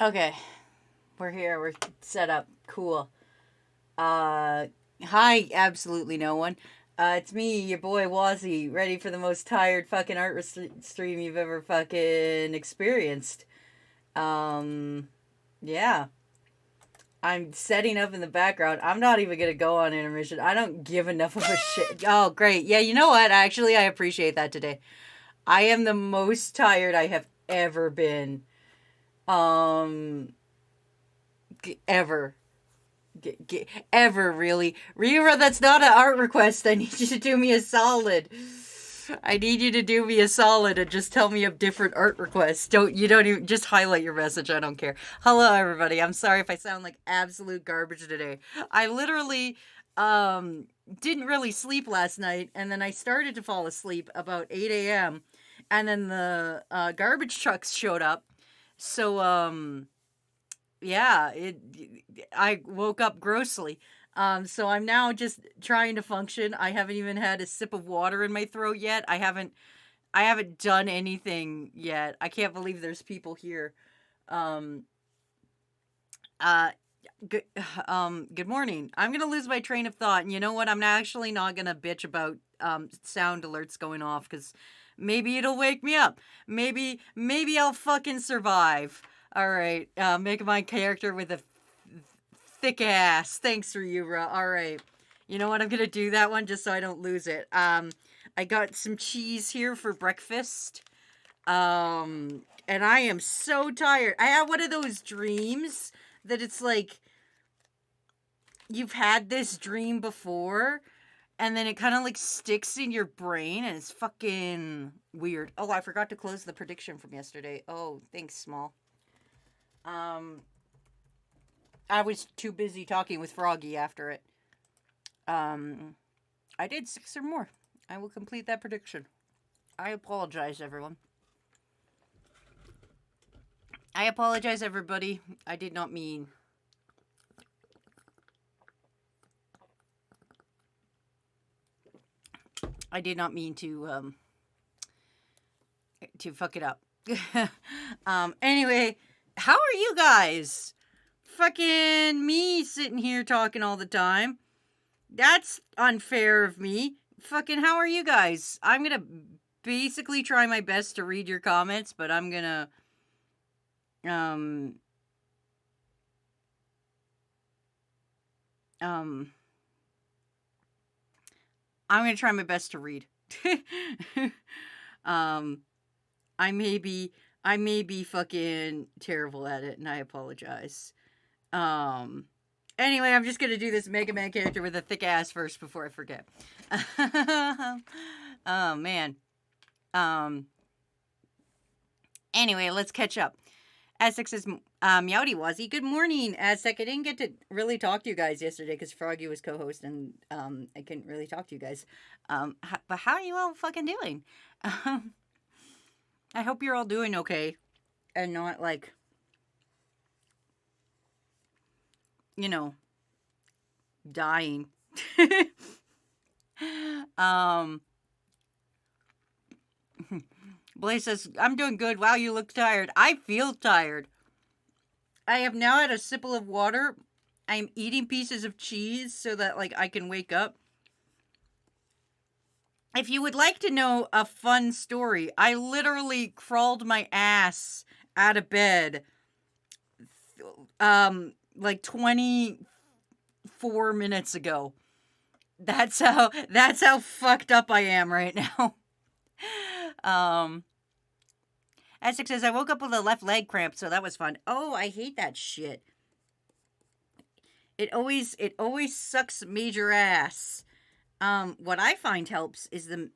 Okay, we're here. We're set up. Cool. Hi, absolutely no one. It's me, your boy Wazzy, ready for the most tired fucking art stream you've ever fucking experienced. Um, yeah. I'm setting up in the background. I'm not even gonna go on intermission. I don't give enough of a shit. Oh, great. Yeah, you know what? Actually, I appreciate that today. I am the most tired I have ever been. Um, ever. Ever, really. Rira, that's not an art request. I need you to do me a solid. I need you to do me a solid and just tell me of different art requests. Don't even just highlight your message. I don't care. Hello everybody. I'm sorry if I sound like absolute garbage today. I literally didn't really sleep last night, and then I started to fall asleep about 8 a.m. and then the garbage trucks showed up. So yeah, I woke up grossly. So I'm now just trying to function. I haven't even had a sip of water in my throat yet. I haven't done anything yet. I can't believe there's people here. Um uh good good morning. I'm going to lose my train of thought, and you know what? I'm actually not going to bitch about sound alerts going off cuz maybe it'll wake me up. Maybe I'll fucking survive. All right. Make my character with a thick ass. Thanks, Ryura. All right. You know what? I'm gonna do that one just so I don't lose it. I got some cheese here for breakfast. And I am so tired. I had one of those dreams that it's like you've had this dream before, and then it kind of like sticks in your brain, and it's fucking weird. Oh, I forgot to close the prediction from yesterday. Oh, thanks, Small. Um, I was too busy talking with Froggy after it. Um, I did 6 or more. I will complete that prediction. I apologize, everyone. I apologize, everybody. I did not mean. I did not mean to fuck it up. Anyway, how are you guys? Fucking me sitting here talking all the time. That's unfair of me. Fucking how are you guys? I'm gonna basically try my best to read your comments, but um um I'm gonna try my best to read. um I may be I may be fucking terrible at it, and I apologize. Um Anyway, I'm just gonna do this Mega Man character with a thick ass first before I forget. Oh man. Um Anyway, let's catch up. Aztec says, Meowdy Wazzy, good morning. Aztec, I didn't get to really talk to you guys yesterday because Froggy was co host, and I couldn't really talk to you guys. But how are you all fucking doing? Um, I hope you're all doing okay and not like, you know, dying. um, Blaze says, I'm doing good. Wow, you look tired. I feel tired. I have now had a sip of water. I'm eating pieces of cheese so that like I can wake up. If you would like to know a fun story, I literally crawled my ass out of bed like 24 minutes ago. That's how fucked up I am right now. um Essex says I woke up with a left leg cramp, so that was fun. Oh, I hate that shit. It always sucks major ass. What I find helps is the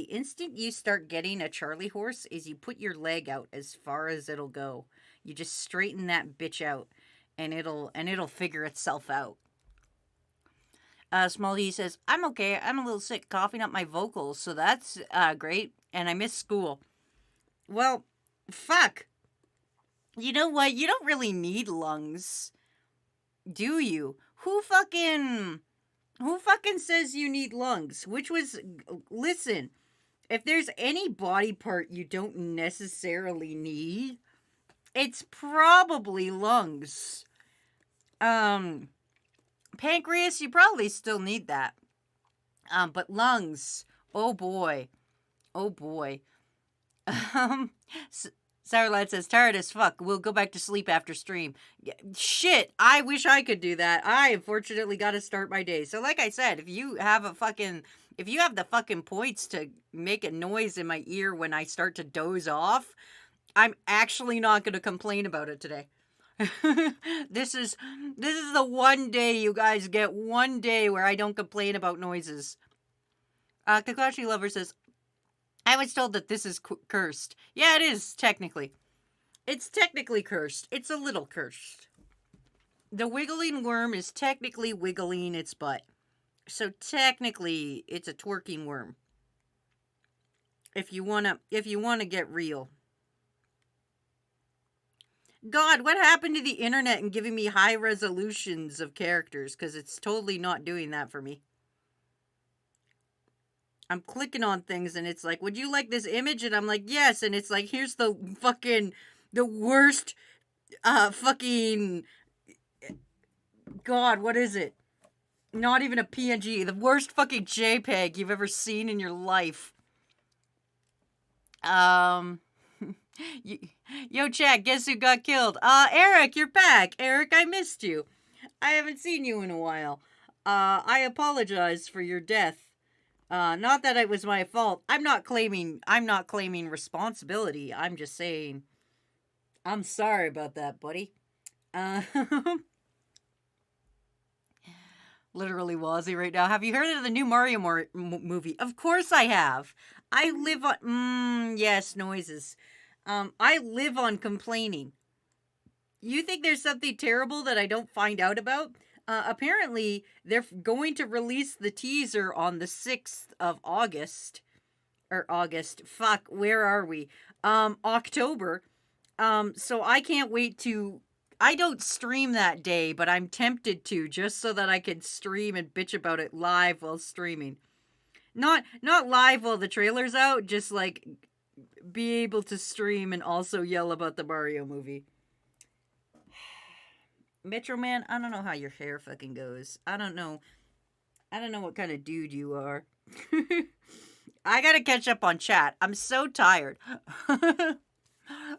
instant you start getting a Charlie horse is you put your leg out as far as it'll go. You just straighten that bitch out, and it'll figure itself out. Small D says I'm okay. I'm a little sick, coughing up my vocals, so that's great. And I miss school. Well, fuck. You know what? You don't really need lungs, do you? Who fucking says you need lungs? Which was, listen, if there's any body part you don't necessarily need, It's probably lungs. Um, Pancreas, you probably still need that. But lungs, oh boy. Oh boy. Um, Sourlad says, tired as fuck. We'll go back to sleep after stream. Yeah, shit, I wish I could do that. I unfortunately got to start my day. So like I said, if you have the fucking points to make a noise in my ear when I start to doze off, I'm actually not going to complain about it today. this is the one day you guys get, one day where I don't complain about noises. Kakashi Lover says, I was told that this is cursed. Yeah, it is, technically. It's technically cursed. It's a little cursed. The wiggling worm is technically wiggling its butt. So technically, it's a twerking worm. If you wanna get real. God, what happened to the internet and giving me high resolutions of characters? Because it's totally not doing that for me. I'm clicking on things and it's like, would you like this image? And I'm like, yes. And it's like, here's the worst, fucking, God, what is it? Not even a PNG. The worst fucking JPEG you've ever seen in your life. Yo, chat, guess who got killed? Eric, you're back. Eric, I missed you. I haven't seen you in a while. I apologize for your death. Not that it was my fault. I'm not claiming responsibility. I'm just saying, I'm sorry about that, buddy. Literally Wazzy right now. Have you heard of the new Mario movie? Of course I have. I live on, yes, noises. I live on complaining. You think there's something terrible that I don't find out about? Apparently, they're going to release the teaser on the 6th of August. Or August. Fuck, where are we? October. So I can't wait to... I don't stream that day, but I'm tempted to, just so that I can stream and bitch about it live while streaming. Not live while the trailer's out, just like be able to stream and also yell about the Mario movie. Metro Man, I don't know how your hair fucking goes. I don't know what kind of dude you are. I gotta catch up on chat. I'm so tired.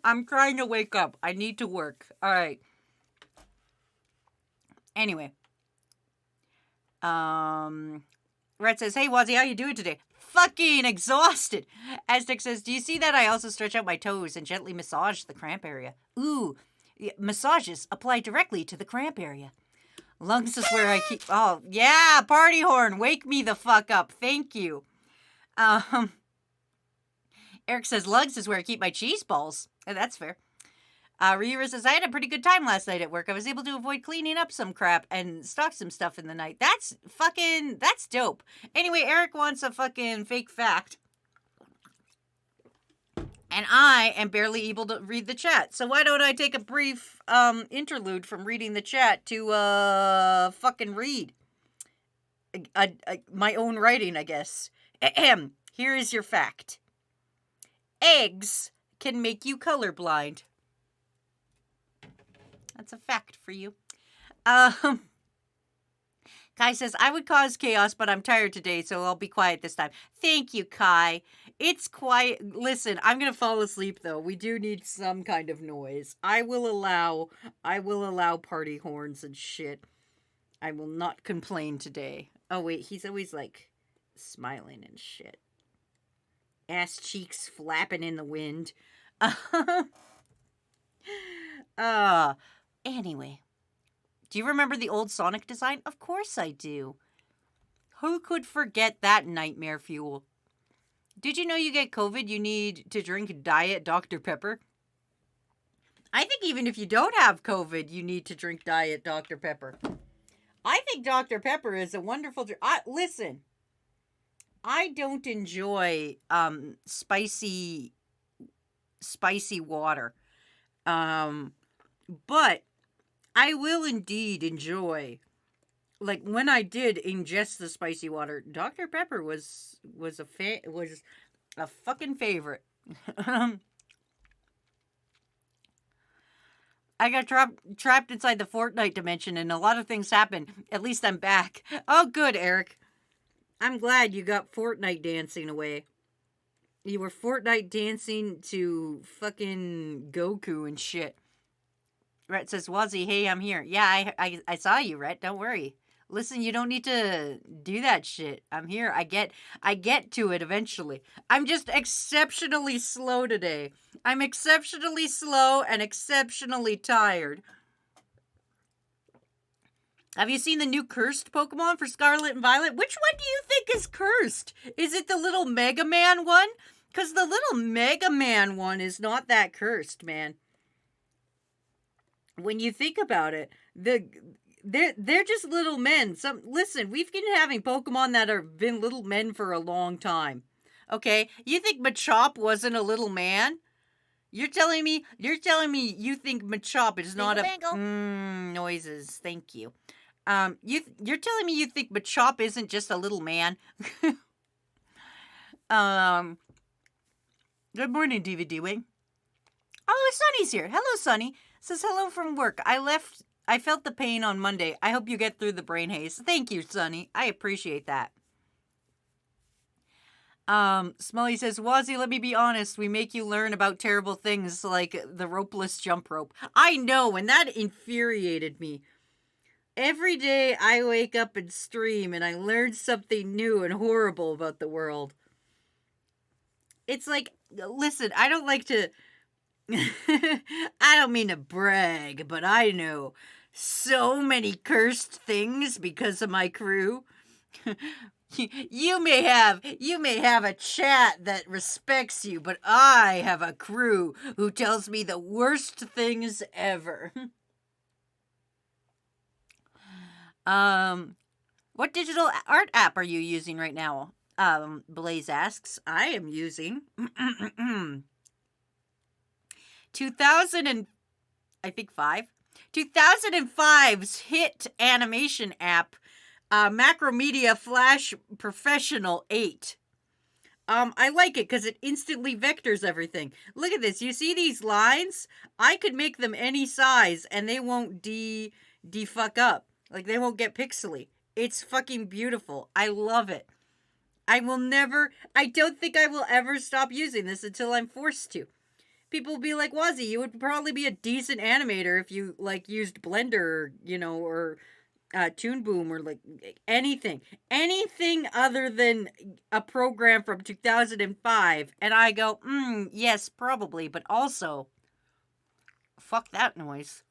I'm trying to wake up. I need to work. Alright. Anyway. Red says, hey, Wazzy, how you doing today? Fucking exhausted. Aztec says, do you see that I also stretch out my toes and gently massage the cramp area? Ooh, massages apply directly to the cramp area. Lungs is where I keep... Oh, yeah, party horn. Wake me the fuck up. Thank you. Eric says, lungs is where I keep my cheese balls. That's fair. Riera says, I had a pretty good time last night at work. I was able to avoid cleaning up some crap and stock some stuff in the night. That's dope. Anyway, Eric wants a fucking fake fact. And I am barely able to read the chat. So why don't I take a brief interlude from reading the chat to fucking read my own writing, I guess. Ahem. Here is your fact. Eggs can make you colorblind. That's a fact for you. Kai says, I would cause chaos, but I'm tired today, so I'll be quiet this time. Thank you, Kai. It's quiet. Listen, I'm going to fall asleep, though. We do need some kind of noise. I will allow party horns and shit. I will not complain today. Oh, wait, he's always, like, smiling and shit. Ass cheeks flapping in the wind. Anyway. Do you remember the old Sonic design? Of course I do. Who could forget that nightmare fuel? Did you know you get COVID, you need to drink Diet Dr. Pepper? I think even if you don't have COVID, you need to drink Diet Dr. Pepper. I think Dr. Pepper is a wonderful drink. Listen, I don't enjoy spicy water. But I will indeed enjoy, like, when I did ingest the spicy water, Dr. Pepper was a fucking favorite. I got trapped inside the Fortnite dimension and a lot of things happened. At least I'm back. Oh, good, Eric. I'm glad you got Fortnite dancing away. You were Fortnite dancing to fucking Goku and shit. Rhett says, Wazzy, hey, I'm here. Yeah, I saw you, Rhett. Don't worry. Listen, you don't need to do that shit. I'm here. I get to it eventually. I'm just exceptionally slow today. I'm exceptionally slow and exceptionally tired. Have you seen the new cursed Pokemon for Scarlet and Violet? Which one do you think is cursed? Is it the little Mega Man one? Because the little Mega Man one is not that cursed, man. When you think about it, they're just little men. Listen, we've been having Pokemon that have been little men for a long time. Okay, you think Machop wasn't a little man? You're telling me you think Machop is not a noises. Thank you. You're telling me you think Machop isn't just a little man? Good morning, DVD Wing. Oh, Sunny's here. Hello, Sunny. Says hello from work. I felt the pain on Monday. I hope you get through the brain haze. Thank you, Sunny. I appreciate that. Smully says, Wazzy, let me be honest. We make you learn about terrible things like the ropeless jump rope. I know, and that infuriated me. Every day I wake up and stream and I learn something new and horrible about the world. It's like, listen, I don't like to... I don't mean to brag, but I know so many cursed things because of my crew. You may have a chat that respects you, but I have a crew who tells me the worst things ever. What digital art app are you using right now? Blaze asks. I am using 2005's hit animation app, Macromedia Flash Professional 8. I like it because it instantly vectors everything. Look at this. You see these lines? I could make them any size and they won't fuck up. Like, they won't get pixely. It's fucking beautiful. I love it. I don't think I will ever stop using this until I'm forced to. People will be like, Wazzy, you would probably be a decent animator if you, like, used Blender, or Toon Boom, or, like, anything. Anything other than a program from 2005. And I go, yes, probably, but also, fuck that noise.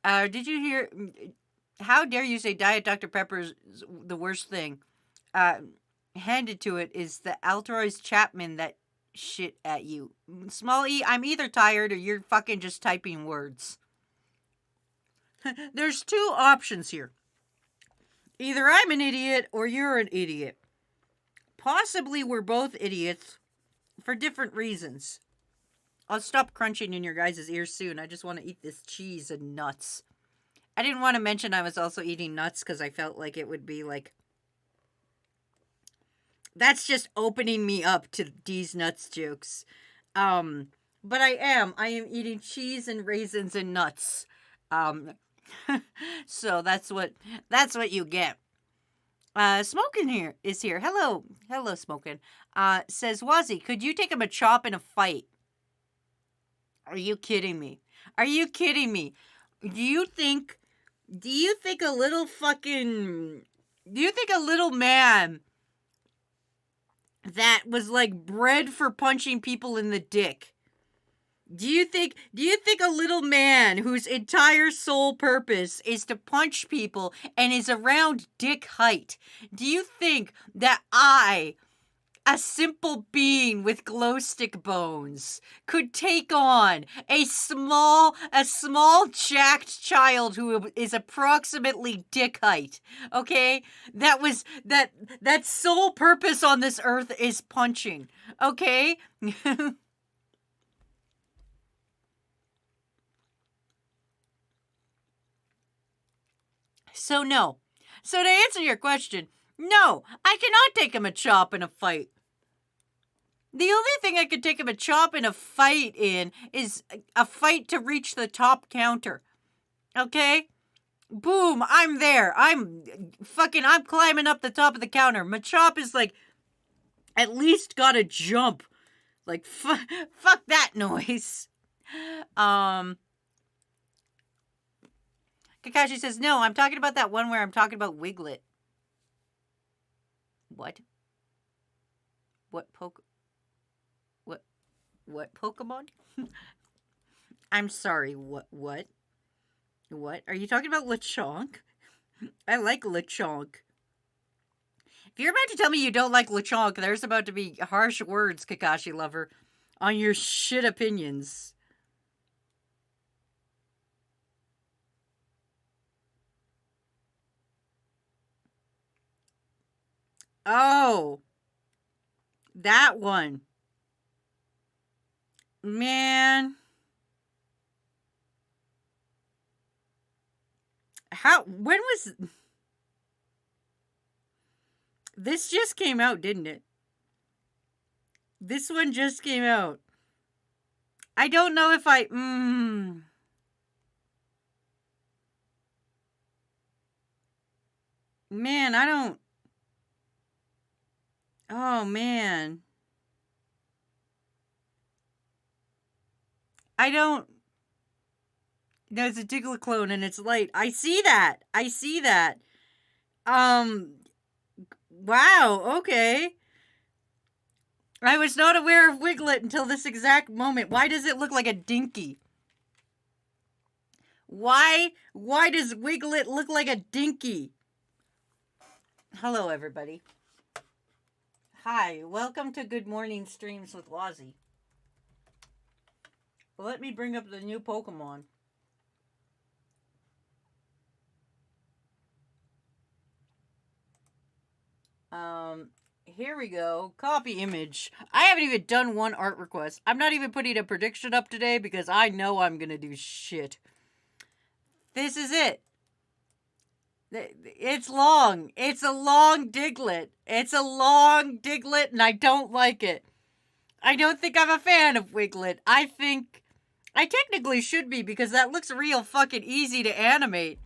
Did you hear... How dare you say Diet Dr. Pepper's the worst thing? Handed to it is the Altroids Chapman that shit at you. Small E, I'm either tired or you're fucking just typing words. There's two options here. Either I'm an idiot or you're an idiot. Possibly we're both idiots for different reasons. I'll stop crunching in your guys' ears soon. I just want to eat this cheese and nuts. I didn't want to mention I was also eating nuts because I felt like it would be like... That's just opening me up to these nuts jokes. But I am eating cheese and raisins and nuts. So that's what you get. Smokin' is here. Hello, Smokin'. Says, Wazzy, could you take him a chop in a fight? Are you kidding me? Do you think a little man that was like bred for punching people in the dick? Do you think a little man whose entire sole purpose is to punch people and is around dick height, do you think that I, a simple being with glow stick bones, could take on a small jacked child who is approximately dick height? Okay? That sole purpose on this earth is punching. Okay? So no. So to answer your question, no, I cannot take him a chop in a fight. The only thing I could take a Machop in a fight in is a fight to reach the top counter. Okay? Boom, I'm there. I'm climbing up the top of the counter. Machop is like, at least gotta jump. Like, fuck that noise. Kakashi says, no, I'm talking about that one where I'm talking about Wiglet. What? What Pokemon? I'm sorry, what? What? Are you talking about Lechonk? I like Lechonk. If you're about to tell me you don't like Lechonk, there's about to be harsh words, Kakashi lover, on your shit opinions. Oh. That one. Man. When was... This just came out, didn't it? This one just came out. I don't know if Man, I don't... Oh, man. I don't... No, it's a Diglett clone and it's light. I see that. Wow, okay. I was not aware of Wiglet until this exact moment. Why does it look like a dinky? Why does Wiglet look like a dinky? Hello, everybody. Hi, welcome to Good Morning Streams with Wazzy. Let me bring up the new Pokemon. Here we go. Copy image. I haven't even done one art request. I'm not even putting a prediction up today because I know I'm gonna do shit. This is it. It's long. It's a long Diglett. And I don't like it. I don't think I'm a fan of Wiglet. I think I technically should be because that looks real fucking easy to animate.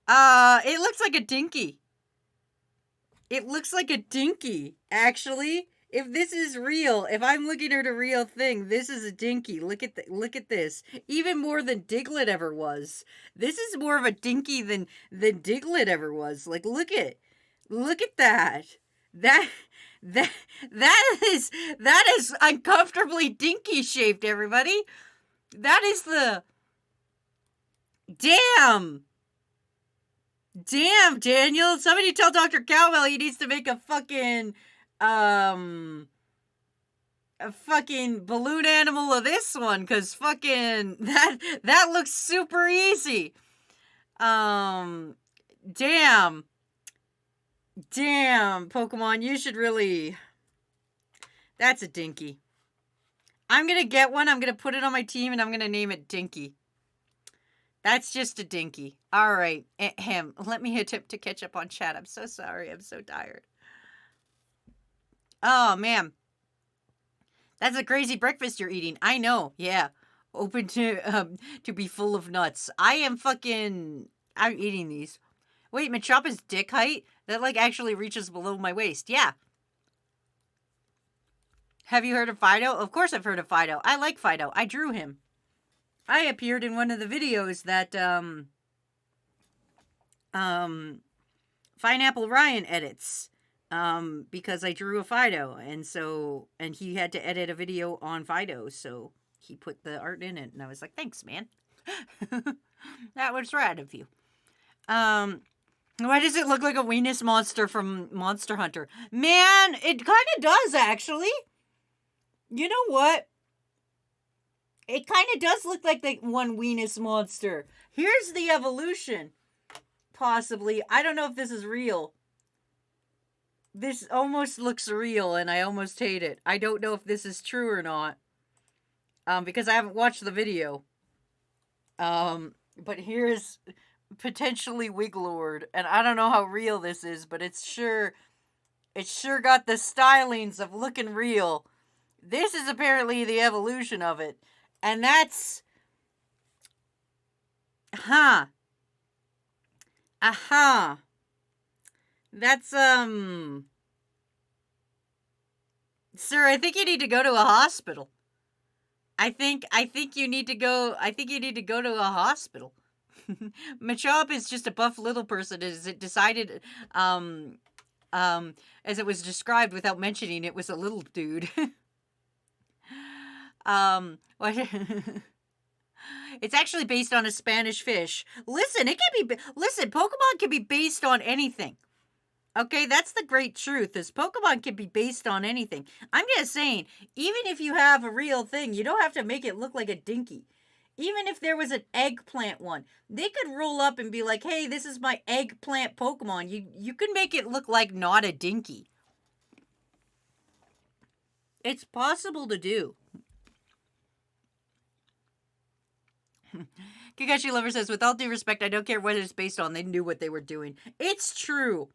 It looks like a dinky. Actually. If this is real, if I'm looking at a real thing, this is a dinky. Look at this. Even more than Diglett ever was. This is more of a dinky than Diglett ever was. Like, look at that. That is uncomfortably dinky shaped, everybody. That is the... Damn, Daniel. Somebody tell Dr. Cowbell he needs to make a fucking balloon animal of this one, cause fucking that looks super easy. Damn, Pokemon, you should really... That's a dinky. I'm gonna get one, I'm gonna put it on my team, and I'm gonna name it Dinky. That's just a dinky. Alright, let me attempt to catch up on chat. I'm so sorry, I'm so tired. Oh, man. That's a crazy breakfast you're eating. I know, yeah. Open to be full of nuts. I'm eating these. Wait, Machop is dick height? That, like, actually reaches below my waist. Yeah. Have you heard of Fido? Of course I've heard of Fido. I like Fido. I drew him. I appeared in one of the videos that, Pineapple Ryan edits. Because I drew a Fido, and he had to edit a video on Fido, so he put the art in it, and I was like, thanks, man. That was rad of you. Why does it look like a weenus monster from Monster Hunter? Man, it kind of does, actually. You know what? It kind of does look like the one weenus monster. Here's the evolution. Possibly. I don't know if this is real. This almost looks real, and I almost hate it. I don't know if this is true or not. Because I haven't watched the video. But here's potentially Wiglord, and I don't know how real this is, but it's sure It sure got the stylings of looking real. This is apparently the evolution of it. And that's... Huh. Aha. That's, Sir, I think you need to go to a hospital. I think you need to go... I think you need to go to a hospital. Machop is just a buff little person, as it decided, as it was described without mentioning it was a little dude. What? It's actually based on a Spanish fish. Listen, it can be... Listen, Pokemon can be based on anything. Okay, that's the great truth, is Pokemon can be based on anything. I'm just saying, even if you have a real thing, you don't have to make it look like a dinky. Even if there was an eggplant one, they could roll up and be like, hey, this is my eggplant Pokemon. You can make it look like not a dinky. It's possible to do. Kakashi Lover says, with all due respect, I don't care what it's based on. They knew what they were doing. It's true.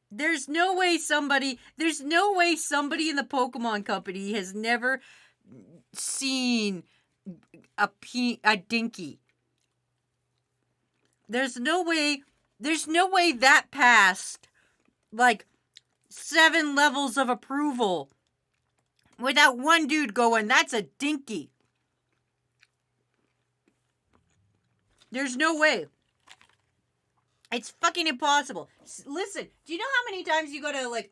There's no way somebody in the Pokemon Company has never seen a dinky. There's no way that passed like 7 levels of approval without one dude going, that's a dinky. There's no way. It's fucking impossible. Listen, do you know how many times you gotta, like,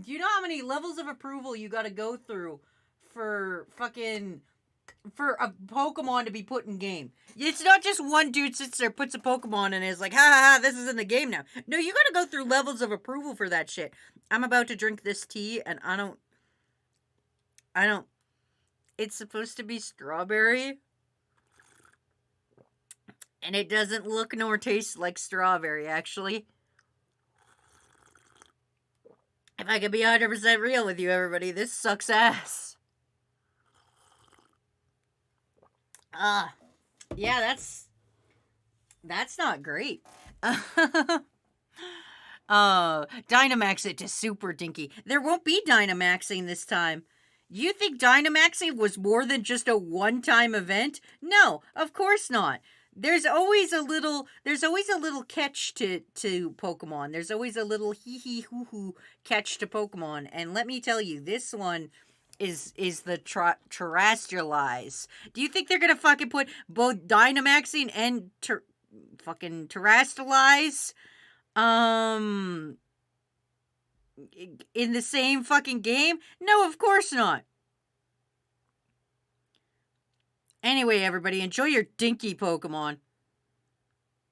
do you know how many levels of approval you gotta go through for a Pokemon to be put in game? It's not just one dude sits there, puts a Pokemon, and is like, ha ha ha, this is in the game now. No, you gotta go through levels of approval for that shit. I'm about to drink this tea, and I don't, it's supposed to be strawberry. And it doesn't look nor taste like strawberry, actually. If I could be 100% real with you, everybody, this sucks ass. Yeah, that's not great. Dynamax it to super dinky. There won't be Dynamaxing this time. You think Dynamaxing was more than just a one-time event? No, of course not. There's always a little catch to Pokemon. There's always a little hee-hee-hoo-hoo catch to Pokemon. And let me tell you, this one is the Terrestrialize. Do you think they're gonna fucking put both Dynamaxing and fucking Terrestrialize in the same fucking game? No, of course not. Anyway, everybody, enjoy your dinky Pokemon.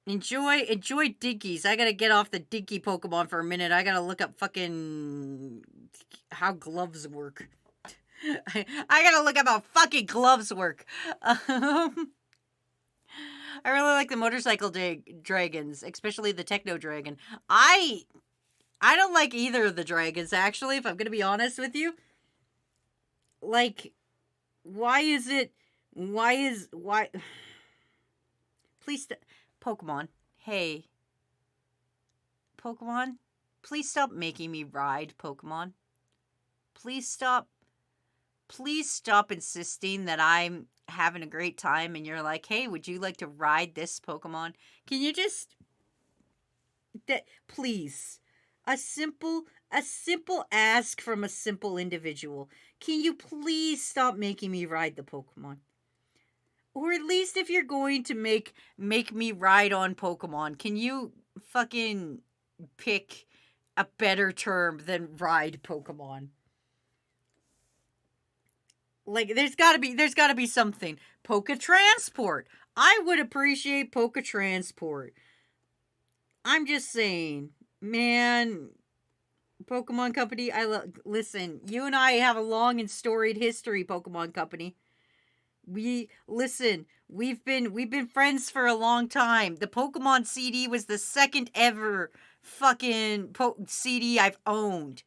Enjoy dinkies. I gotta get off the dinky Pokemon for a minute. I gotta look up fucking how gloves work. I gotta look up how fucking gloves work. I really like the motorcycle dragons, especially the Techno Dragon. I don't like either of the dragons, actually, if I'm gonna be honest with you. Like, why? Please, Pokemon. Hey. Pokemon, please stop making me ride Pokemon. Please stop insisting that I'm having a great time and you're like, hey, would you like to ride this Pokemon? Can you just... please. A simple ask from a simple individual. Can you please stop making me ride the Pokemon? Or at least if you're going to make me ride on Pokemon, can you fucking pick a better term than ride Pokemon? Like, there's gotta be something. Poke Transport. I would appreciate Poke Transport. I'm just saying, man, Pokemon Company, listen, you and I have a long and storied history, Pokemon Company. We've been friends for a long time. The Pokemon CD was the second ever fucking CD I've owned.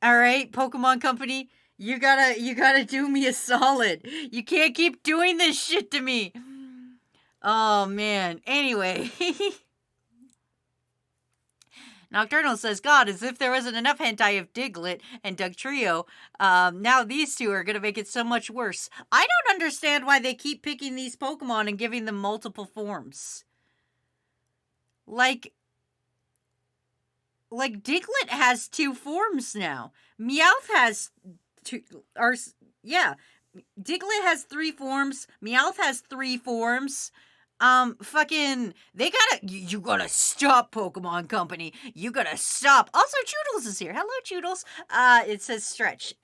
All right, Pokemon Company, you gotta do me a solid. You can't keep doing this shit to me. Oh man. Anyway, Nocturnal says, God, as if there wasn't enough hentai of Diglett and Dugtrio. Now these two are going to make it so much worse. I don't understand why they keep picking these Pokemon and giving them multiple forms. Like Diglett has 2 forms now. Meowth has 2, or, yeah. Diglett has 3 forms. Meowth has 3 forms. Fucking, they gotta, you gotta stop, Pokemon Company. You gotta stop. Also, Choodles is here. Hello, Choodles. It says Stretch,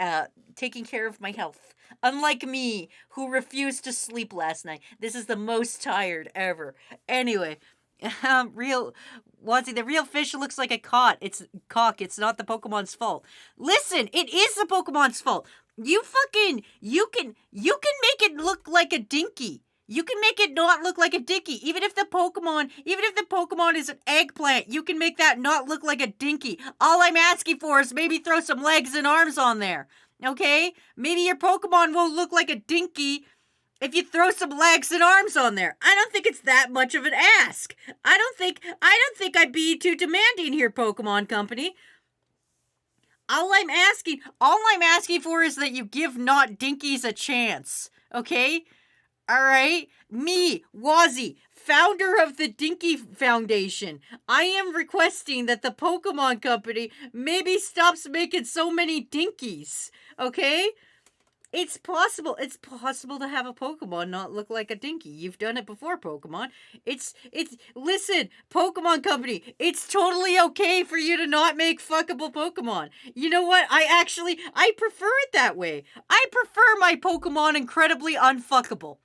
taking care of my health. Unlike me, who refused to sleep last night. This is the most tired ever. Anyway, Wansy, the real fish looks like a cock. It's not the Pokemon's fault. Listen, it is the Pokemon's fault. You can make it look like a dinky. You can make it not look like a dinky. Even if the Pokemon is an eggplant, you can make that not look like a dinky. All I'm asking for is maybe throw some legs and arms on there. Okay? Maybe your Pokemon won't look like a dinky if you throw some legs and arms on there. I don't think it's that much of an ask. I don't think I'd be too demanding here, Pokemon Company. All I'm asking for is that you give not dinkies a chance. Okay? Alright? Me, Wazzy, founder of the Dinky Foundation. I am requesting that the Pokemon Company maybe stops making so many dinkies. Okay? It's possible to have a Pokemon not look like a dinky. You've done it before, Pokemon. Listen, Pokemon Company, it's totally okay for you to not make fuckable Pokemon. You know what? I prefer it that way. I prefer my Pokemon incredibly unfuckable.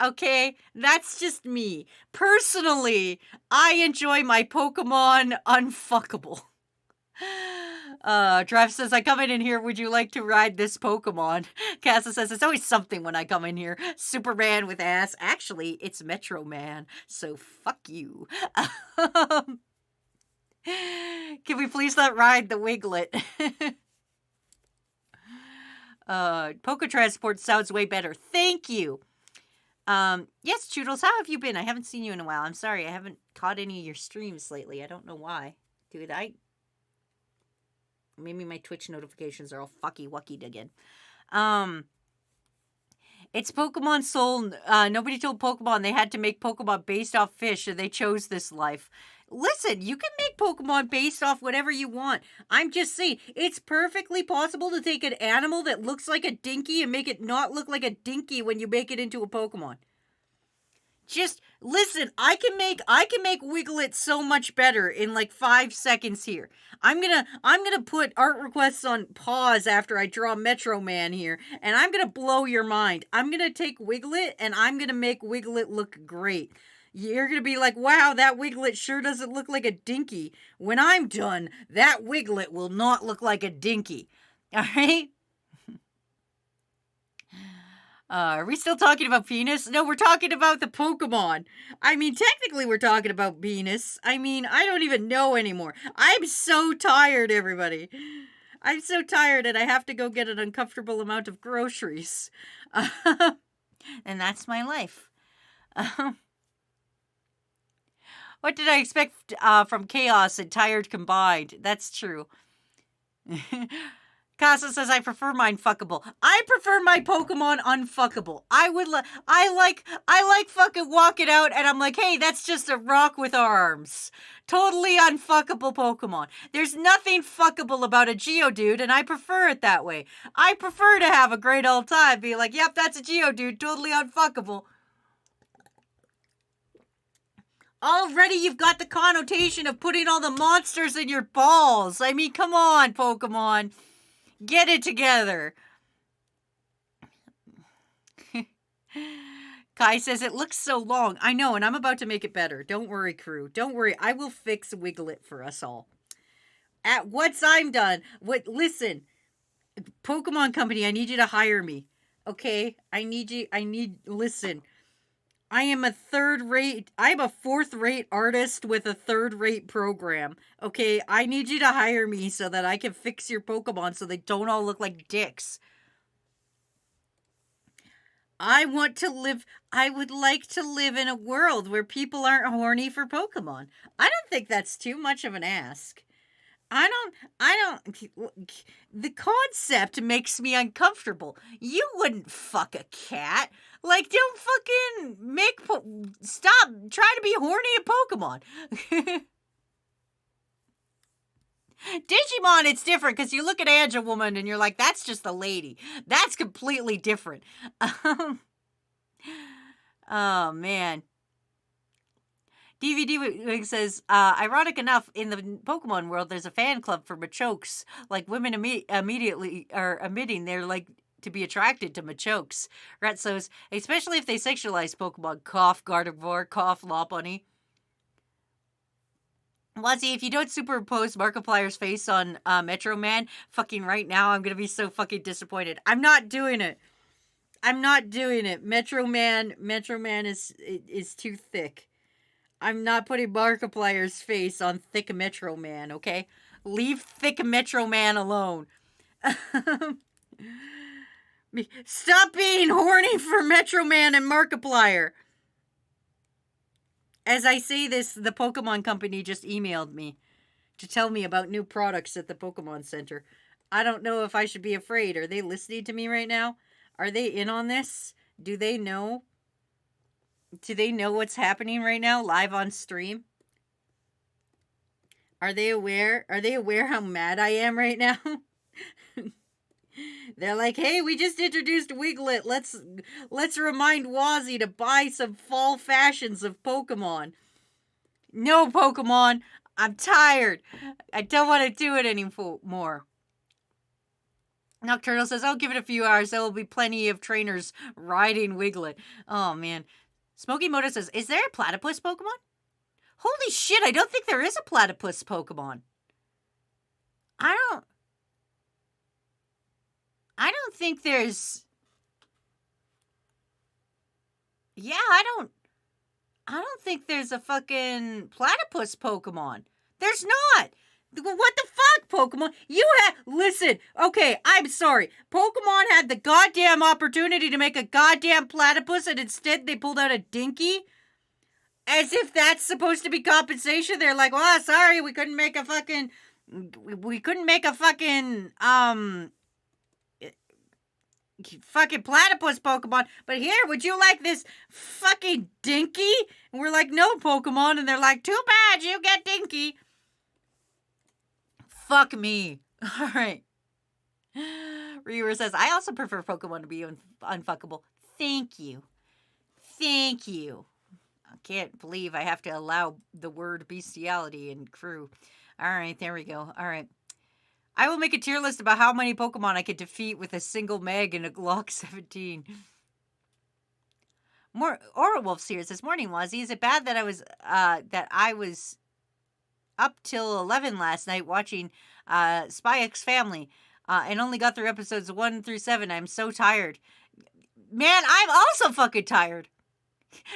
Okay? That's just me. Personally, I enjoy my Pokemon unfuckable. Trev says, I come in here, would you like to ride this Pokemon? Casa says, it's always something when I come in here. Superman with ass. Actually, it's Metro Man, so fuck you. Can we please not ride the Wiglet? Poke Transport sounds way better. Thank you. Yes, Choodles, how have you been? I haven't seen you in a while. I'm sorry, I haven't caught any of your streams lately. I don't know why. Dude, maybe my Twitch notifications are all fucky-wuckied again. It's Pokemon Soul. Nobody told Pokemon they had to make Pokemon based off fish, and they chose this life. Listen, you can make Pokemon based off whatever you want. I'm just saying, it's perfectly possible to take an animal that looks like a dinky and make it not look like a dinky when you make it into a Pokemon. Just listen, I can make Wiglet so much better in like 5 seconds here. I'm gonna put art requests on pause after I draw Metro Man here, and I'm gonna blow your mind. I'm gonna take Wiglet and I'm gonna make Wiglet look great. You're gonna be like, wow, that Wiglet sure doesn't look like a dinky. When I'm done, that Wiglet will not look like a dinky. Alright? Are we still talking about penis? No, we're talking about the Pokemon. I mean, technically we're talking about penis. I mean, I don't even know anymore. I'm so tired, everybody. I'm so tired and I have to go get an uncomfortable amount of groceries. And that's my life. What did I expect from chaos and tired combined? That's true. Casa says, I prefer mine fuckable. I prefer my Pokemon unfuckable. I like fucking walking out and I'm like, hey, that's just a rock with arms. Totally unfuckable Pokemon. There's nothing fuckable about a Geodude and I prefer it that way. I prefer to have a great old time, be like, yep, that's a Geodude, totally unfuckable. Already you've got the connotation of putting all the monsters in your balls. I mean, come on, Pokemon. Get it together. Kai says, it looks so long. I know, and I'm about to make it better. Don't worry, crew. Don't worry. I will fix Wiglet for us all. Once I'm done. Listen. Pokemon Company, I need you to hire me. Okay? Listen. I am a fourth-rate artist with a third-rate program. Okay, I need you to hire me so that I can fix your Pokemon so they don't all look like dicks. I would like to live in a world where people aren't horny for Pokemon. I don't think that's too much of an ask. I don't, the concept makes me uncomfortable. You wouldn't fuck a cat. Like, don't fucking stop trying to be horny at Pokemon. Digimon, it's different because you look at Angel Woman and you're like, that's just a lady. That's completely different. Oh, man. DVD Wig says, ironic enough, in the Pokemon world, there's a fan club for Machokes. Like, women immediately are admitting they're like to be attracted to Machokes. Retzos, especially if they sexualize Pokemon. Cough, Gardevoir, cough, Lopunny. Wazzy, if you don't superimpose Markiplier's face on Metro Man, fucking right now, I'm gonna be so fucking disappointed. I'm not doing it. I'm not doing it. Metro Man is too thick. I'm not putting Markiplier's face on thick Metro Man, okay? Leave thick Metro Man alone. Stop being horny for Metro Man and Markiplier. As I say this, the Pokemon Company just emailed me to tell me about new products at the Pokemon Center. I don't know if I should be afraid. Are they listening to me right now? Are they in on this? Do they know? Do they know what's happening right now, live on stream? Are they aware? Are they aware how mad I am right now? They're like, hey, we just introduced Wiglet. Let's remind Wazzy to buy some fall fashions of Pokemon. No, Pokemon. I'm tired. I don't want to do it anymore. Nocturnal says, I'll give it a few hours. There will be plenty of trainers riding Wiglet. Oh, man. Smoky Moto says, is there a platypus Pokemon? Holy shit, I don't think there is a platypus Pokemon. I don't think there's... Yeah, I don't think there's a fucking platypus Pokemon. There's not. What the fuck, Pokemon? Listen, okay, I'm sorry. Pokemon had the goddamn opportunity to make a goddamn platypus and instead they pulled out a Dinky? As if that's supposed to be compensation. They're like, well, sorry, we couldn't make a fucking fucking platypus Pokemon, but here, would you like this fucking Dinky? And we're like, no, Pokemon, and they're like, too bad, you get Dinky. Fuck me. All right. Reaver says, I also prefer Pokemon to be unfuckable. Thank you. Thank you. I can't believe I have to allow the word bestiality in crew. All right, there we go. All right. I will make a tier list about how many Pokemon I could defeat with a single Meg and a Glock 17. More Orwolf's here. It says, morning, Wazzy. Is it bad that I was up till 11 last night watching Spy X Family and only got through episodes 1 through 7? I'm so tired. Man, I'm also fucking tired.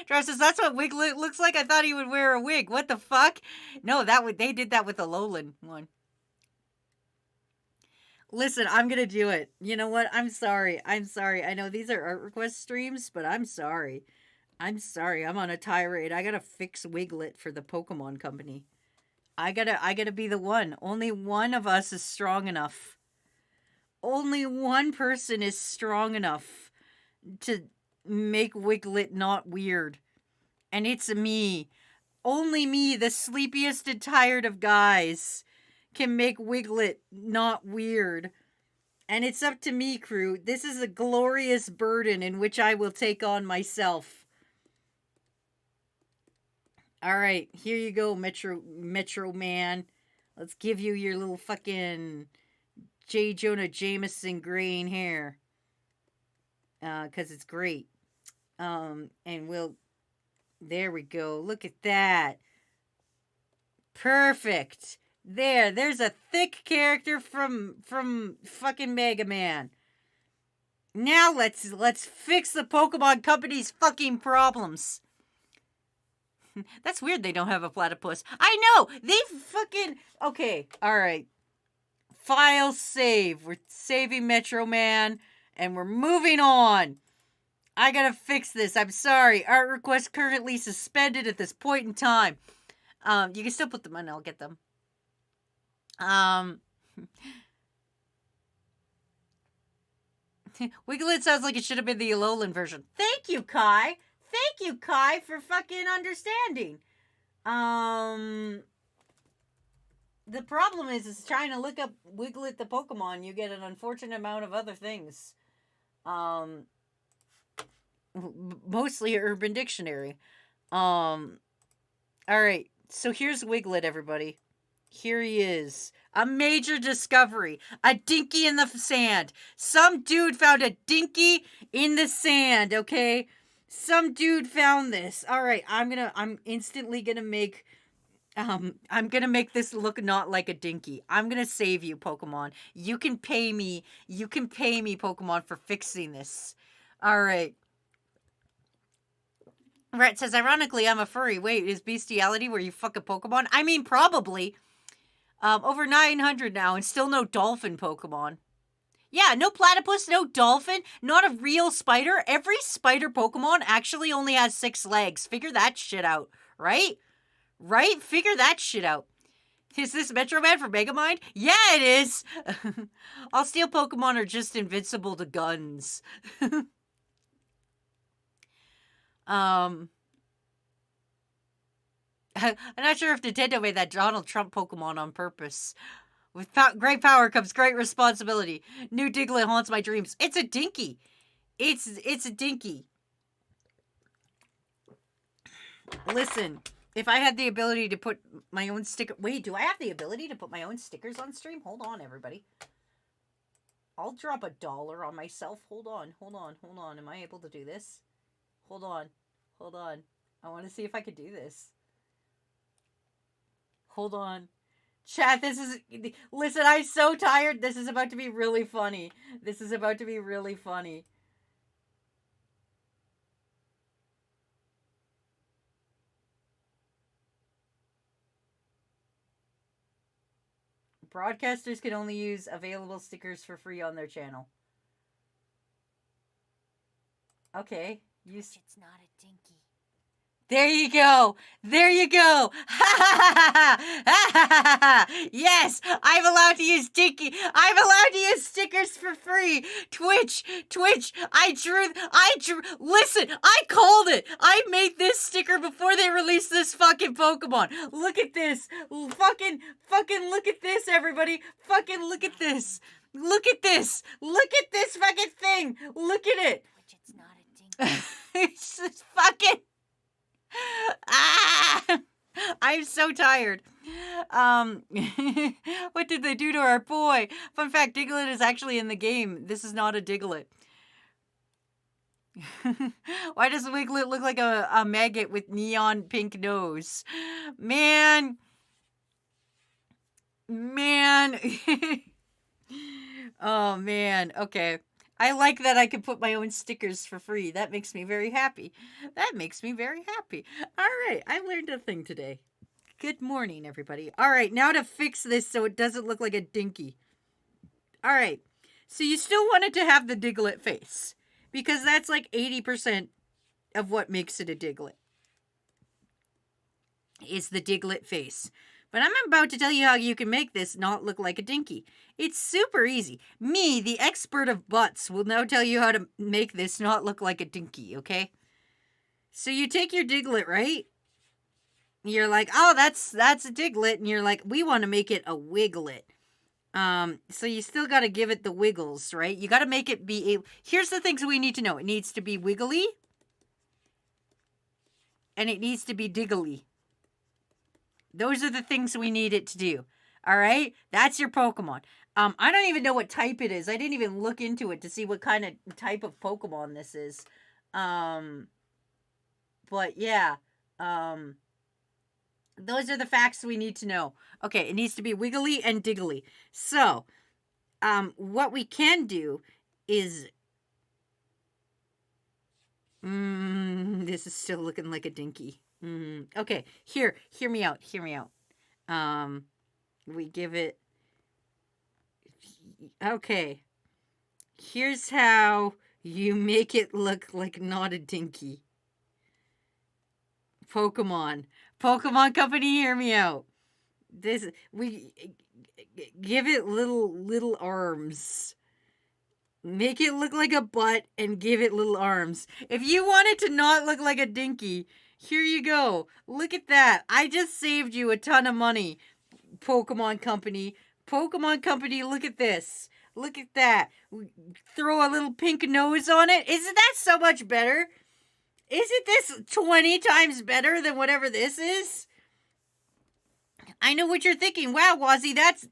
Drive says, that's what Wiglet looks like? I thought he would wear a wig. What the fuck? No, they did that with the Alolan one. Listen, I'm going to do it. You know what? I'm sorry. I know these are art request streams, but I'm sorry. I'm on a tirade. I got to fix Wiglet for the Pokemon Company. I gotta be the one. Only one of us is strong enough. Only one person is strong enough to make Wiglet not weird. And it's me. Only me, the sleepiest and tired of guys, can make Wiglet not weird. And it's up to me, crew. This is a glorious burden in which I will take on myself. Alright, here you go, Metro Man. Let's give you your little fucking J. Jonah Jameson graying hair. 'Cause it's great. And there we go. Look at that. Perfect. There's a thick character from fucking Mega Man. Now let's fix the Pokemon Company's fucking problems. That's weird they don't have a platypus. I know! They fucking... Okay, alright. File save. We're saving Metro Man, and we're moving on. I gotta fix this. I'm sorry. Art request currently suspended at this point in time. You can still put them on. I'll get them. Um, Wiglet sounds like it should have been the Alolan version. Thank you, Kai. Thank you, Kai, for fucking understanding. The problem is trying to look up Wiglet the Pokemon. You get an unfortunate amount of other things. Um, Mostly Urban Dictionary. All right. So here's Wiglet, everybody. Here he is. A major discovery. A dinky in the sand. Some dude found a dinky in the sand, okay? Some dude found this. All right, I'm instantly gonna make I'm gonna make this look not like a dinky. I'm gonna save you, Pokemon. You can pay me, Pokemon, for fixing this. All right. Rhett says, ironically, I'm a furry. Wait, is bestiality where you fuck a Pokemon? I mean, probably. Over 900 now, and still no dolphin Pokemon. Yeah, no platypus, no dolphin, not a real spider. Every spider Pokemon actually only has 6 legs. Figure that shit out, right? Right? Figure that shit out. Is this Metro Man from Megamind? Yeah, it is. All steel Pokemon are just invincible to guns. I'm not sure if Nintendo made that Donald Trump Pokemon on purpose. With great power comes great responsibility. New Diglett haunts my dreams. It's a dinky. It's a dinky. Listen, if I had the ability to put my own sticker... Wait, do I have the ability to put my own stickers on stream? Hold on, everybody. I'll drop $1 on myself. Hold on. Am I able to do this? Hold on. I want to see if I could do this. Hold on. Chat, this is... Listen, I'm so tired. This is about to be really funny. Broadcasters can only use available stickers for free on their channel. Okay. It's not a dinky. There you go. Yes, I'm allowed to use dinky. I'm allowed to use stickers for free. Twitch. I drew. Listen, I called it. I made this sticker before they released this fucking Pokemon. Look at this. Fucking look at this, everybody. Fucking look at this. Look at this fucking thing. Look at it. Which it's not a dinky. It's just fucking... I'm so tired. What did they do to our boy? Fun fact, Diglett is actually in the game. This is not a Diglett. Why does Wiglet look like a maggot with neon pink nose? Man. Oh, man. Okay. I like that I can put my own stickers for free. That makes me very happy. All right, I learned a thing today. Good morning, everybody. All right, now to fix this so it doesn't look like a dinky. All right, so you still wanted to have the Diglett face, because that's like 80% of what makes it a Diglett. Is the Diglett face. But I'm about to tell you how you can make this not look like a dinky. It's super easy. Me, the expert of butts, will now tell you how to make this not look like a dinky, okay? So you take your Diglett, right? You're like, oh, that's a Diglett. And you're like, we want to make it a Wiglet. So you still got to give it the wiggles, right? You got to make it be Here's the things we need to know. It needs to be wiggly. And it needs to be diggly. Those are the things we need it to do. All right? That's your Pokemon. I don't even know what type it is. I didn't even look into it to see what kind of type of Pokemon this is. But yeah. Those are the facts we need to know. Okay, it needs to be wiggly and diggly. So, what we can do is... this is still looking like a dinky. Okay, hear me out. We give it... Okay. Here's how you make it look like not a dinky. Pokemon Company, hear me out. This we give it little arms. Make it look like a butt and give it little arms. If you want it to not look like a dinky, here you go. Look at that. I just saved you a ton of money, Pokemon Company. Pokemon Company, look at this. Look at that. Throw a little pink nose on it. Isn't that so much better? Isn't this 20 times better than whatever this is? I know what you're thinking. Wow, Wazzy, that's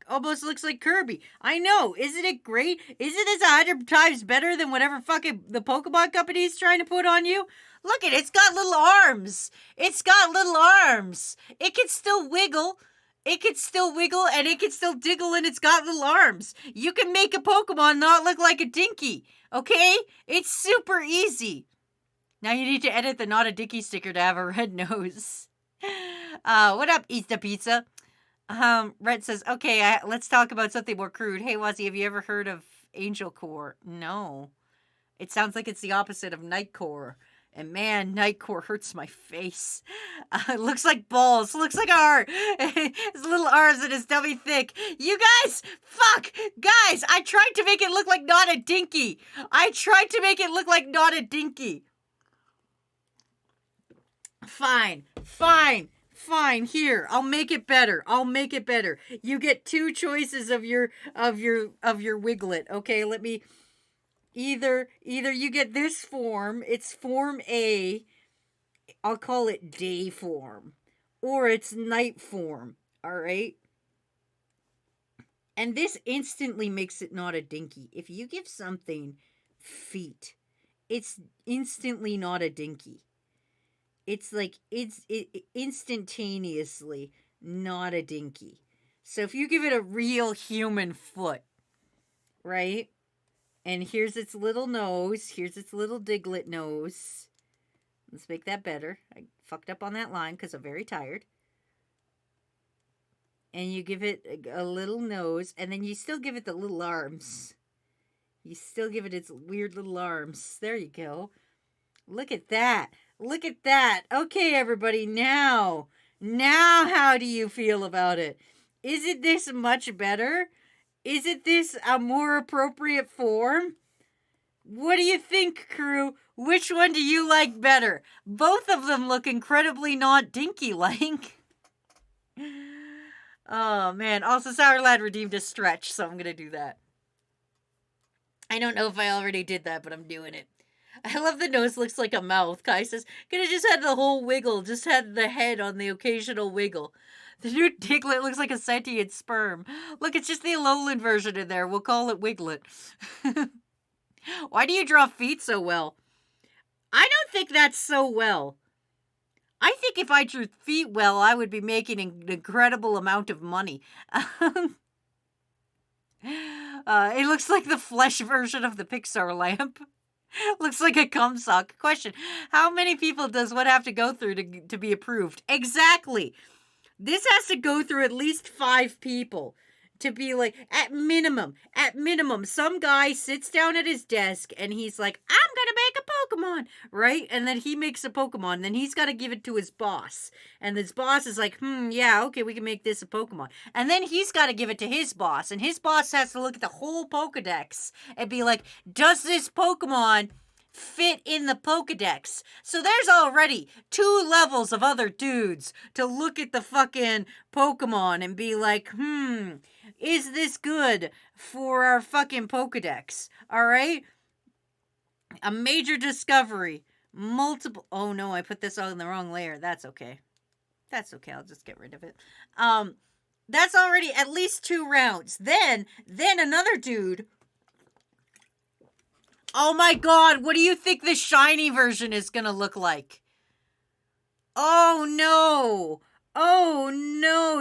almost looks like Kirby. I know. Isn't it great? Isn't this 100 times better than whatever fucking the Pokemon Company is trying to put on you? Look at it. It's got little arms. It's got little arms. It can still wiggle. It can still wiggle and it can still diggle and it's got little arms. You can make a Pokemon not look like a dinky. Okay? It's super easy. Now you need to edit the not a dinky sticker to have a red nose. What up, Easter Pizza? Red says, okay, let's talk about something more crude. Hey, Wazzy, have you ever heard of Angel Core? No. It sounds like it's the opposite of Nightcore. And man, Nightcore hurts my face. It looks like balls. Looks like a heart. His little arms and his dummy thick. You guys, fuck, guys, I tried to make it look like not a dinky. Fine. Here, I'll make it better. You get two choices of your wiglet. Okay, let me either you get this form, it's form A, I'll call it day form, or it's night form. All right? And this instantly makes it not a dinky. If you give something feet, it's instantly not a dinky. It's like it's instantaneously not a dinky. So if you give it a real human foot, right? And here's its little nose. Here's its little diglet nose. Let's make that better. I fucked up on that line because I'm very tired. And you give it a little nose, and then you still give it the little arms. You still give it its weird little arms. There you go. Look at that. Okay, everybody, now how do you feel about it? Isn't this much better? Isn't this a more appropriate form? What do you think, crew? Which one do you like better? Both of them look incredibly not dinky-like. Oh, man. Also, Sour Lad redeemed a stretch, so I'm gonna do that. I don't know if I already did that, but I'm doing it. I love the nose looks like a mouth. Kai says, could have just had the whole wiggle, just had the head on the occasional wiggle. The new Diglett looks like a sentient sperm. Look, it's just the Alolan version in there. We'll call it Wiglet. Why do you draw feet so well? I don't think that's so well. I think if I drew feet well, I would be making an incredible amount of money. It looks like the flesh version of the Pixar lamp. Looks like a cum sock. Question: how many people does one have to go through to be approved? Exactly. This has to go through at least 5 people to be like, at minimum, some guy sits down at his desk and he's like, I'm gonna make a Pokemon, right? And then he makes a Pokemon, then he's got to give it to his boss. And his boss is like, yeah, okay, we can make this a Pokemon. And then he's got to give it to his boss, and his boss has to look at the whole Pokedex and be like, does this Pokemon fit in the Pokedex? So there's already 2 levels of other dudes to look at the fucking Pokemon and be like, is this good for our fucking Pokedex? All right? A major discovery. Multiple. Oh no, I put this on the wrong layer. That's okay. I'll just get rid of it. That's already at least 2 rounds. Then another dude. Oh my god, what do you think the shiny version is gonna look like? Oh no,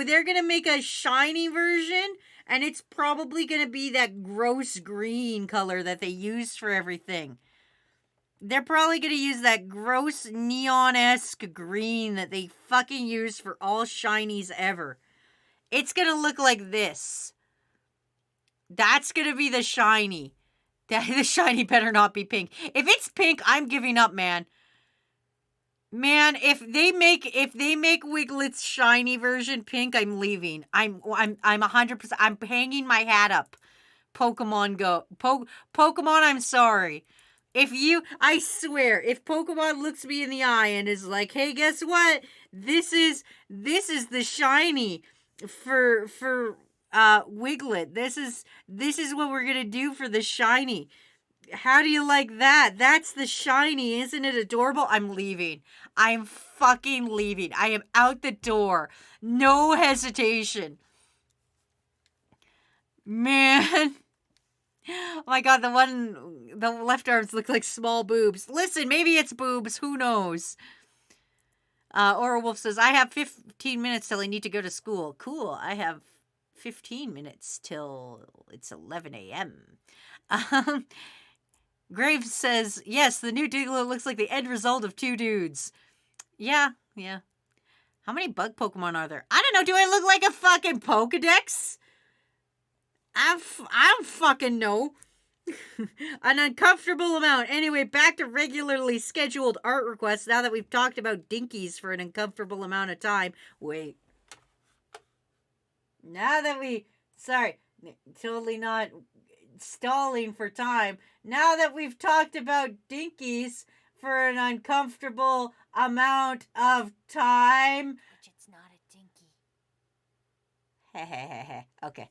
they're gonna make a shiny version, and it's probably gonna be that gross green color that they use for everything. They're probably gonna use that gross neon-esque green that they fucking use for all shinies ever. It's gonna look like this. That's gonna be the shiny. The shiny better not be pink. If it's pink, I'm giving up, man. Man, if they make Wiglet's shiny version pink, I'm leaving. I'm 100%. I'm hanging my hat up. Pokemon Go. Pokemon, I'm sorry. I swear, if Pokemon looks me in the eye and is like, "Hey, guess what? This is the shiny for Wiglet. This is what we're gonna do for the shiny. How do you like that? That's the shiny. Isn't it adorable?" I'm leaving. I'm fucking leaving. I am out the door. No hesitation. Man. Oh my god, the left arms look like small boobs. Listen, maybe it's boobs. Who knows? Aura Wolf says, I have 15 minutes till I need to go to school. Cool. I have 15 minutes till it's 11 a.m. Um, Graves says, yes, the new Diglett looks like the end result of two dudes. Yeah. How many bug Pokemon are there? I don't know. Do I look like a fucking Pokedex? I don't fucking know. An uncomfortable amount. Anyway, back to regularly scheduled art requests now that we've talked about dinkies for an uncomfortable amount of time. Wait. Now that sorry, totally not stalling for time. Now that we've talked about dinkies for an uncomfortable amount of time. Which it's not a dinky. Okay.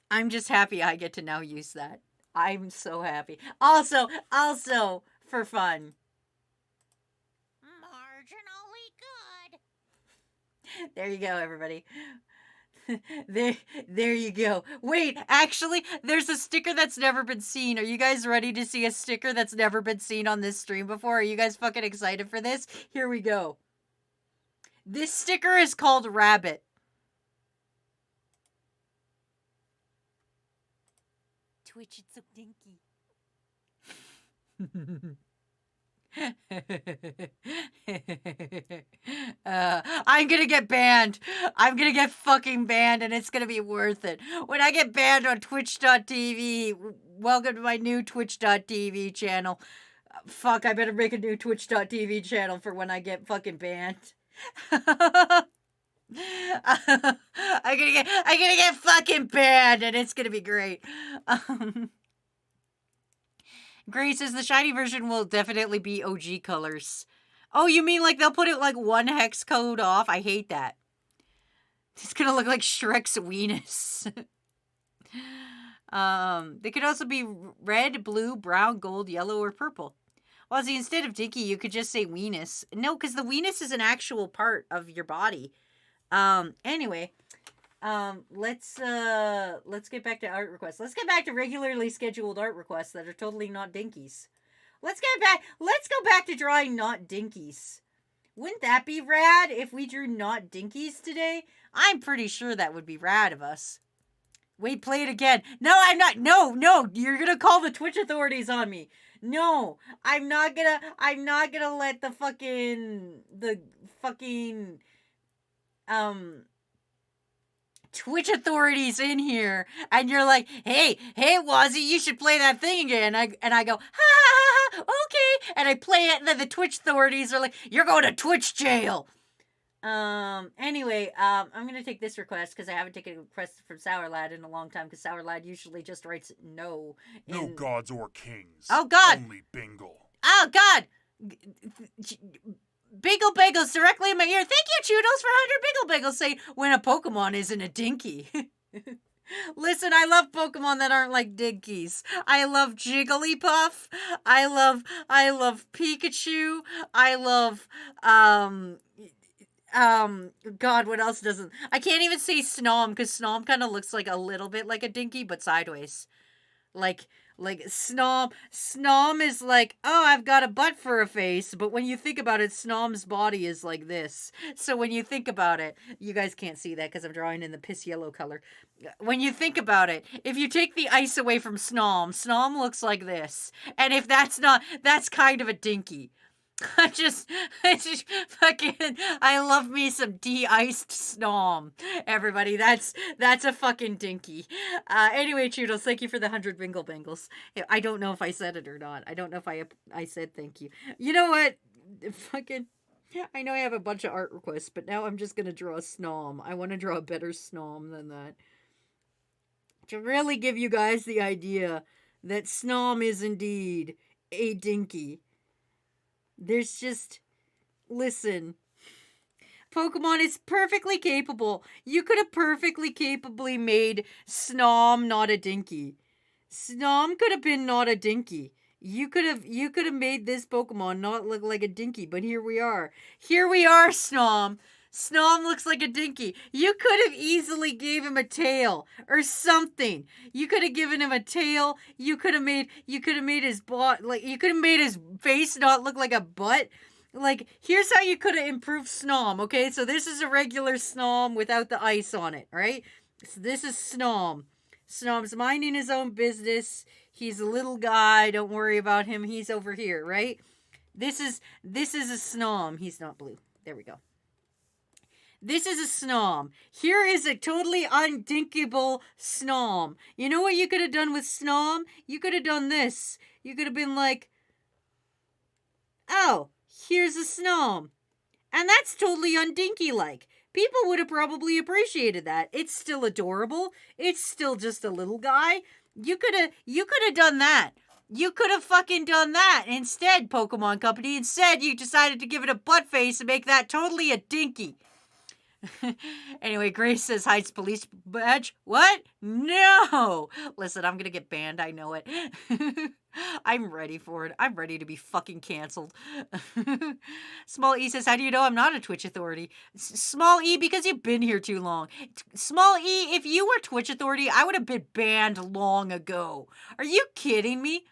I'm just happy I get to now use that. I'm so happy. Also, for fun. Marginally good. There you go, everybody. There you go. Wait, actually, there's a sticker that's never been seen. Are you guys ready to see a sticker that's never been seen on this stream before? Are you guys fucking excited for this? Here we go. This sticker is called Rabbit. Twitch, it's so dinky. I'm gonna get banned. I'm gonna get fucking banned, and it's gonna be worth it. When I get banned on Twitch.tv, welcome to my new Twitch.tv channel. Fuck, I better make a new Twitch.tv channel for when I get fucking banned. I'm gonna get fucking banned, and it's gonna be great. Grace says the shiny version will definitely be OG colors. Oh, you mean like they'll put it like one hex code off? I hate that. It's gonna look like Shrek's weenus. They could also be red, blue, brown, gold, yellow, or purple. Well, see, instead of dinky, you could just say weenus. No, because the weenus is an actual part of your body. Anyway, let's get back to art requests. Let's get back to regularly scheduled art requests that are totally not dinkies. Let's go back to drawing not dinkies. Wouldn't that be rad if we drew not dinkies today? I'm pretty sure that would be rad of us. Wait, play it again. No, I'm not. No, you're gonna call the Twitch authorities on me. No, I'm not gonna let the fucking Twitch authorities in here, and you're like, hey, Wazzy, you should play that thing again. And I go, ha, okay, and I play it, and then the Twitch authorities are like, you're going to Twitch jail. Anyway, I'm gonna take this request because I haven't taken a request from Sour Lad in a long time, because Sour Lad usually just writes no. No gods or kings. Oh, God. Only Bingle. Oh, God. Bagel Bagels directly in my ear. Thank you, Chudos, for 100 Bagel Bagels saying when a Pokemon isn't a dinky. Listen, I love Pokemon that aren't like dinkies. I love Jigglypuff. I love Pikachu. I love, God, what else doesn't? I can't even say Snom, because Snom kind of looks like a little bit like a dinky, but sideways. Like Snom is like, oh, I've got a butt for a face, but when you think about it, Snom's body is like this. So when you think about it, you guys can't see that because I'm drawing in the piss yellow color. When you think about it, if you take the ice away from Snom looks like this. And if that's kind of a dinky. I just fucking, I love me some de-iced Snom. Everybody, that's a fucking dinky. Anyway, Choodles, thank you for the 100 Bingle Bangles. I don't know if I said it or not. I don't know if I said thank you. You know what? Fucking, I know I have a bunch of art requests, but now I'm just gonna draw a Snom. I want to draw a better Snom than that. To really give you guys the idea that Snom is indeed a dinky. There's just, listen, Pokemon is perfectly capable. You could have perfectly capably made Snom not a dinky. Snom could have been not a dinky. You could have made this Pokemon not look like a dinky, but here we are. Here we are, Snom. Snom looks like a dinky. You could have easily gave him a tail or something. You could have given him a tail. You could have made his butt, like, you could have made his face not look like a butt. Like, here's how you could have improved Snom, okay? So this is a regular Snom without the ice on it, right? So this is Snom. Snom's minding his own business. He's a little guy. Don't worry about him. He's over here, right? This is a Snom. He's not blue. There we go. This is a Snom. Here is a totally undinkable Snom. You know what you could have done with Snom? You could have done this. You could have been like, oh, here's a Snom. And that's totally undinky-like. People would have probably appreciated that. It's still adorable. It's still just a little guy. You could have done that. You could have fucking done that. Instead, Pokemon Company, you decided to give it a butt face and make that totally a dinky. Anyway, Grace says hides police badge. What? No! Listen, I'm gonna get banned. I know it. I'm ready for it. I'm ready to be fucking canceled. Small E says, how do you know I'm not a Twitch authority? Small E, because you've been here too long. Small E, if you were Twitch authority, I would have been banned long ago. Are you kidding me?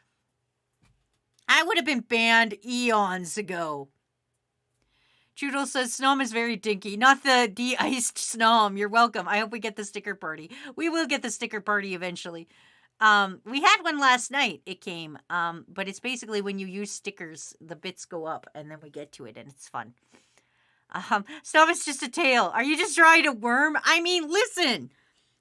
I would have been banned eons ago. Choodle says, Snom is very dinky. Not the de-iced Snom. You're welcome. I hope we get the sticker party. We will get the sticker party eventually. We had one last night. It came. But it's basically when you use stickers, the bits go up, and then we get to it, and it's fun. Snom is just a tail. Are you just trying to worm? I mean, listen.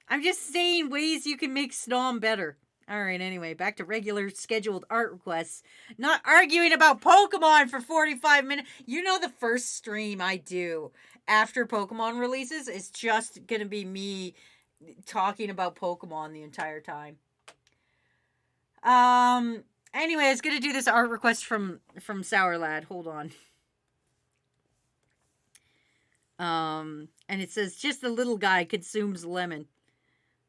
I'm just saying ways you can make Snom better. All right, anyway, back to regular scheduled art requests. Not arguing about Pokemon for 45 minutes. You know, the first stream I do after Pokemon releases is just going to be me talking about Pokemon the entire time. Anyway, I was going to do this art request from Sour Lad. Hold on. And it says, just a little guy consumes lemon.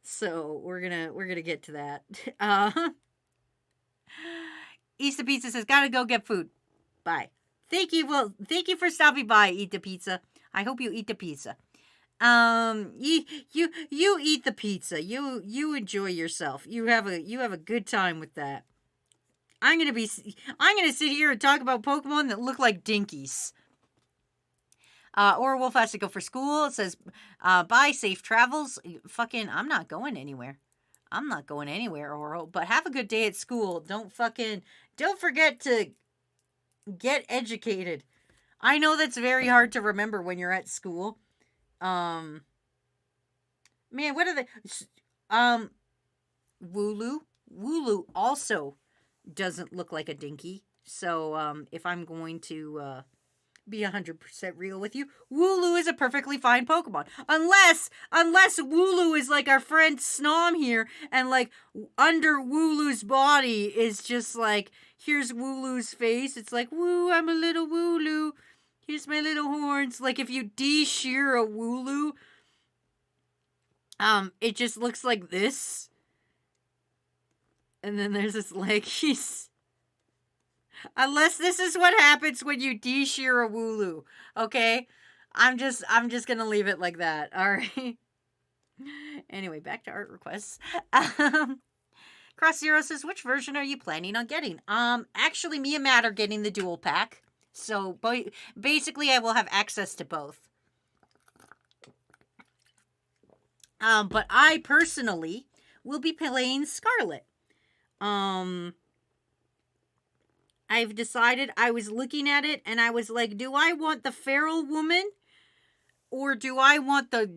So we're gonna get to that. Eat the Pizza says, gotta go get food. Bye. Thank you. Well, thank you for stopping by. Eat the pizza. I hope you eat the pizza. You eat the pizza. You enjoy yourself. You have a good time with that. I'm gonna sit here and talk about Pokemon that look like dinkies. Or Wolf has to go for school. It says, bye, safe travels. Fucking, I'm not going anywhere. I'm not going anywhere, Oral. But have a good day at school. Don't forget to get educated. I know that's very hard to remember when you're at school. Man, what are they? Wooloo. Wooloo also doesn't look like a dinky. So, if I'm going to, be 100% real with you, Wooloo is a perfectly fine Pokemon. Unless Wooloo is like our friend Snom here, and like under Wooloo's body is just like, here's Wooloo's face. It's like, woo, I'm a little Wooloo. Here's my little horns. Like if you de-shear a Wooloo, it just looks like this. And then there's this leg. Unless this is what happens when you de-shear a Wooloo, okay? I'm just gonna leave it like that, alright? Anyway, back to art requests. Cross Zero says, which version are you planning on getting? Actually, me and Matt are getting the dual pack. So, basically, I will have access to both. But I personally will be playing Scarlet. I've decided, I was looking at it and I was like, do I want the feral woman or do I want the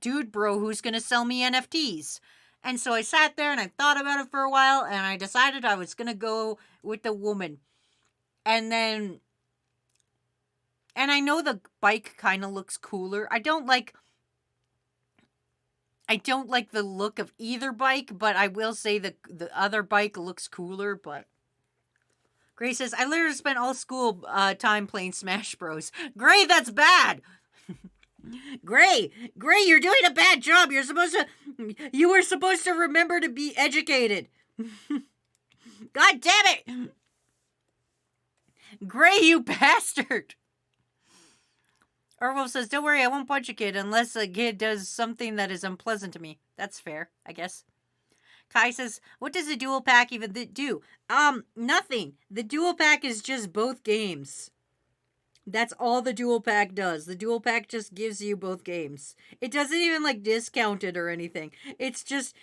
dude bro who's going to sell me NFTs? And so I sat there and I thought about it for a while and I decided I was going to go with the woman. And then, and I know the bike kind of looks cooler. I don't like the look of either bike, but I will say the other bike looks cooler. But Gray says, I literally spent all school time playing Smash Bros. Gray, that's bad. Gray, you're doing a bad job. You were supposed to remember to be educated. God damn it. Gray, you bastard. Orwell says, don't worry, I won't punch a kid unless a kid does something that is unpleasant to me. That's fair, I guess. Kai says, what does the dual pack even do? Nothing. The dual pack is just both games. That's all the dual pack does. The dual pack just gives you both games. It doesn't even like discount it or anything. It's just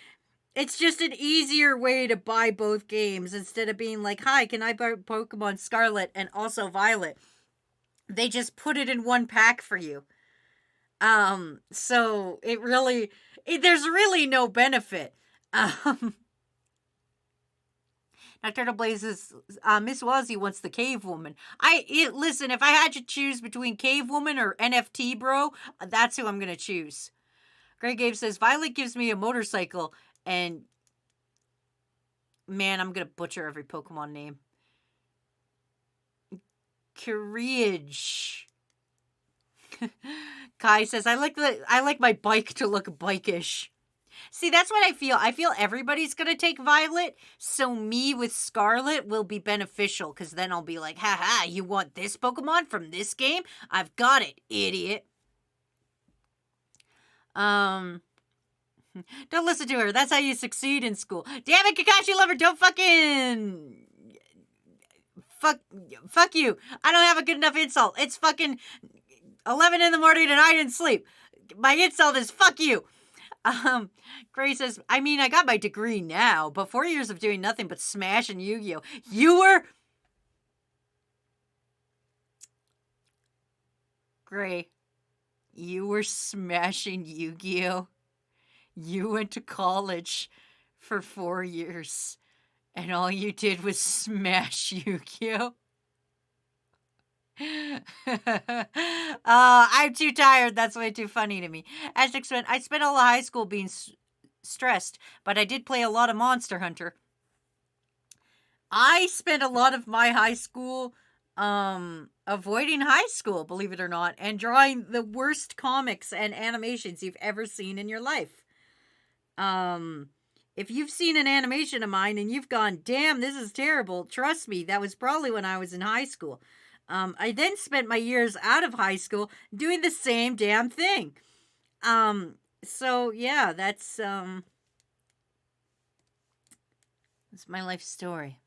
an easier way to buy both games instead of being like, hi, can I buy Pokemon Scarlet and also Violet? They just put it in one pack for you. So there's really no benefit. Nocturnal Blazes, Miss Wazzy wants the Cave Woman. Listen, if I had to choose between Cave Woman or NFT Bro, that's who I'm gonna choose. Greg Gabe says, Violet gives me a motorcycle, and man, I'm gonna butcher every Pokemon name. Courage. Kai says, I like my bike to look bikish. See, that's what I feel. I feel everybody's going to take Violet, so me with Scarlet will be beneficial, because then I'll be like, haha, you want this Pokemon from this game? I've got it, idiot. Don't listen to her. That's how you succeed in school. Damn it, Kakashi Lover, don't fucking... Fuck you. I don't have a good enough insult. It's fucking 11 in the morning and I didn't sleep. My insult is fuck you. Gray says, I mean, I got my degree now, but 4 years of doing nothing but Smash and Yu-Gi-Oh. You were... Gray, you were smashing Yu-Gi-Oh. You went to college for 4 years, and all you did was smash Yu-Gi-Oh. I'm too tired. That's way too funny to me. Ashton spent, I spent all of high school being stressed, but I did play a lot of Monster Hunter. I spent a lot of my high school avoiding high school, believe it or not, and drawing the worst comics and animations you've ever seen in your life. If you've seen an animation of mine and you've gone, damn, this is terrible, trust me, that was probably when I was in high school. I then spent my years out of high school doing the same damn thing. So yeah, that's my life story.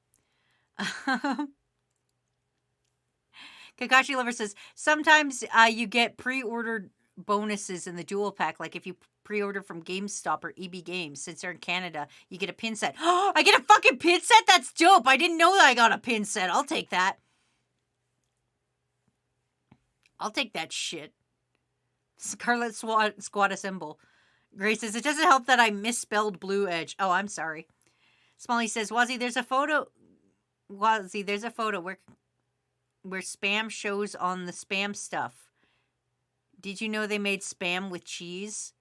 Kakashi Lover says, sometimes you get pre-ordered bonuses in the dual pack, like if you pre-order from GameStop or EB Games. Since they're in Canada, you get a pin set. Oh, I get a fucking pin set? That's dope. I didn't know that I got a pin set. I'll take that. I'll take that shit. Scarlet Squad Assemble. Grace says, it doesn't help that I misspelled Blue Edge. Oh, I'm sorry. Smalley says, Wazzy, there's a photo where spam shows on the spam stuff. Did you know they made spam with cheese?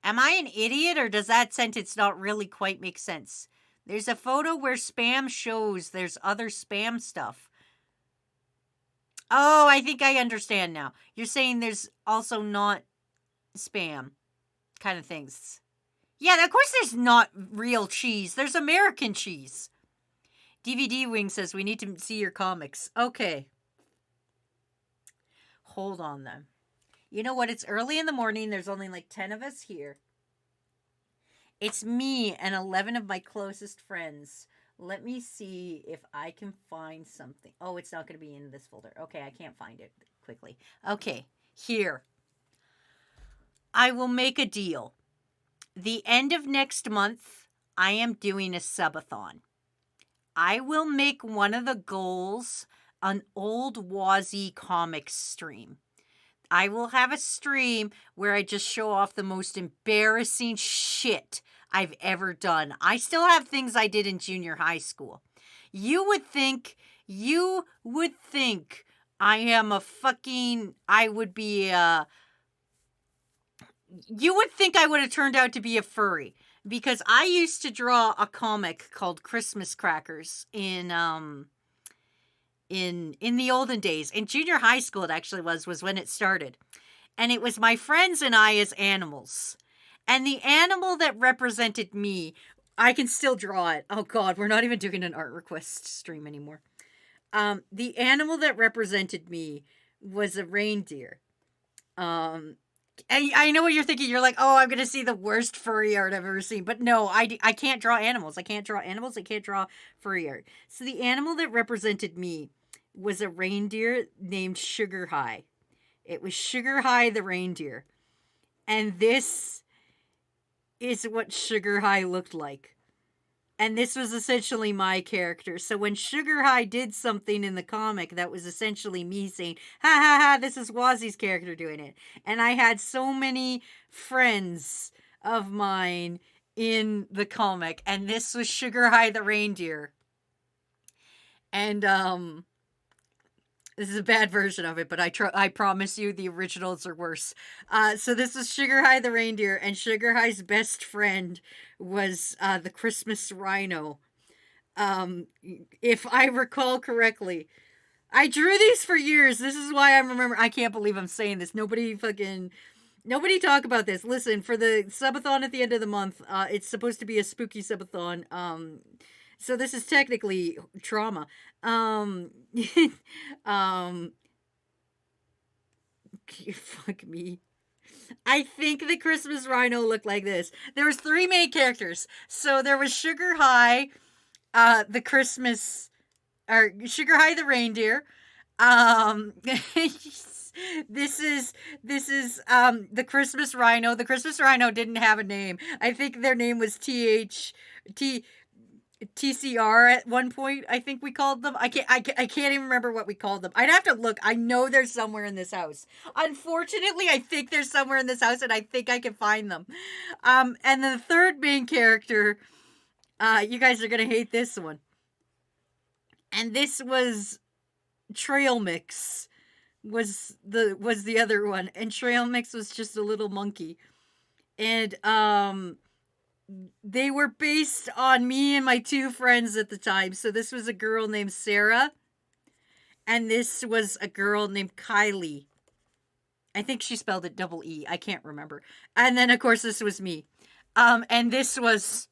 Am I an idiot, or does that sentence not really quite make sense? There's a photo where spam shows there's other spam stuff. Oh, I think I understand now. You're saying there's also not spam kind of things. Yeah, of course there's not real cheese. There's American cheese. DVD Wing says, we need to see your comics. Okay. Hold on then. You know what? It's early in the morning. There's only like 10 of us here. It's me and 11 of my closest friends. Let me see if I can find something. Oh, it's not going to be in this folder. Okay, I can't find it quickly. Okay, here. I will make a deal. The end of next month, I am doing a subathon. I will make one of the goals an old Wazzy comic stream. I will have a stream where I just show off the most embarrassing shit I've ever done. I still have things I did in junior high school. You would think I am a fucking, I would be you would think I would have turned out to be a furry, because I used to draw a comic called Christmas Crackers in the olden days. In junior high school it actually was when it started. And it was my friends and I as animals. And the animal that represented me, I can still draw it. Oh god, we're not even doing an art request stream anymore. The animal that represented me was a reindeer. And I know what you're thinking. You're like, oh, I'm going to see the worst furry art I've ever seen. But no, I can't draw animals. I can't draw animals. I can't draw furry art. So the animal that represented me was a reindeer named Sugar High. It was Sugar High the reindeer. And this is what Sugar High looked like. And this was essentially my character. So when Sugar High did something in the comic, that was essentially me saying, ha ha ha, this is Wazzy's character doing it. And I had so many friends of mine in the comic. And this was Sugar High the reindeer. And, this is a bad version of it, but I promise you the originals are worse. So this is Sugar High the reindeer, and Sugar High's best friend was the Christmas rhino. If I recall correctly. I drew these for years. This is why I remember. I can't believe I'm saying this. Nobody talk about this. Listen, for the subathon at the end of the month, it's supposed to be a spooky subathon. So this is technically trauma. Fuck me. I think the Christmas rhino looked like this. There was 3 main characters. So there was Sugar High, the Sugar High the reindeer. This is the Christmas rhino. The Christmas rhino didn't have a name. I think their name was TCR at one point. I think we called them. I can't even remember what we called them. I'd have to look. I know they're somewhere in this house. Unfortunately, I think they're somewhere in this house, and I think I can find them. And then the third main character, you guys are gonna hate this one. And this was Trail Mix. Was the other one, and Trail Mix was just a little monkey, and they were based on me and my 2 friends at the time. So this was a girl named Sarah, and this was a girl named Kylie. I think she spelled it double E. I can't remember. And then of course this was me. And this was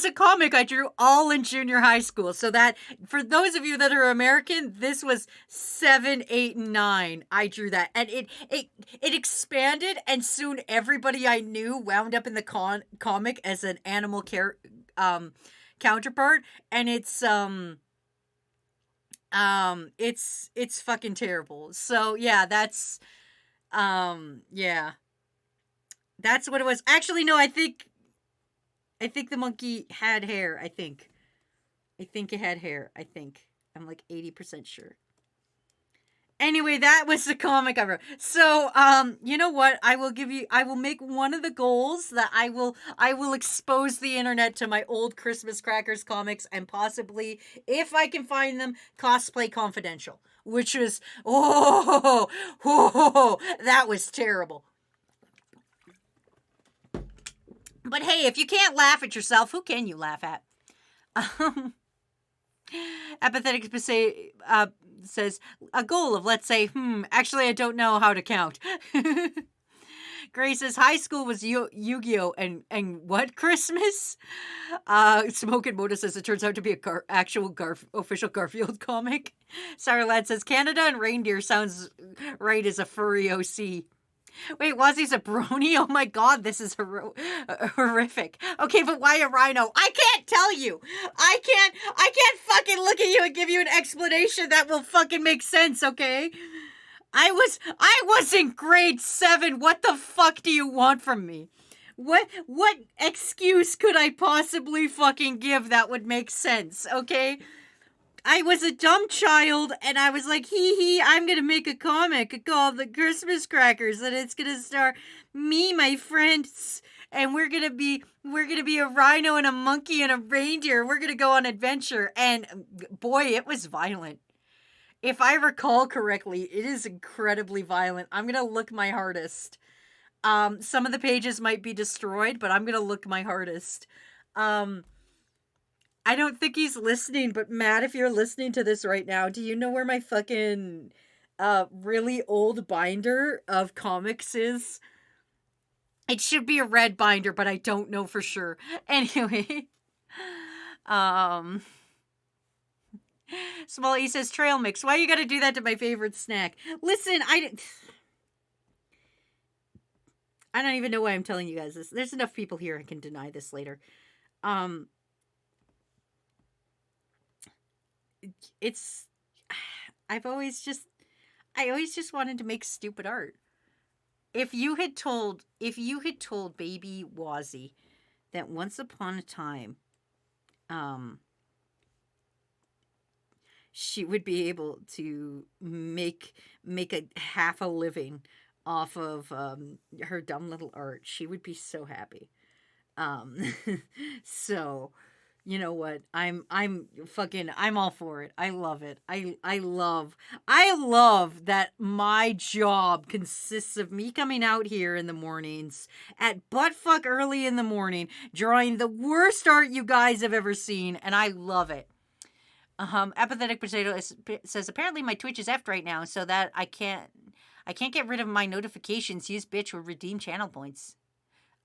a comic I drew all in junior high school. So that, for those of you that are American, this was 7, 8, and 9. I drew that. And it expanded, and soon everybody I knew wound up in the comic as an animal counterpart. And it's fucking terrible. So yeah, that's what it was. Actually, no, I think the monkey had hair, I think it had hair, I'm like 80% sure. Anyway, that was the comic I wrote. So, you know what? I will make one of the goals that I will expose the internet to my old Christmas Crackers comics, and possibly, if I can find them, Cosplay Confidential, which was, that was terrible. But hey, if you can't laugh at yourself, who can you laugh at? Apathetic says, a goal of, let's say, actually I don't know how to count. Gray says, high school was Yu-Gi-Oh! And what Christmas? Smoke and Moda says, it turns out to be actual official Garfield comic. Sarah Lad says, Canada and reindeer sounds right as a furry OC. Wait, Wazzy's a brony? Oh my god, this is horrific. Okay, but why a rhino? I can't tell you. I can't fucking look at you and give you an explanation that will fucking make sense, okay? I was in grade 7. What the fuck do you want from me? What excuse could I possibly fucking give that would make sense, okay? I was a dumb child and I was like, I'm gonna make a comic called The Christmas Crackers and it's gonna star me, my friends, and we're gonna be a rhino and a monkey and a reindeer. We're gonna go on adventure. And boy, it was violent. If I recall correctly, it is incredibly violent. I'm gonna look my hardest. Some of the pages might be destroyed, but I'm gonna look my hardest. I don't think he's listening, but Matt, if you're listening to this right now, do you know where my fucking really old binder of comics is? It should be a red binder, but I don't know for sure. Anyway, um Small E says trail mix. Why you gotta do that to my favorite snack? Listen, I don't even know why I'm telling you guys this. There's enough people here I can deny this later. It's I always just wanted to make stupid art. If you had told baby Wazzy that once upon a time she would be able to make a half a living off of her dumb little art, she would be so happy. So you know what? I'm all for it. I love it. I love that my job consists of me coming out here in the mornings at buttfuck early in the morning, drawing the worst art you guys have ever seen, and I love it. Apathetic Potato says apparently my Twitch is effed right now, so that I can't get rid of my notifications. Use bitch will redeem channel points.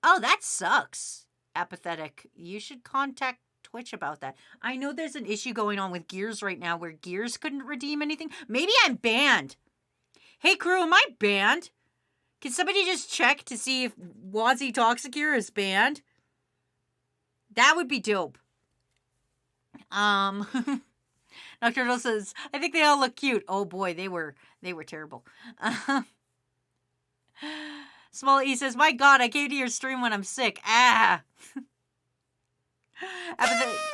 Oh, that sucks. Apathetic. You should contact Twitch about that. I know there's an issue going on with Gears right now where Gears couldn't redeem anything. Maybe I'm banned. Hey crew, am I banned? Can somebody just check to see if Wazzy Toxicure is banned? That would be dope. Nocturnal says, I think they all look cute. Oh boy, they were terrible. Small E says, my God, I came to your stream when I'm sick. Ah.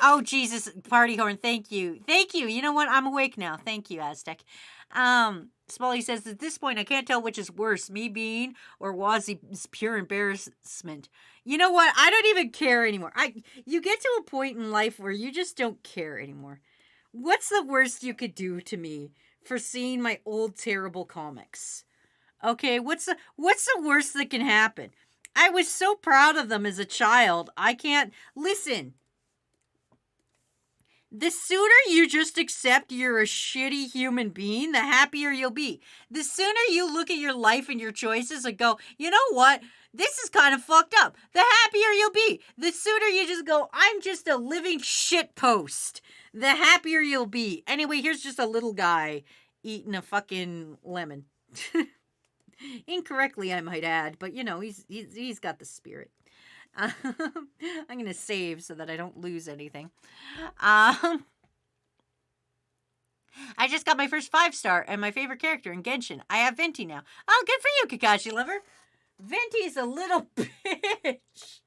Oh Jesus, party horn. Thank you. You know what? I'm awake now. Thank you, Aztec. Smalley says at this point I can't tell which is worse, me being or Wazzy's pure embarrassment. You know what? I don't even care anymore. You get to a point in life where you just don't care anymore. What's the worst you could do to me for seeing my old terrible comics? Okay, what's the worst that can happen? I was so proud of them as a child. I can't listen. The sooner you just accept you're a shitty human being, the happier you'll be. The sooner you look at your life and your choices and go, you know what? This is kind of fucked up. The happier you'll be. The sooner you just go, I'm just a living shit post. The happier you'll be. Anyway, here's just a little guy eating a fucking lemon. Incorrectly, I might add, but you know, he's got the spirit. I'm going to save so that I don't lose anything. I just got my first 5-star and my favorite character in Genshin. I have Venti now. Oh, good for you, Kakashi lover. Venti's a little bitch.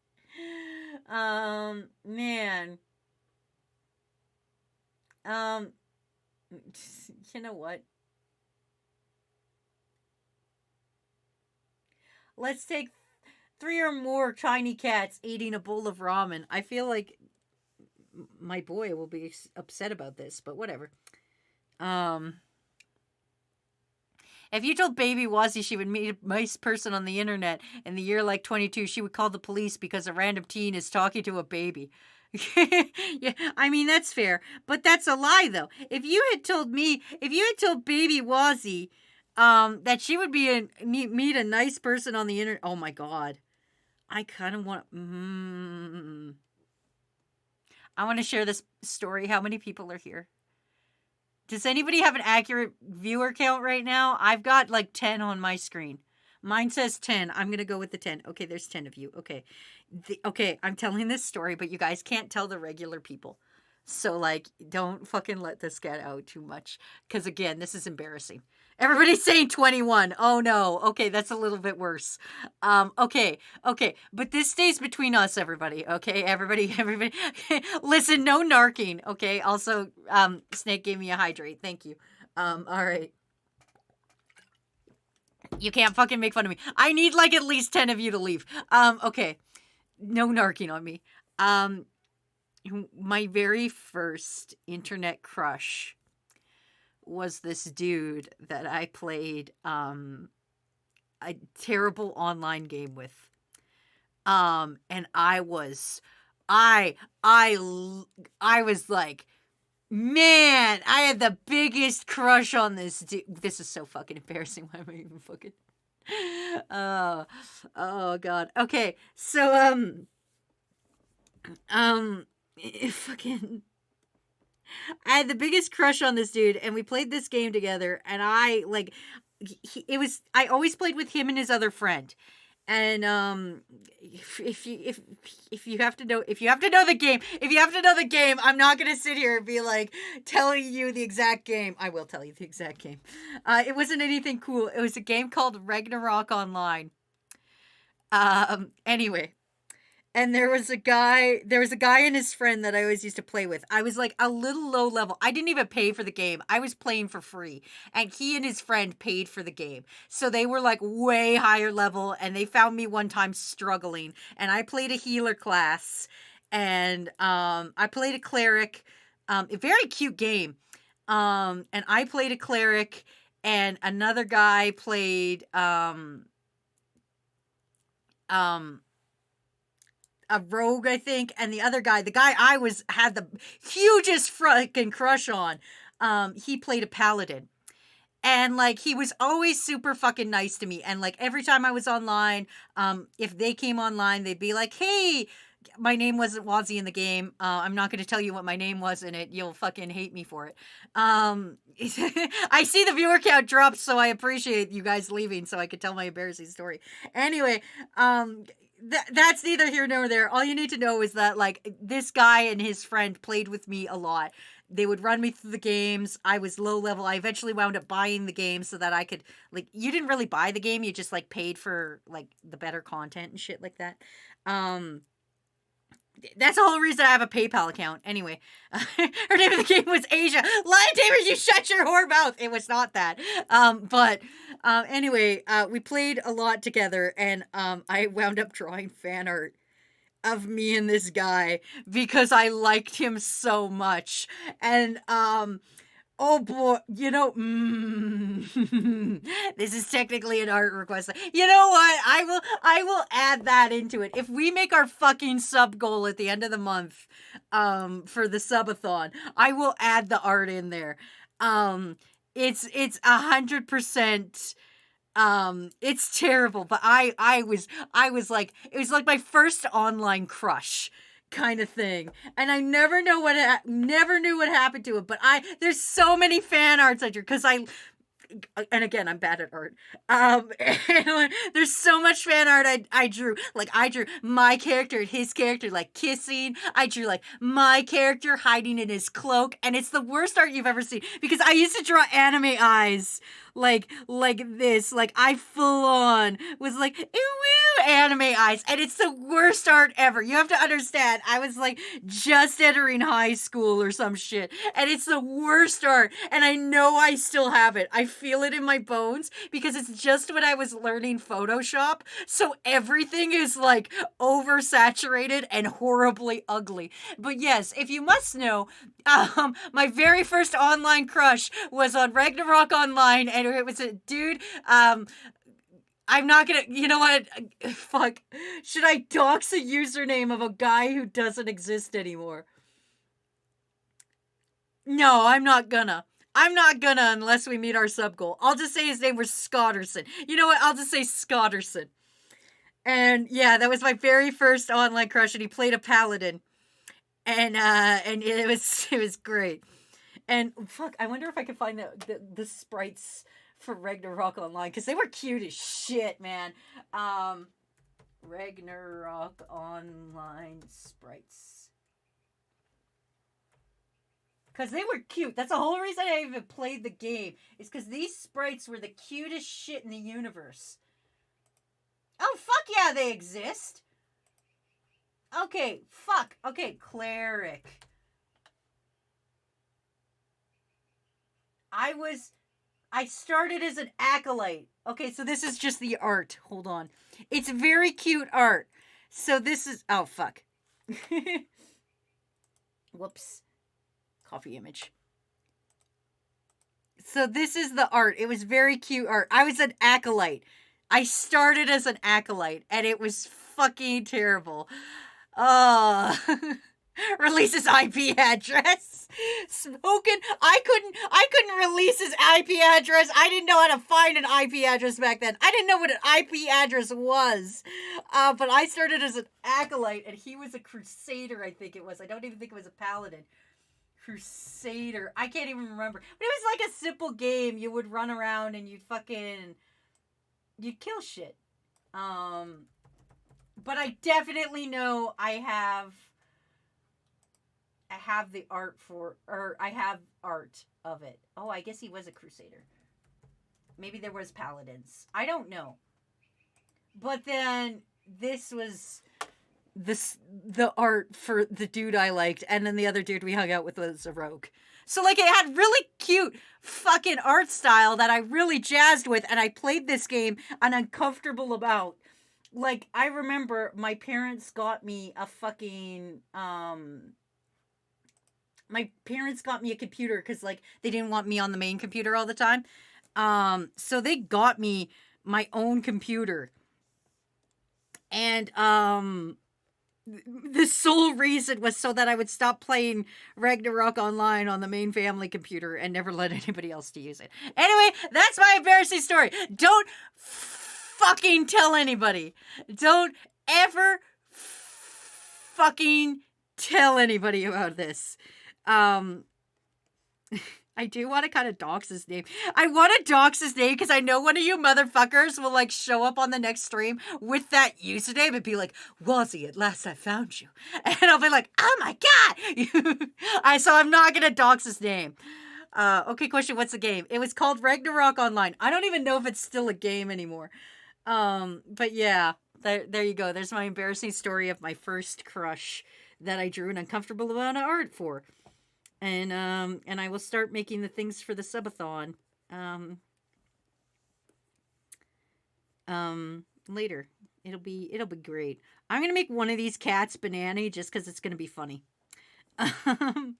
Man. You know what? Let's take 3 or more tiny cats eating a bowl of ramen. I feel like my boy will be upset about this, but whatever. If you told baby Wazzy she would meet a nice person on the internet in the year like 22, she would call the police because a random teen is talking to a baby. Yeah, I mean, that's fair, but that's a lie, though. If you had told baby Wazzy that she would meet a nice person on the internet, oh my God. I kind of want I want to share this story. How many people are here? Does anybody have an accurate viewer count right now? I've got like 10 on my screen. Mine says 10. I'm going to go with the 10. Okay, there's 10 of you. Okay. Okay, I'm telling this story, but you guys can't tell the regular people. So, like, don't fucking let this get out too much. Because, again, this is embarrassing. Everybody's saying 21. Oh no. Okay, that's a little bit worse. Okay. But this stays between us, everybody. Okay, everybody. Listen, no narking. Okay. Also, Snake gave me a hydrate. Thank you. All right. You can't fucking make fun of me. I need like at least 10 of you to leave. Okay. No narking on me. Um, my very first internet crush was this dude that I played a terrible online game with. And I was like, man, I had the biggest crush on this dude. This is so fucking embarrassing. Why am I even fucking oh, oh god. Okay. So fucking I had the biggest crush on this dude, and we played this game together. And I like, I always played with him and his other friend. And if you have to know the game, I'm not gonna sit here and be like telling you the exact game. I will tell you the exact game. It wasn't anything cool. It was a game called Ragnarok Online. Anyway, and there was a guy and his friend that I always used to play with. I was like a little low level. I didn't even pay for the game. I was playing for free. And he and his friend paid for the game. So they were like way higher level, and they found me one time struggling. And I played a healer class, and I played a cleric. A very cute game. And I played a cleric, and another guy played a rogue, I think, and the other guy, the guy I had the hugest fucking crush on, he played a paladin. And like he was always super fucking nice to me. And like every time I was online, if they came online, they'd be like, "Hey, my name wasn't Wazzy in the game. I'm not going to tell you what my name was in it. You'll fucking hate me for it." I see the viewer count dropped, so I appreciate you guys leaving so I could tell my embarrassing story. Anyway, that's neither here nor there. All you need to know is that like this guy and his friend played with me a lot. They would run me through the games. I was low level. I eventually wound up buying the game so that I could like, you didn't really buy the game, you just like paid for like the better content and shit like that. That's the whole reason I have a PayPal account. Anyway, her name of the game was Asia. Lion Tamers, you shut your whore mouth. It was not that. But anyway, we played a lot together, and I wound up drawing fan art of me and this guy because I liked him so much. And oh boy, this is technically an art request. You know what? I will add that into it. If we make our fucking sub goal at the end of the month, for the subathon, I will add the art in there. It's 100%. It's terrible, but I was like, it was like my first online crush kind of thing, and I never knew what happened to it. But there's so many fan arts I drew because and again, I'm bad at art. And there's so much fan art I drew. Like I drew my character and his character like kissing. I drew like my character hiding in his cloak, and it's the worst art you've ever seen because I used to draw anime eyes like this. Like I full on was like, ooh woo anime eyes, and it's the worst art ever. You have to understand, I was like just entering high school or some shit, and it's the worst art, and I know I still have it. I feel it in my bones because it's just when I was learning Photoshop, so everything is like oversaturated and horribly ugly. But yes, if you must know, my very first online crush was on Ragnarok Online, and it was a dude. I'm not gonna, you know what? Fuck. Should I dox a username of a guy who doesn't exist anymore? No, I'm not gonna. Unless we meet our sub goal. I'll just say his name was Scotterson. You know what? I'll just say Scotterson. And yeah, that was my very first online crush, and he played a paladin. And it was great. And fuck, I wonder if I can find the sprites for Ragnarok Online, because they were cute as shit, man. Ragnarok Online sprites. Because they were cute. That's the whole reason I even played the game. Is because these sprites were the cutest shit in the universe. Oh, fuck yeah, they exist. Okay, fuck. Okay, cleric. I started as an acolyte. Okay, so this is just the art. Hold on. It's very cute art. So this is, oh, fuck. Whoops. Coffee image. So this is the art. It was very cute art. I was an acolyte. I started as an acolyte, and it was fucking terrible. Release his IP address. Spoken. I couldn't release his IP address. I didn't know how to find an IP address back then. I didn't know what an IP address was. But I started as an acolyte, and he was a crusader, I think it was. I don't even think it was a paladin. Crusader. I can't even remember. But it was like a simple game. You would run around and you'd kill shit. But I definitely know I have the art I have art of it. Oh, I guess he was a crusader. Maybe there was paladins. I don't know. But then this was the art for the dude I liked, and then the other dude we hung out with was a rogue. So, like, it had really cute fucking art style that I really jazzed with, and I played this game and I'm uncomfortable about. Like, I remember my parents got me a fucking, my parents got me a computer because, like, they didn't want me on the main computer all the time. So they got me my own computer. And, the sole reason was so that I would stop playing Ragnarok Online on the main family computer and never let anybody else to use it. Anyway, that's my embarrassing story. Don't fucking tell anybody. Don't ever fucking tell anybody about this. I do want to kind of dox his name. I want to dox his name because I know one of you motherfuckers will, like, show up on the next stream with that username and be like, Wazzy, at last I found you. And I'll be like, oh my god! So I'm not going to dox his name. Okay, question, what's the game? It was called Ragnarok Online. I don't even know if it's still a game anymore. But yeah, there you go. There's my embarrassing story of my first crush that I drew an uncomfortable amount of art for. And I will start making the things for the subathon later. It'll be great. I'm gonna make one of these cats banana just because it's gonna be funny. Because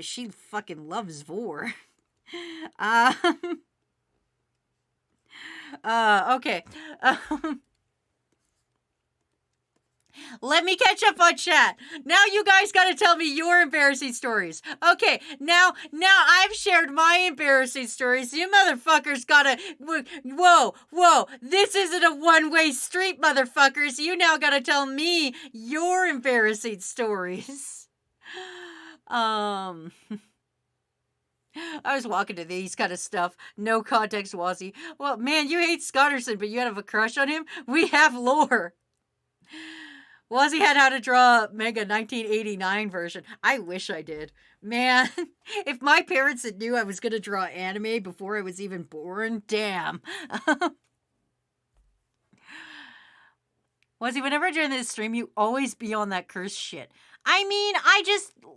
she fucking loves Vor. Okay. Let me catch up on chat. Now you guys got to tell me your embarrassing stories. Okay, now I've shared my embarrassing stories. You motherfuckers gotta... Whoa. This isn't a one-way street, motherfuckers. You now gotta tell me your embarrassing stories. I was walking to these kind of stuff. No context, Wazzy. Well, man, you hate Scotterson, but you have a crush on him? We have lore. Wazzy had how to draw Mega 1989 version. I wish I did. Man, if my parents had knew I was going to draw anime before I was even born, damn. Wazzy, whenever during this stream, you always be on that cursed shit. I mean,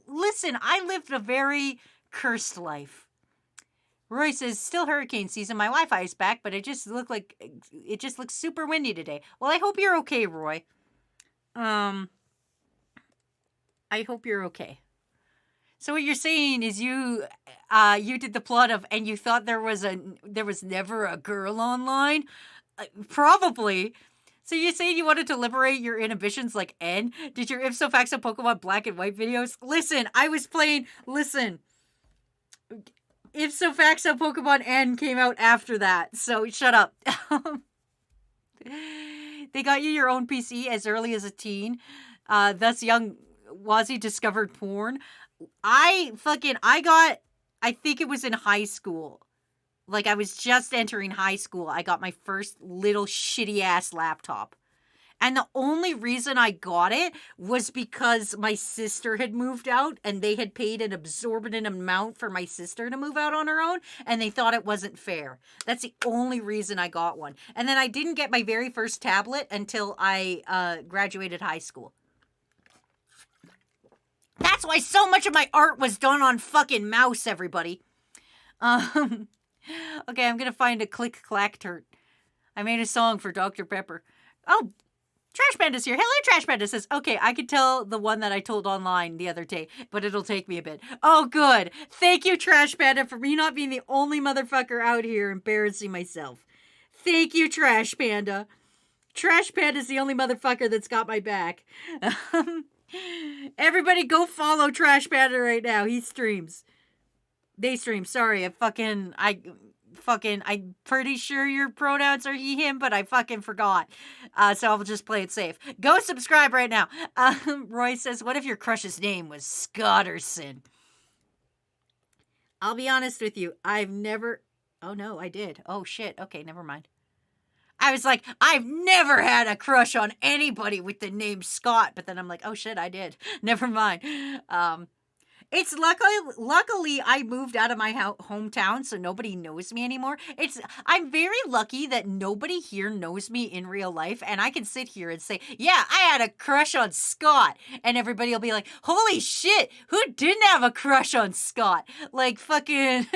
listen, I lived a very cursed life. Roy says, still hurricane season. My Wi-Fi is back, but it just looks super windy today. Well, I hope you're okay, Roy. I hope you're okay. So what you're saying is you did the plot of, and you thought there was never a girl online? Probably. So you're saying you wanted to liberate your inhibitions like N? Did your ipso facto Pokemon Black and White videos? Listen, ipso facto Pokemon N came out after that, so shut up. They got you your own PC as early as a teen. Thus young Wazzy discovered porn. I think it was in high school. Like, I was just entering high school. I got my first little shitty ass laptop. And the only reason I got it was because my sister had moved out and they had paid an exorbitant amount for my sister to move out on her own, and they thought it wasn't fair. That's the only reason I got one. And then I didn't get my very first tablet until I graduated high school. That's why so much of my art was done on fucking mouse, everybody. Okay, I'm gonna find a click clack turt. I made a song for Dr. Pepper. Oh, Trash Panda's here. Hello, Trash Panda says, okay, I could tell the one that I told online the other day, but it'll take me a bit. Oh, good. Thank you, Trash Panda, for me not being the only motherfucker out here embarrassing myself. Thank you, Trash Panda. Trash Panda's the only motherfucker that's got my back. Everybody go follow Trash Panda right now. He streams. They stream. Sorry, I'm pretty sure your pronouns are he, him, but I fucking forgot. So I'll just play it safe. Go subscribe right now. Roy says, what if your crush's name was Scotterson? I'll be honest with you. I've never... Oh, no, I did. Oh, shit. Okay, never mind. I was like, I've never had a crush on anybody with the name Scott. But then I'm like, oh, shit, I did. Never mind. It's luckily I moved out of my hometown, so nobody knows me anymore. I'm very lucky that nobody here knows me in real life, and I can sit here and say, yeah, I had a crush on Scott, and everybody will be like, holy shit, who didn't have a crush on Scott? Like fucking,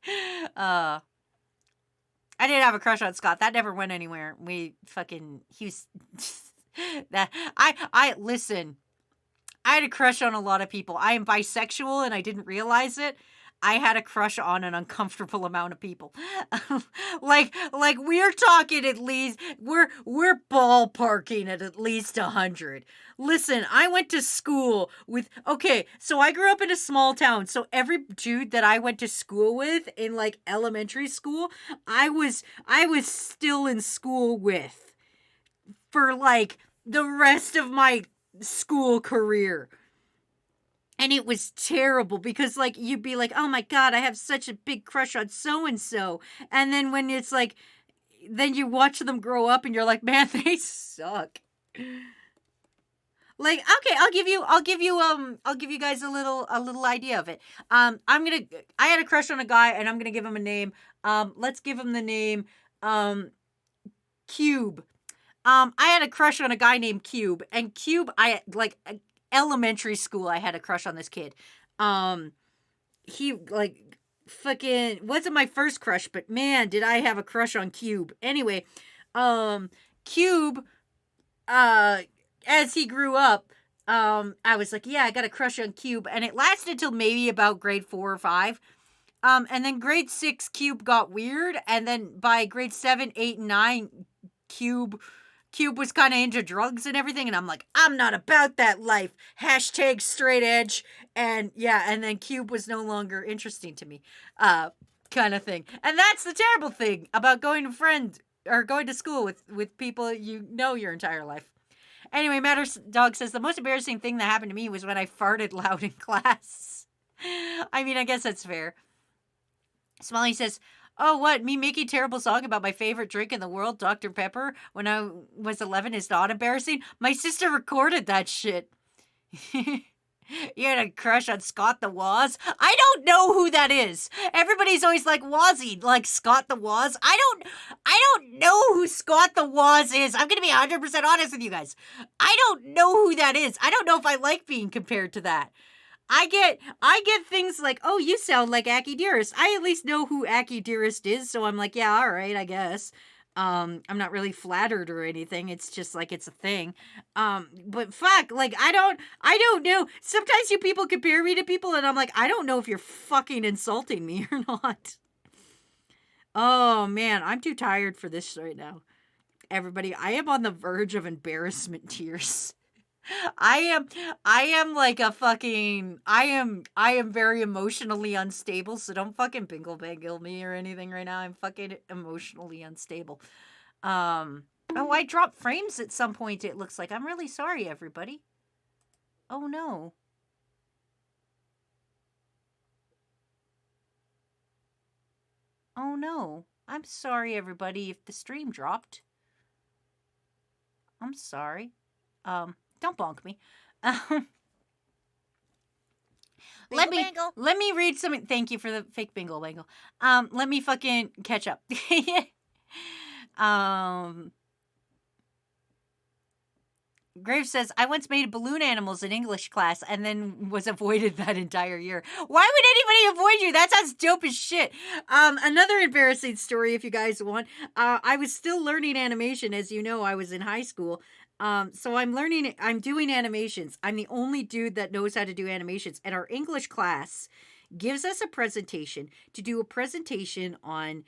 I didn't have a crush on Scott. That never went anywhere. He was that I listen. I had a crush on a lot of people. I am bisexual and I didn't realize it. I had a crush on an uncomfortable amount of people. like we're talking at least we're ballparking at least 100. Listen, I went to school with so I grew up in a small town. So every dude that I went to school with in like elementary school, I was still in school with for like the rest of my school career. And it was terrible because like you'd be like, oh my god, I have such a big crush on so and so, and then when it's like then you watch them grow up and you're like, man, they suck. Like, okay, I'll give you guys a little idea of it. I had a crush on a guy and I'm gonna give him a name. Let's give him the name Cube. I had a crush on a guy named Cube, and Cube, elementary school, I had a crush on this kid. He, like, fucking, wasn't my first crush, but man, did I have a crush on Cube. Anyway, Cube, as he grew up, I was like, yeah, I got a crush on Cube, and it lasted till maybe about grade 4 or 5. And then grade 6, Cube got weird, and then by grade 7, 8, and 9, Cube was kind of into drugs and everything, and I'm like, I'm not about that life. Hashtag straight edge. And yeah, and then Cube was no longer interesting to me. Kind of thing. And that's the terrible thing about going to school with people you know your entire life. Anyway, Matters Dog says, the most embarrassing thing that happened to me was when I farted loud in class. I mean, I guess that's fair. Smiley says, oh, what? Me making a terrible song about my favorite drink in the world, Dr. Pepper, when I was 11 is not embarrassing? My sister recorded that shit. You had a crush on Scott the Woz? I don't know who that is. Everybody's always like Wozzy, like Scott the Woz. I don't know who Scott the Woz is. I'm gonna be 100% honest with you guys. I don't know who that is. I don't know if I like being compared to that. I get things like, oh, you sound like Aki Dearest. I at least know who Aki Dearest is, so I'm like, yeah, all right, I guess. I'm not really flattered or anything. It's just like it's a thing. But fuck, like I don't know. Sometimes you people compare me to people and I'm like, I don't know if you're fucking insulting me or not. Oh man, I'm too tired for this right now. Everybody, I am on the verge of embarrassment tears. I am like a fucking I am very emotionally unstable, so don't fucking bingle bangle me or anything right now. I'm fucking emotionally unstable. Oh, I dropped frames at some point, it looks like. I'm really sorry, everybody. Oh no. Oh no. I'm sorry, everybody, if the stream dropped. I'm sorry. Don't bonk me. Um, let Bingle me bangle. let me read some. Thank you for the fake bingo bangle. Let me fucking catch up. um, Graves says, I once made balloon animals in English class and then was avoided that entire year. Why would anybody avoid you? That sounds dope as shit. Another embarrassing story, if you guys want. I was still learning animation. As you know, I was in high school. So I'm doing animations. I'm the only dude that knows how to do animations. And our English class gives us a presentation to do a presentation on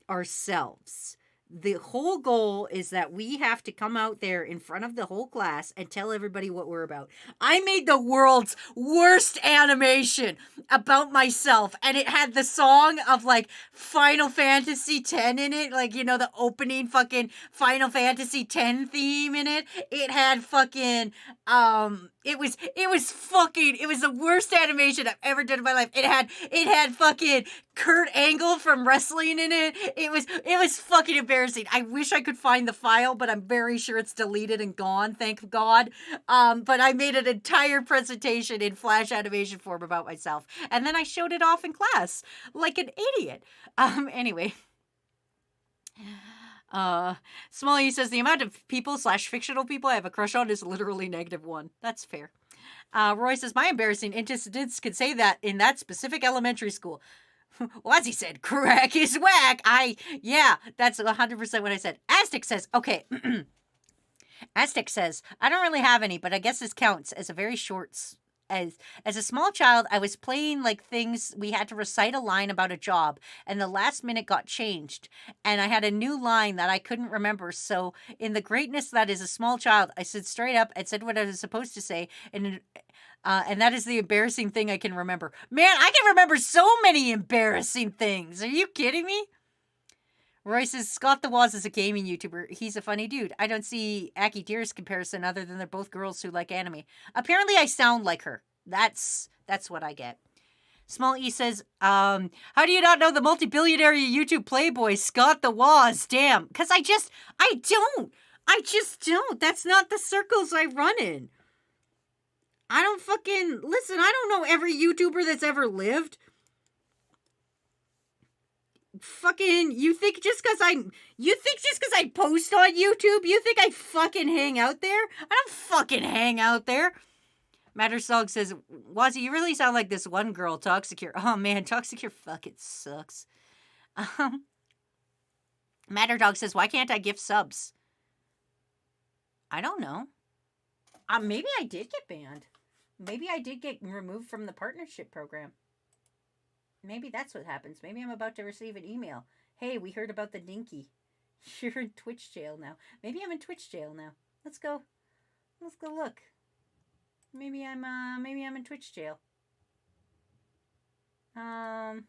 ourselves. The whole goal is that we have to come out there in front of the whole class and tell everybody what we're about. I made the world's worst animation about myself, and it had the song of like Final Fantasy X in it, like, you know, the opening fucking Final Fantasy X theme in it. It had fucking it was the worst animation I've ever done in my life. It had fucking Kurt Angle from wrestling in it. It was fucking embarrassing. I wish I could find the file, but I'm very sure it's deleted and gone, thank God. But I made an entire presentation in Flash animation form about myself, and then I showed it off in class like an idiot. Anyway. Smalley says the amount of people / fictional people I have a crush on is literally -1. That's fair. Roy says my embarrassing incidents could say that in that specific elementary school. Well, as he said, crack is whack. Yeah, that's 100% what I said. Aztec says, okay. Aztec says, I don't really have any, but I guess this counts as a very short. As a small child, I was playing like things. We had to recite a line about a job, and the last minute got changed, and I had a new line that I couldn't remember. So, in the greatness that is a small child, I stood straight up and said what I was supposed to say, and that is the embarrassing thing I can remember. Man, I can remember so many embarrassing things. Are you kidding me? Roy says, Scott the Waz is a gaming YouTuber. He's a funny dude. I don't see Aki Deer's comparison other than they're both girls who like anime. Apparently I sound like her. That's what I get. Small E says, how do you not know the multi-billionaire YouTube playboy, Scott the Waz? Damn. Because I just don't. That's not the circles I run in. I don't fucking, listen, I don't know every YouTuber that's ever lived. Fucking, you think just because I post on YouTube, you think I fucking hang out there? I don't fucking hang out there. Matters Dog says, Wazzy, you really sound like this one girl, Toxicure. Oh man, Toxicure fucking sucks. Matter Dog says, why can't I gift subs? I don't know. Maybe I did get banned. Maybe I did get removed from the partnership program. Maybe that's what happens. Maybe I'm about to receive an email. Hey, we heard about the dinky. You're in Twitch jail now. Maybe I'm in Twitch jail now. Let's go look. Maybe I'm in Twitch jail. Well,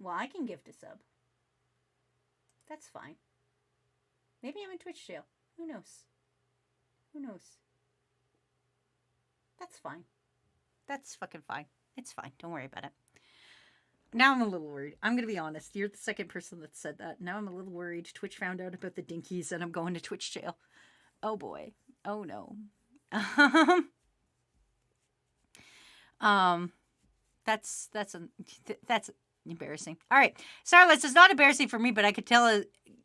I can gift a sub. That's fine. Maybe I'm in Twitch jail. Who knows? That's fine. That's fucking fine. It's fine. Don't worry about it. Now I'm a little worried. I'm going to be honest. You're the second person that said that. Now I'm a little worried. Twitch found out about the dinkies and I'm going to Twitch jail. Oh boy. Oh no. That's embarrassing. All right. Starless is not embarrassing for me, but I could tell a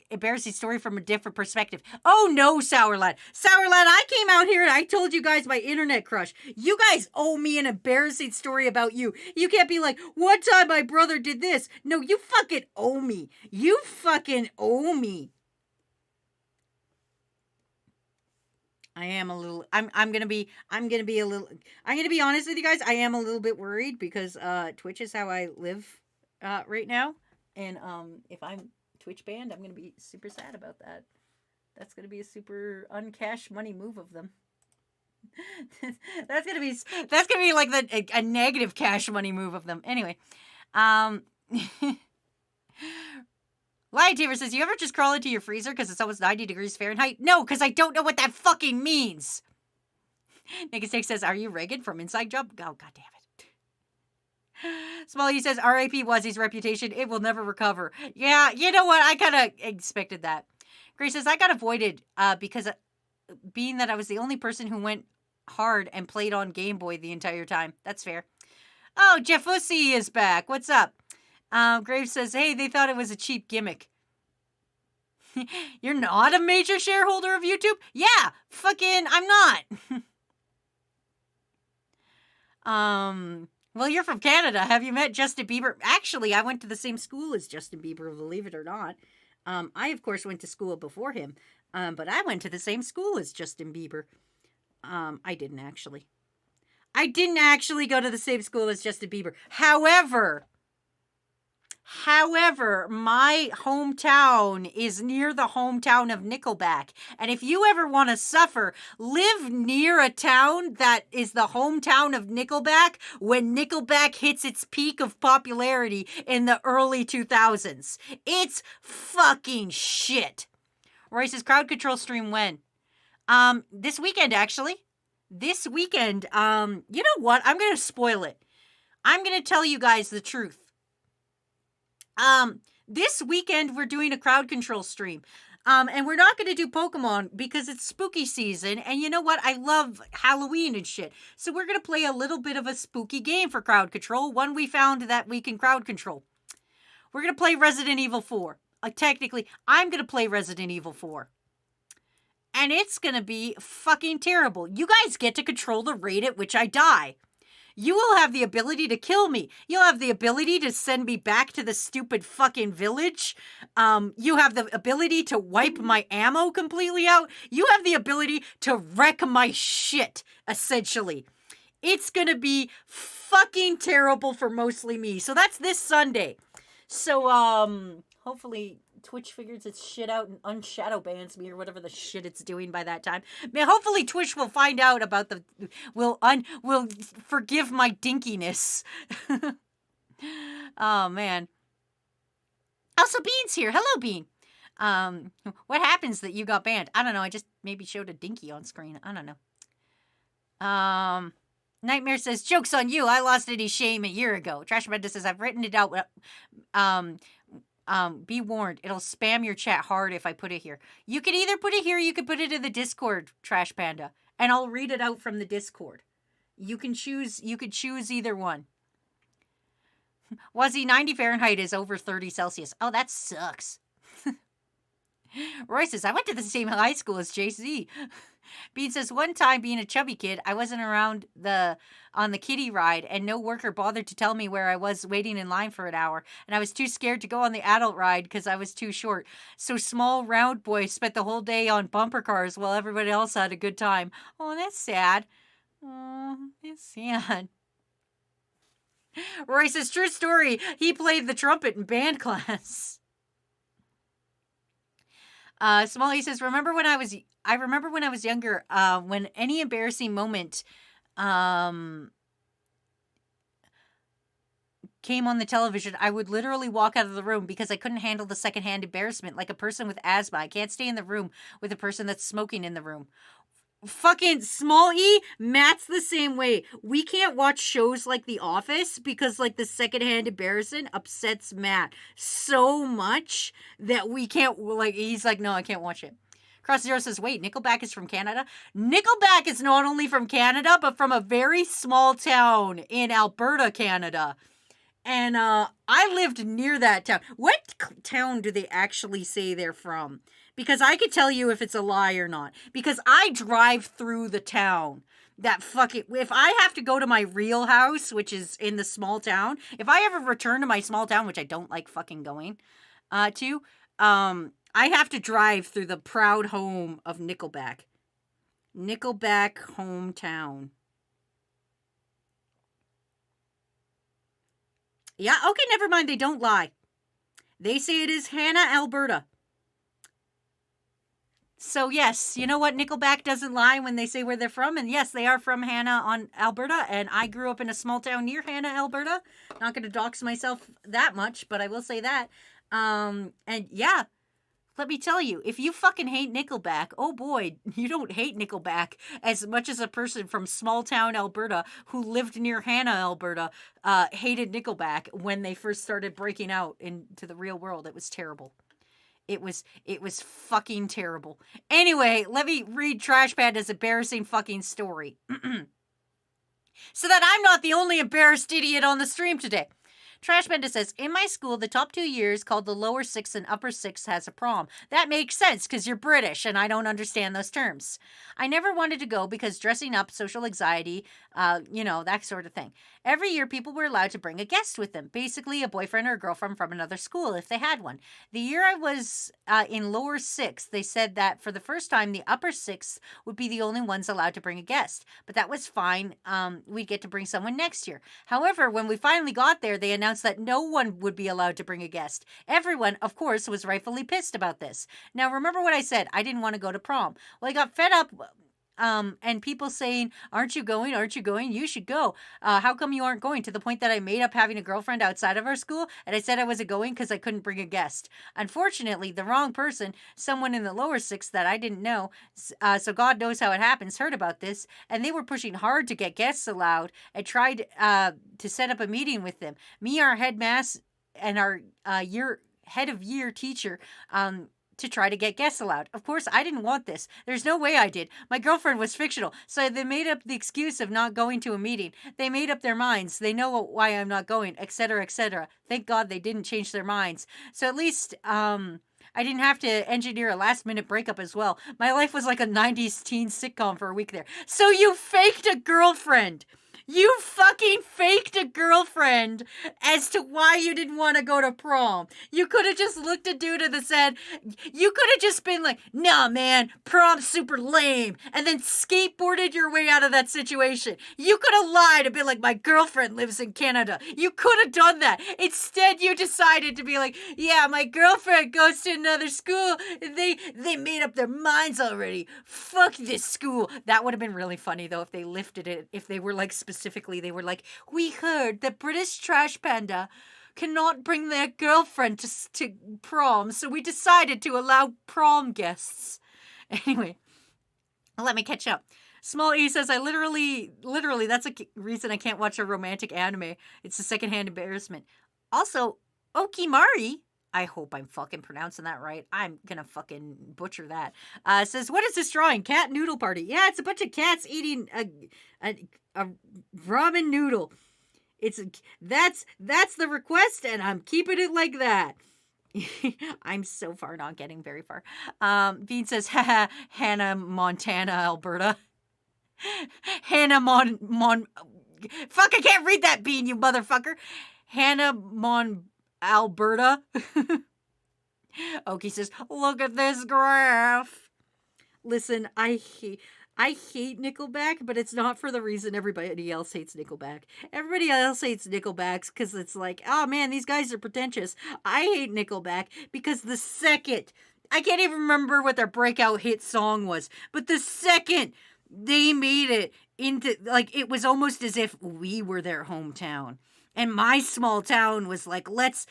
embarrassing story from a different perspective. Oh no, Sourlad. Sourlad, I came out here and I told you guys my internet crush. You guys owe me an embarrassing story about you. You can't be like, one time my brother did this. No, you fucking owe me. You fucking owe me. I'm gonna be honest with you guys. I am a little bit worried because Twitch is how I live right now. And if I'm Twitch banned, I'm going to be super sad about that. That's going to be a super uncash money move of them. that's going to be like a negative cash money move of them. Anyway, Lion says, you ever just crawl into your freezer because it's almost 90 degrees Fahrenheit? No, because I don't know what that fucking means. Naked Snake says, are you Reagan from Inside Job? Oh, God damn it. Smalley says, R.A.P. Wazzy's reputation. It will never recover. Yeah, you know what? I kind of expected that. Grace says, I got avoided because being that I was the only person who went hard and played on Game Boy the entire time. That's fair. Oh, Jeff Ussy is back. What's up? Graves says, hey, they thought it was a cheap gimmick. You're not a major shareholder of YouTube? Yeah, fucking, I'm not. Well, you're from Canada. Have you met Justin Bieber? Actually, I went to the same school as Justin Bieber, believe it or not. I, of course, went to school before him. But I went to the same school as Justin Bieber. I didn't actually. I didn't actually go to the same school as Justin Bieber. However, my hometown is near the hometown of Nickelback. And if you ever want to suffer, live near a town that is the hometown of Nickelback when Nickelback hits its peak of popularity in the early 2000s. It's fucking shit. Roy says, crowd control stream when? This weekend, actually. This weekend, you know what? I'm going to spoil it. I'm going to tell you guys the truth. This weekend we're doing a crowd control stream. And we're not going to do Pokemon because it's spooky season. And you know what? I love Halloween and shit. So we're going to play a little bit of a spooky game for crowd control. One we found that we can crowd control. We're going to play Resident Evil 4. Technically, I'm going to play Resident Evil 4. And it's going to be fucking terrible. You guys get to control the rate at which I die. You will have the ability to kill me. You'll have the ability to send me back to the stupid fucking village. You have the ability to wipe my ammo completely out. You have the ability to wreck my shit, essentially. It's gonna be fucking terrible for mostly me. So that's this Sunday. So, hopefully Twitch figures its shit out and unshadow bans me or whatever the shit it's doing by that time. I mean, hopefully Twitch will find out about will forgive my dinkiness. Oh man. Also, Bean's here. Hello, Bean. What happens that you got banned? I don't know. I just maybe showed a dinky on screen. I don't know. Nightmare says, joke's on you. I lost any shame a year ago. Trash Amanda says, I've written it out. Be warned, it'll spam your chat hard if I put it here. You can either put it here, you can put it in the Discord, Trash Panda, and I'll read it out from the Discord. You could choose either one. Wazzy, 90 Fahrenheit is over 30 Celsius. Oh, that sucks. Roy says, I went to the same high school as JC. Bean says, one time being a chubby kid, I wasn't around on the kiddie ride and no worker bothered to tell me where I was waiting in line for an hour. And I was too scared to go on the adult ride because I was too short. So small round boys spent the whole day on bumper cars while everybody else had a good time. Oh, that's sad. Oh, that's sad. Roy says, true story. He played the trumpet in band class. Smalley says, I remember when I was younger, when any embarrassing moment came on the television, I would literally walk out of the room because I couldn't handle the secondhand embarrassment like a person with asthma. I can't stay in the room with a person that's smoking in the room. Fucking Small E, Matt's the same way. We can't watch shows like The Office because like the secondhand embarrassment upsets Matt so much that we can't, like, he's like, no, I can't watch it. Cross Zero says, wait, Nickelback is from Canada? Nickelback is not only from Canada, but from a very small town in Alberta, Canada. And I lived near that town. What town do they actually say they're from? Because I could tell you if it's a lie or not. Because I drive through the town. That fucking... If I have to go to my real house, which is in the small town, if I ever return to my small town, which I don't like fucking going to, I have to drive through the proud home of Nickelback. Nickelback hometown. Yeah, okay, never mind. They don't lie. They say it is Hannah, Alberta. So yes, you know what? Nickelback doesn't lie when they say where they're from. And yes, they are from Hannah on Alberta. And I grew up in a small town near Hannah, Alberta. Not going to dox myself that much, but I will say that. And yeah, let me tell you, if you fucking hate Nickelback, oh boy, you don't hate Nickelback as much as a person from small town Alberta who lived near Hannah, Alberta, hated Nickelback when they first started breaking out into the real world. It was terrible. It was fucking terrible. Anyway, let me read Trash Panda's embarrassing fucking story. So that I'm not the only embarrassed idiot on the stream today. Trash Panda says, in my school, the top 2 years called the lower sixth and upper sixth has a prom. That makes sense because you're British and I don't understand those terms. I never wanted to go because dressing up, social anxiety, that sort of thing. Every year, people were allowed to bring a guest with them, basically a boyfriend or a girlfriend from another school if they had one. The year I was in lower sixth, they said that for the first time, the upper sixth would be the only ones allowed to bring a guest. But that was fine. We'd get to bring someone next year. However, when we finally got there, they announced that no one would be allowed to bring a guest. Everyone, of course, was rightfully pissed about this. Now, remember what I said? I didn't want to go to prom. Well, I got fed up. And people saying, aren't you going? Aren't you going? You should go. How come you aren't going? To the point that I made up having a girlfriend outside of our school, and I said I wasn't going because I couldn't bring a guest. Unfortunately, the wrong person, someone in the lower sixth that I didn't know, so God knows how it happens, heard about this, and they were pushing hard to get guests allowed and tried to set up a meeting with them. Me, our headmaster, and our head of year teacher, to try to get guests allowed. Of course, I didn't want this. There's no way I did. My girlfriend was fictional, so they made up the excuse of not going to a meeting. They made up their minds. They know why I'm not going, etc., etc. Thank God they didn't change their minds. So at least I didn't have to engineer a last-minute breakup as well. My life was like a 90s teen sitcom for a week there. So you faked a girlfriend. You fucking faked a girlfriend as to why you didn't want to go to prom. You could have just looked a dude and said, you could have just been like, nah, man, prom's super lame, and then skateboarded your way out of that situation. You could have lied and been like, my girlfriend lives in Canada. You could have done that. Instead, you decided to be like, yeah, my girlfriend goes to another school. They made up their minds already. Fuck this school. That would have been really funny, though, if they lifted it, if they were like, specifically, they were like, we heard that British Trash Panda cannot bring their girlfriend to prom, so we decided to allow prom guests. Anyway, let me catch up. Small E says, I literally, that's a reason I can't watch a romantic anime. It's a secondhand embarrassment. Also, Okimari, I hope I'm fucking pronouncing that right. I'm gonna fucking butcher that. Says, what is this drawing? Cat noodle party. Yeah, it's a bunch of cats eating a ramen noodle. That's the request, and I'm keeping it like that. I'm so far not getting very far. Bean says, haha, Hannah, Montana, Alberta. Hannah fuck, I can't read that, Bean, you motherfucker. Hannah Alberta. Oki says, look at this graph. Listen, I hate Nickelback, but it's not for the reason everybody else hates Nickelback. Everybody else hates Nickelback because it's like, oh man, these guys are pretentious. I hate Nickelback because the second, I can't even remember what their breakout hit song was, but the second they made it into, like, it was almost as if we were their hometown. And my small town was like, let's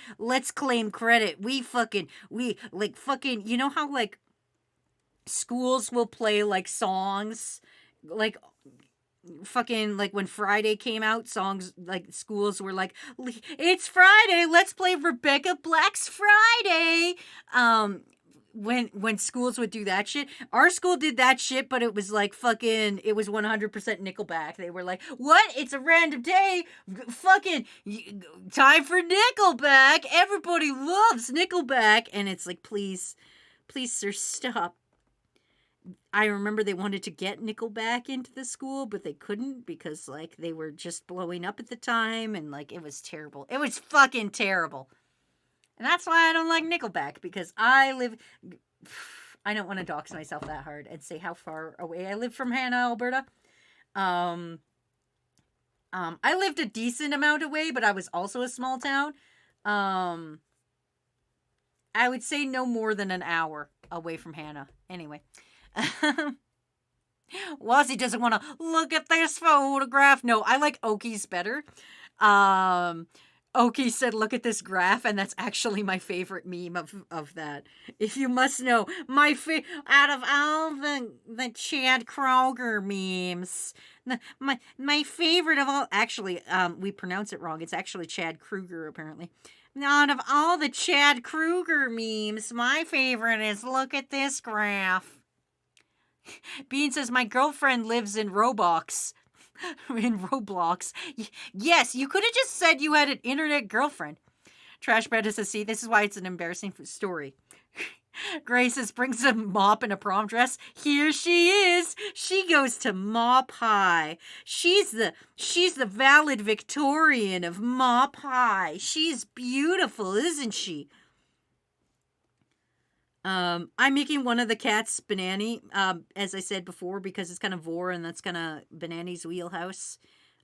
claim credit. We you know how, like, schools will play, like, songs, like, fucking, like, when Friday came out, songs, like, schools were like, it's Friday, let's play Rebecca Black's Friday. When schools would do that shit, our school did that shit, but it was like fucking, it was 100% Nickelback. They were like, what? It's a random day. Fucking time for Nickelback. Everybody loves Nickelback. And it's like, please, sir, stop. I remember they wanted to get Nickelback into the school, but they couldn't because, like, they were just blowing up at the time, and, like, it was terrible. It was fucking terrible. And that's why I don't like Nickelback, because I don't want to dox myself that hard and say how far away I live from Hannah, Alberta. I lived a decent amount away, but I was also a small town. I would say no more than an hour away from Hannah. Anyway. Wazzy doesn't want to look at this photograph. No, I like Oki's better. Oki said, "Look at this graph," and that's actually my favorite meme of that. If you must know, out of all the Chad Kroger memes, my favorite of all, actually, we pronounce it wrong. It's actually Chad Kruger, apparently. Out of all the Chad Kruger memes, my favorite is, look at this graph. Bean says, my girlfriend lives in Roblox. In Roblox. Yes, you could have just said you had an internet girlfriend. Trash Brenda says, see, this is why it's an embarrassing story. Grace says, brings a mop and a prom dress. Here she is. She goes to Mop High. She's the valedictorian of Mop High. She's beautiful, isn't she? I'm making one of the cats Banani, as I said before, because it's kind of vor and that's kind of Banani's wheelhouse.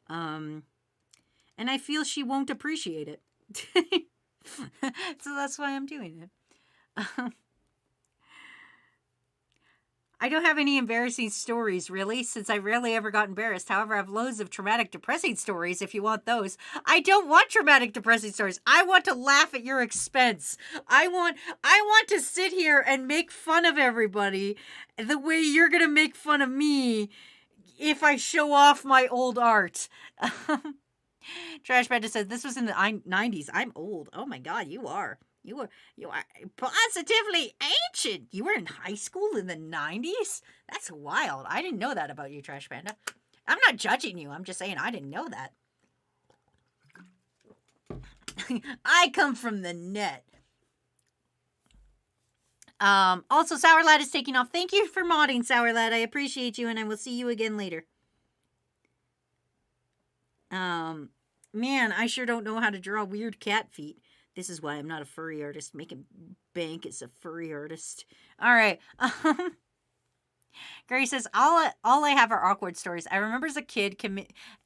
And I feel she won't appreciate it. So that's why I'm doing it. I don't have any embarrassing stories, really, since I rarely ever got embarrassed. However, I have loads of traumatic, depressing stories if you want those. I don't want traumatic, depressing stories. I want to laugh at your expense. I want to sit here and make fun of everybody the way you're going to make fun of me if I show off my old art. Trash Panda says, this was in the 90s. I'm old. Oh my God, you are. You are positively ancient. You were in high school in the 90s? That's wild. I didn't know that about you, Trash Panda. I'm not judging you. I'm just saying I didn't know that. I come from the net. Also, Sour Lad is taking off. Thank you for modding, Sour Lad. I appreciate you, and I will see you again later. Man, I sure don't know how to draw weird cat feet. This is why I'm not a furry artist. Making bank as a furry artist. All right. Gary says, all I have are awkward stories. I remember as a kid,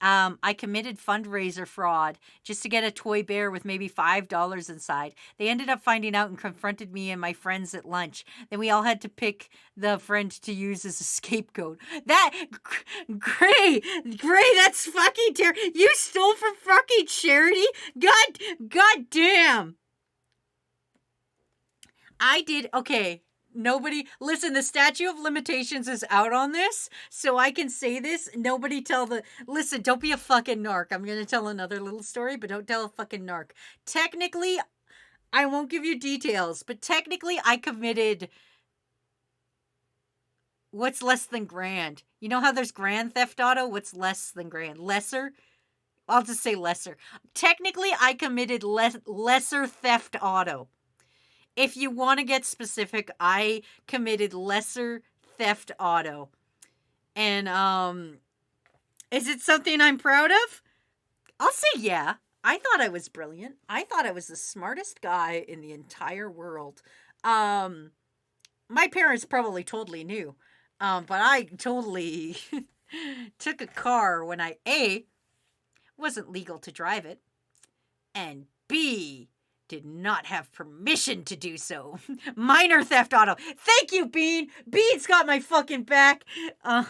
I committed fundraiser fraud just to get a toy bear with maybe $5 inside. They ended up finding out and confronted me and my friends at lunch. Then we all had to pick the friend to use as a scapegoat. Gray, that's fucking terrible. You stole from fucking charity? God damn. I did, okay. Nobody, listen, the statute of limitations is out on this, so I can say this. Nobody listen, don't be a fucking narc. I'm going to tell another little story, but don't tell a fucking narc. Technically, I won't give you details, but technically I committed, what's less than grand? You know how there's grand theft auto? What's less than grand? Lesser? I'll just say lesser. Technically, I committed lesser theft auto. If you want to get specific, I committed lesser theft auto. And, is it something I'm proud of? I'll say yeah. I thought I was brilliant. I thought I was the smartest guy in the entire world. My parents probably totally knew. But I totally took a car when I, wasn't legal to drive it, and B, did not have permission to do so. Minor theft auto. Thank you, Bean. Bean's got my fucking back. Matter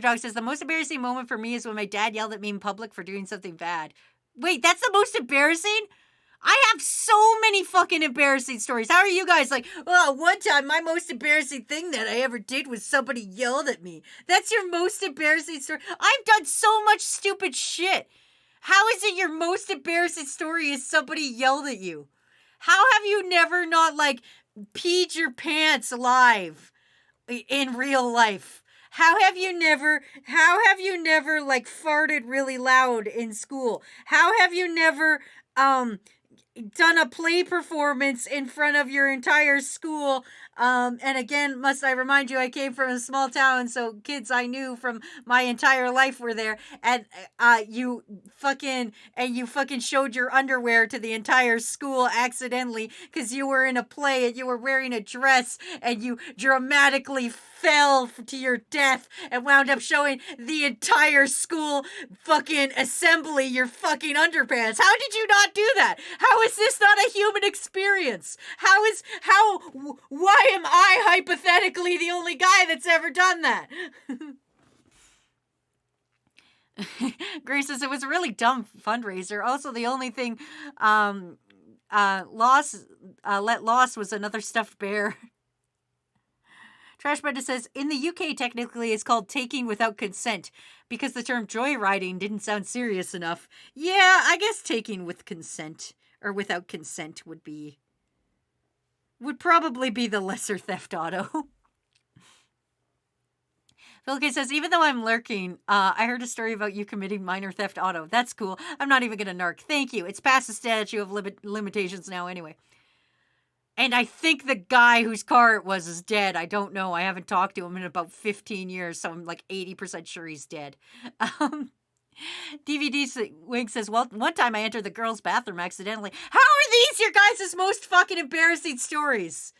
Dog says, the most embarrassing moment for me is when my dad yelled at me in public for doing something bad. Wait, that's the most embarrassing? I have so many fucking embarrassing stories. How are you guys? Like, well, one time my most embarrassing thing that I ever did was somebody yelled at me. That's your most embarrassing story? I've done so much stupid shit. How is it your most embarrassing story is somebody yelled at you? How have you never not, like, peed your pants live in real life? How have you never, like, farted really loud in school? How have you never, done a play performance in front of your entire school? And again, must I remind you, I came from a small town, so kids I knew from my entire life were there. And you fucking showed your underwear to the entire school accidentally because you were in a play and you were wearing a dress and you dramatically fell to your death and wound up showing the entire school fucking assembly your fucking underpants. How did you not do that? How is this not a human experience? Why am I hypothetically the only guy that's ever done that? Grace says it was a really dumb fundraiser. Also, the only thing let lost was another stuffed bear. Trash Brenda says, in the UK, technically, it's called taking without consent because the term joyriding didn't sound serious enough. Yeah, I guess taking with consent or without consent would probably be the lesser theft auto. Phil K says, even though I'm lurking, I heard a story about you committing minor theft auto. That's cool. I'm not even going to narc. Thank you. It's past the statute of limitations now anyway. And I think the guy whose car it was is dead. I don't know. I haven't talked to him in about 15 years, so I'm like 80% sure he's dead. DVD Wig says, well, one time I entered the girls' bathroom accidentally. How are these your guys' most fucking embarrassing stories?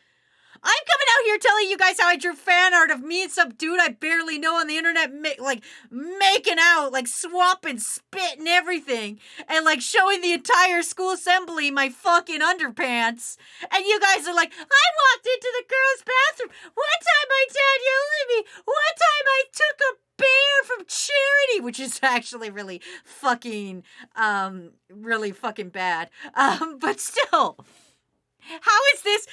I'm coming out here telling you guys how I drew fan art of me and some dude I barely know on the internet, making out, like swapping spit and everything, and like showing the entire school assembly my fucking underpants. And you guys are like, I walked into the girls' bathroom. One time my dad yelled at me. One time I took a bear from charity, which is actually really fucking bad. But still. How is this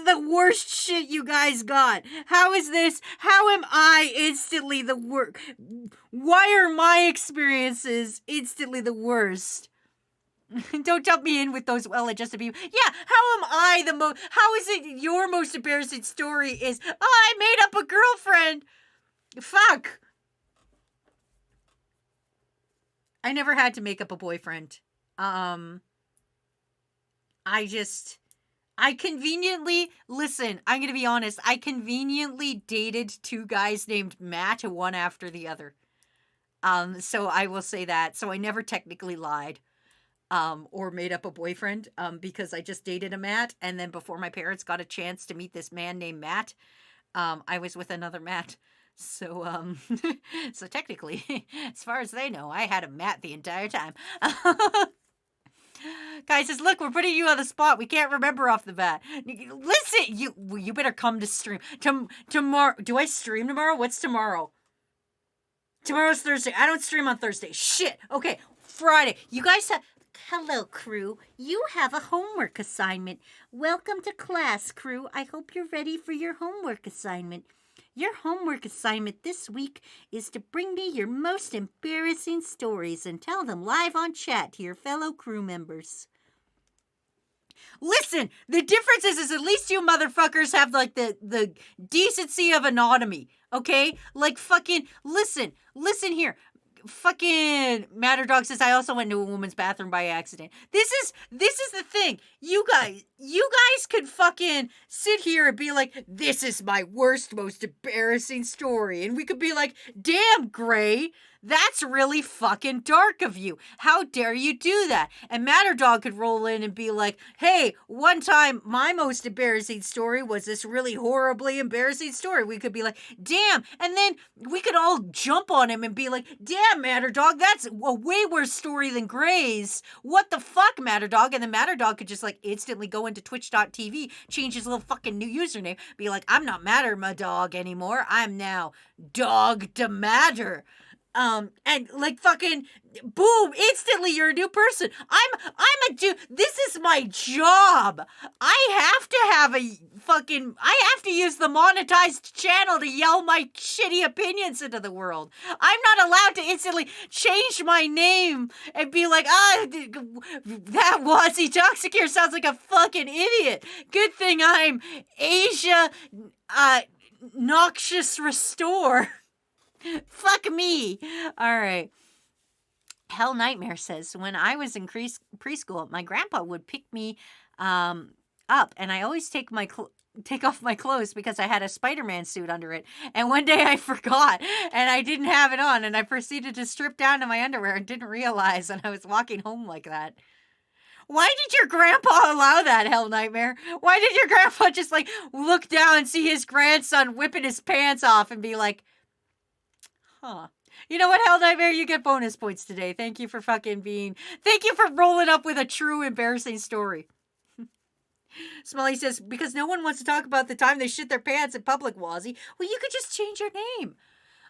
the worst shit you guys got? How am I instantly the worst? Why are my experiences instantly the worst? Don't dump me in with those well-adjusted people. Yeah, how am I how is it your most embarrassing story is, oh, I made up a girlfriend? Fuck. I never had to make up a boyfriend. I conveniently, listen, I'm going to be honest, I conveniently dated two guys named Matt, one after the other. So I will say that. So I never technically lied, or made up a boyfriend, because I just dated a Matt. And then before my parents got a chance to meet this man named Matt, I was with another Matt. So, so technically, as far as they know, I had a Matt the entire time. Guy says, look, we're putting you on the spot. We can't remember off the bat. Listen, you better come to stream. Tomorrow. Do I stream tomorrow? What's tomorrow? Tomorrow's Thursday. I don't stream on Thursday. Shit. Okay, Friday. You guys have... Hello, crew. You have a homework assignment. Welcome to class, crew. I hope you're ready for your homework assignment. Your homework assignment this week is to bring me your most embarrassing stories and tell them live on chat to your fellow crew members. Listen, the difference is at least you motherfuckers have like the decency of anatomy, okay? Like fucking, listen here. Fucking Matter Dog says, I also went into a woman's bathroom by accident. This is the thing. You guys could fucking sit here and be like, this is my worst, most embarrassing story. And we could be like, damn, Gray, that's really fucking dark of you. How dare you do that? And Matter Dog could roll in and be like, hey, one time my most embarrassing story was this really horribly embarrassing story. We could be like, damn. And then we could all jump on him and be like, damn, Matter Dog, that's a way worse story than Gray's. What the fuck, Matter Dog? And then Matter Dog could just like instantly go into twitch.tv, change his little fucking new username, be like, I'm not Matter my dog anymore. I'm now Dog to Matter. And like fucking boom, instantly you're a new person. I'm a dude. This is my job. I have to use the monetized channel to yell my shitty opinions into the world. I'm not allowed to instantly change my name and be like, that Wazzy Toxic here sounds like a fucking idiot. Good thing I'm Asia, Noxious Restore. Fuck me. All right. Hell Nightmare says, when I was in preschool, my grandpa would pick me up, and I always take off my clothes because I had a Spider-Man suit under it. And one day I forgot, and I didn't have it on, and I proceeded to strip down to my underwear and didn't realize, and I was walking home like that. Why did your grandpa allow that, Hell Nightmare? Why did your grandpa just, like, look down and see his grandson whipping his pants off and be like, huh. You know what, Hell Nightmare? You get bonus points today. Thank you for rolling up with a true embarrassing story. Smiley says, because no one wants to talk about the time they shit their pants in public, Wazzy. Well, you could just change your name.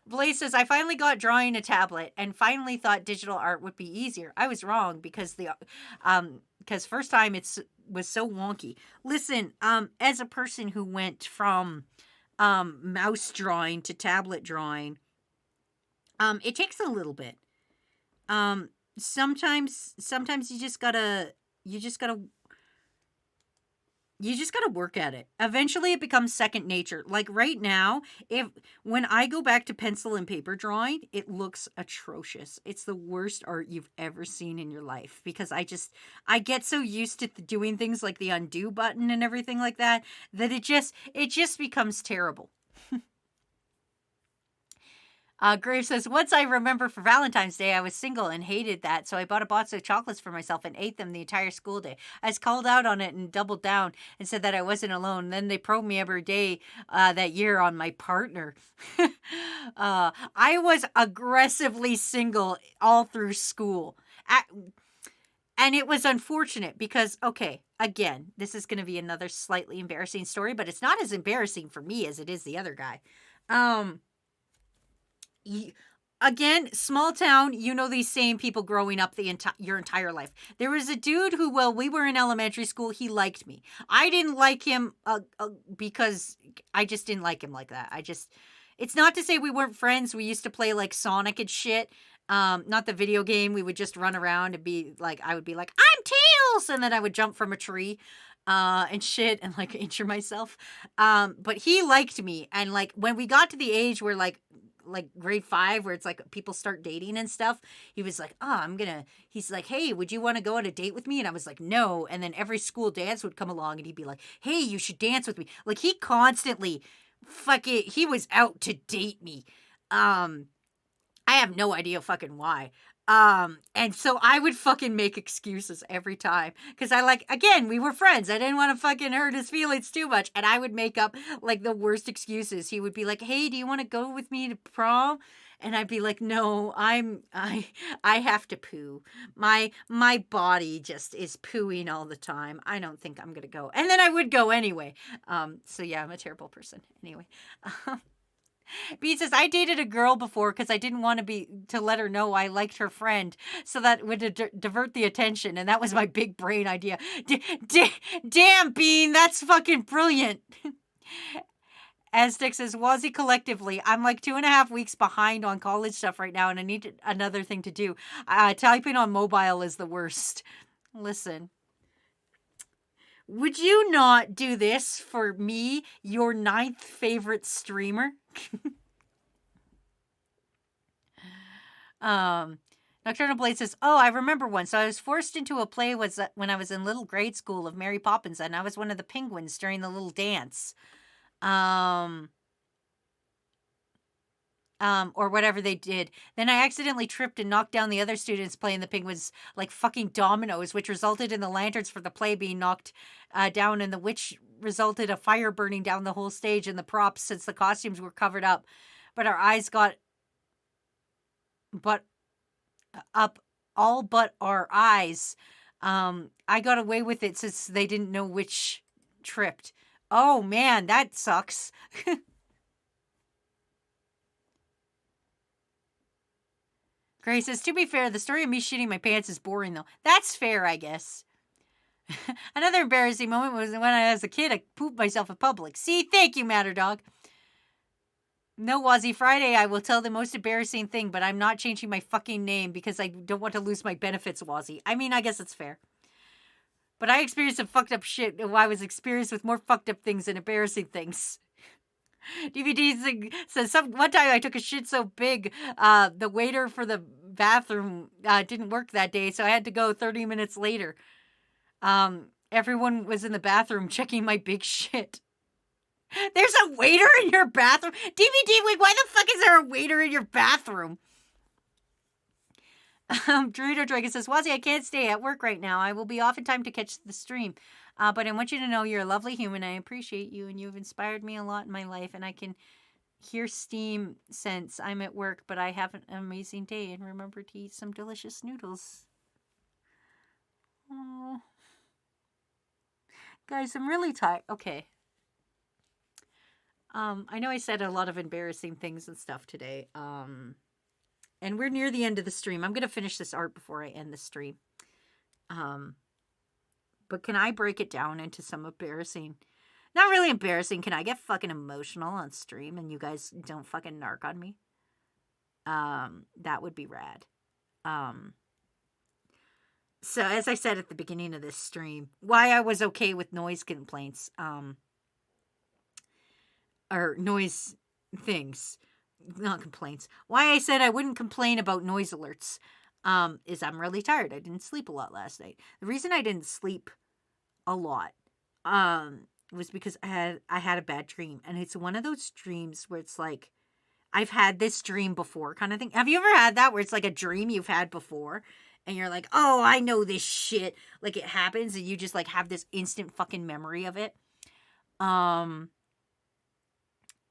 Blaze says, I finally got drawing a tablet and finally thought digital art would be easier. I was wrong because first time was so wonky. Listen, as a person who went from mouse drawing to tablet drawing, it takes a little bit. Sometimes you just gotta work at it. Eventually it becomes second nature. Like right now, when I go back to pencil and paper drawing, it looks atrocious. It's the worst art you've ever seen in your life because I get so used to doing things like the undo button and everything like that it just becomes terrible. Graves says, once I remember for Valentine's Day, I was single and hated that, so I bought a box of chocolates for myself and ate them the entire school day. I was called out on it and doubled down and said that I wasn't alone. Then they probed me every day that year on my partner. I was aggressively single all through school. And it was unfortunate because, okay, again, this is going to be another slightly embarrassing story, but it's not as embarrassing for me as it is the other guy. Again, small town, you know these same people growing up your entire life. There was a dude who, while we were in elementary school, he liked me. I didn't like him because I just didn't like him like that. It's not to say we weren't friends. We used to play like Sonic and shit. Not the video game. We would just run around and be like, I would be like, I'm Tails! And then I would jump from a tree and shit and like injure myself. But he liked me. And like when we got to the age where like grade 5 where it's like people start dating and stuff, he was like, he's like, hey, would you want to go on a date with me? And I was like, no. And then every school dance would come along and he'd be like, hey, you should dance with me. Like he constantly he was out to date me. I have no idea fucking why. And so I would fucking make excuses every time. Cause again, we were friends. I didn't want to fucking hurt his feelings too much. And I would make up like the worst excuses. He would be like, hey, do you want to go with me to prom? And I'd be like, no, I have to poo. My body just is pooing all the time. I don't think I'm gonna go. And then I would go anyway. So yeah, I'm a terrible person. Anyway. B says, I dated a girl before because I didn't want to let her know I liked her friend, so that would divert the attention, and that was my big brain idea. Damn, Bean, that's fucking brilliant. Aztec says, Wazzy collectively, I'm like 2.5 weeks behind on college stuff right now, and I need another thing to do. Typing on mobile is the worst. Listen. Would you not do this for me, your 9th favorite streamer? Nocturnal Blade says, oh, I remember one. So I was forced into a play when I was in little grade school of Mary Poppins, and I was one of the penguins during the little dance. Or whatever they did. Then I accidentally tripped and knocked down the other students playing the penguins like fucking dominoes, which resulted in the lanterns for the play being knocked down, and which resulted a fire burning down the whole stage and the props since the costumes were covered up. But our eyes got up all but our eyes. I got away with it since they didn't know which tripped. Oh man, that sucks. Grace says, to be fair, the story of me shitting my pants is boring, though. That's fair, I guess. Another embarrassing moment was when I was a kid, I pooped myself in public. See, thank you, Matter Dog. No, Wazzy, Friday I will tell the most embarrassing thing, but I'm not changing my fucking name because I don't want to lose my benefits, Wazzy. I mean, I guess it's fair. But I experienced some fucked up shit while I was experienced with more fucked up things than embarrassing things. DVD says, one time I took a shit so big, the waiter for the bathroom didn't work that day, so I had to go 30 minutes later. Everyone was in the bathroom checking my big shit. There's a waiter in your bathroom? DVD, why the fuck is there a waiter in your bathroom? Dorito Dragon says, Wazzy, I can't stay at work right now. I will be off in time to catch the stream. But I want you to know you're a lovely human. I appreciate you, and you've inspired me a lot in my life, and I can hear steam since I'm at work, but I have an amazing day, and remember to eat some delicious noodles. Oh. Guys, I'm really tired. Okay. I know I said a lot of embarrassing things and stuff today. And we're near the end of the stream. I'm gonna finish this art before I end the stream. Um, but can I break it down into some embarrassing? Not really embarrassing. Can I get fucking emotional on stream and you guys don't fucking narc on me? That would be rad. Um, so as I said at the beginning of this stream, why I was okay with noise complaints, or noise things, not complaints. Why I said I wouldn't complain about noise alerts, is I'm really tired. I didn't sleep a lot last night. The reason I didn't sleep a lot, was because I had a bad dream, and it's one of those dreams where it's like, I've had this dream before kind of thing. Have you ever had that where it's like a dream you've had before and you're like, "Oh, I know this shit." Like it happens and you just like have this instant fucking memory of it. Um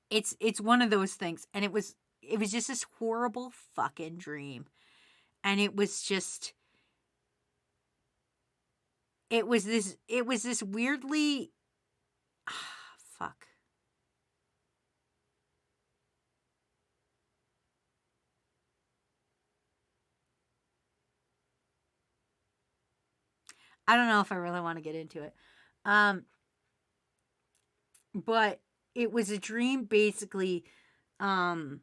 it's one of those things, and it was just this horrible fucking dream. And it was this weirdly fuck. I don't know if I really want to get into it. Um, but it was a dream um,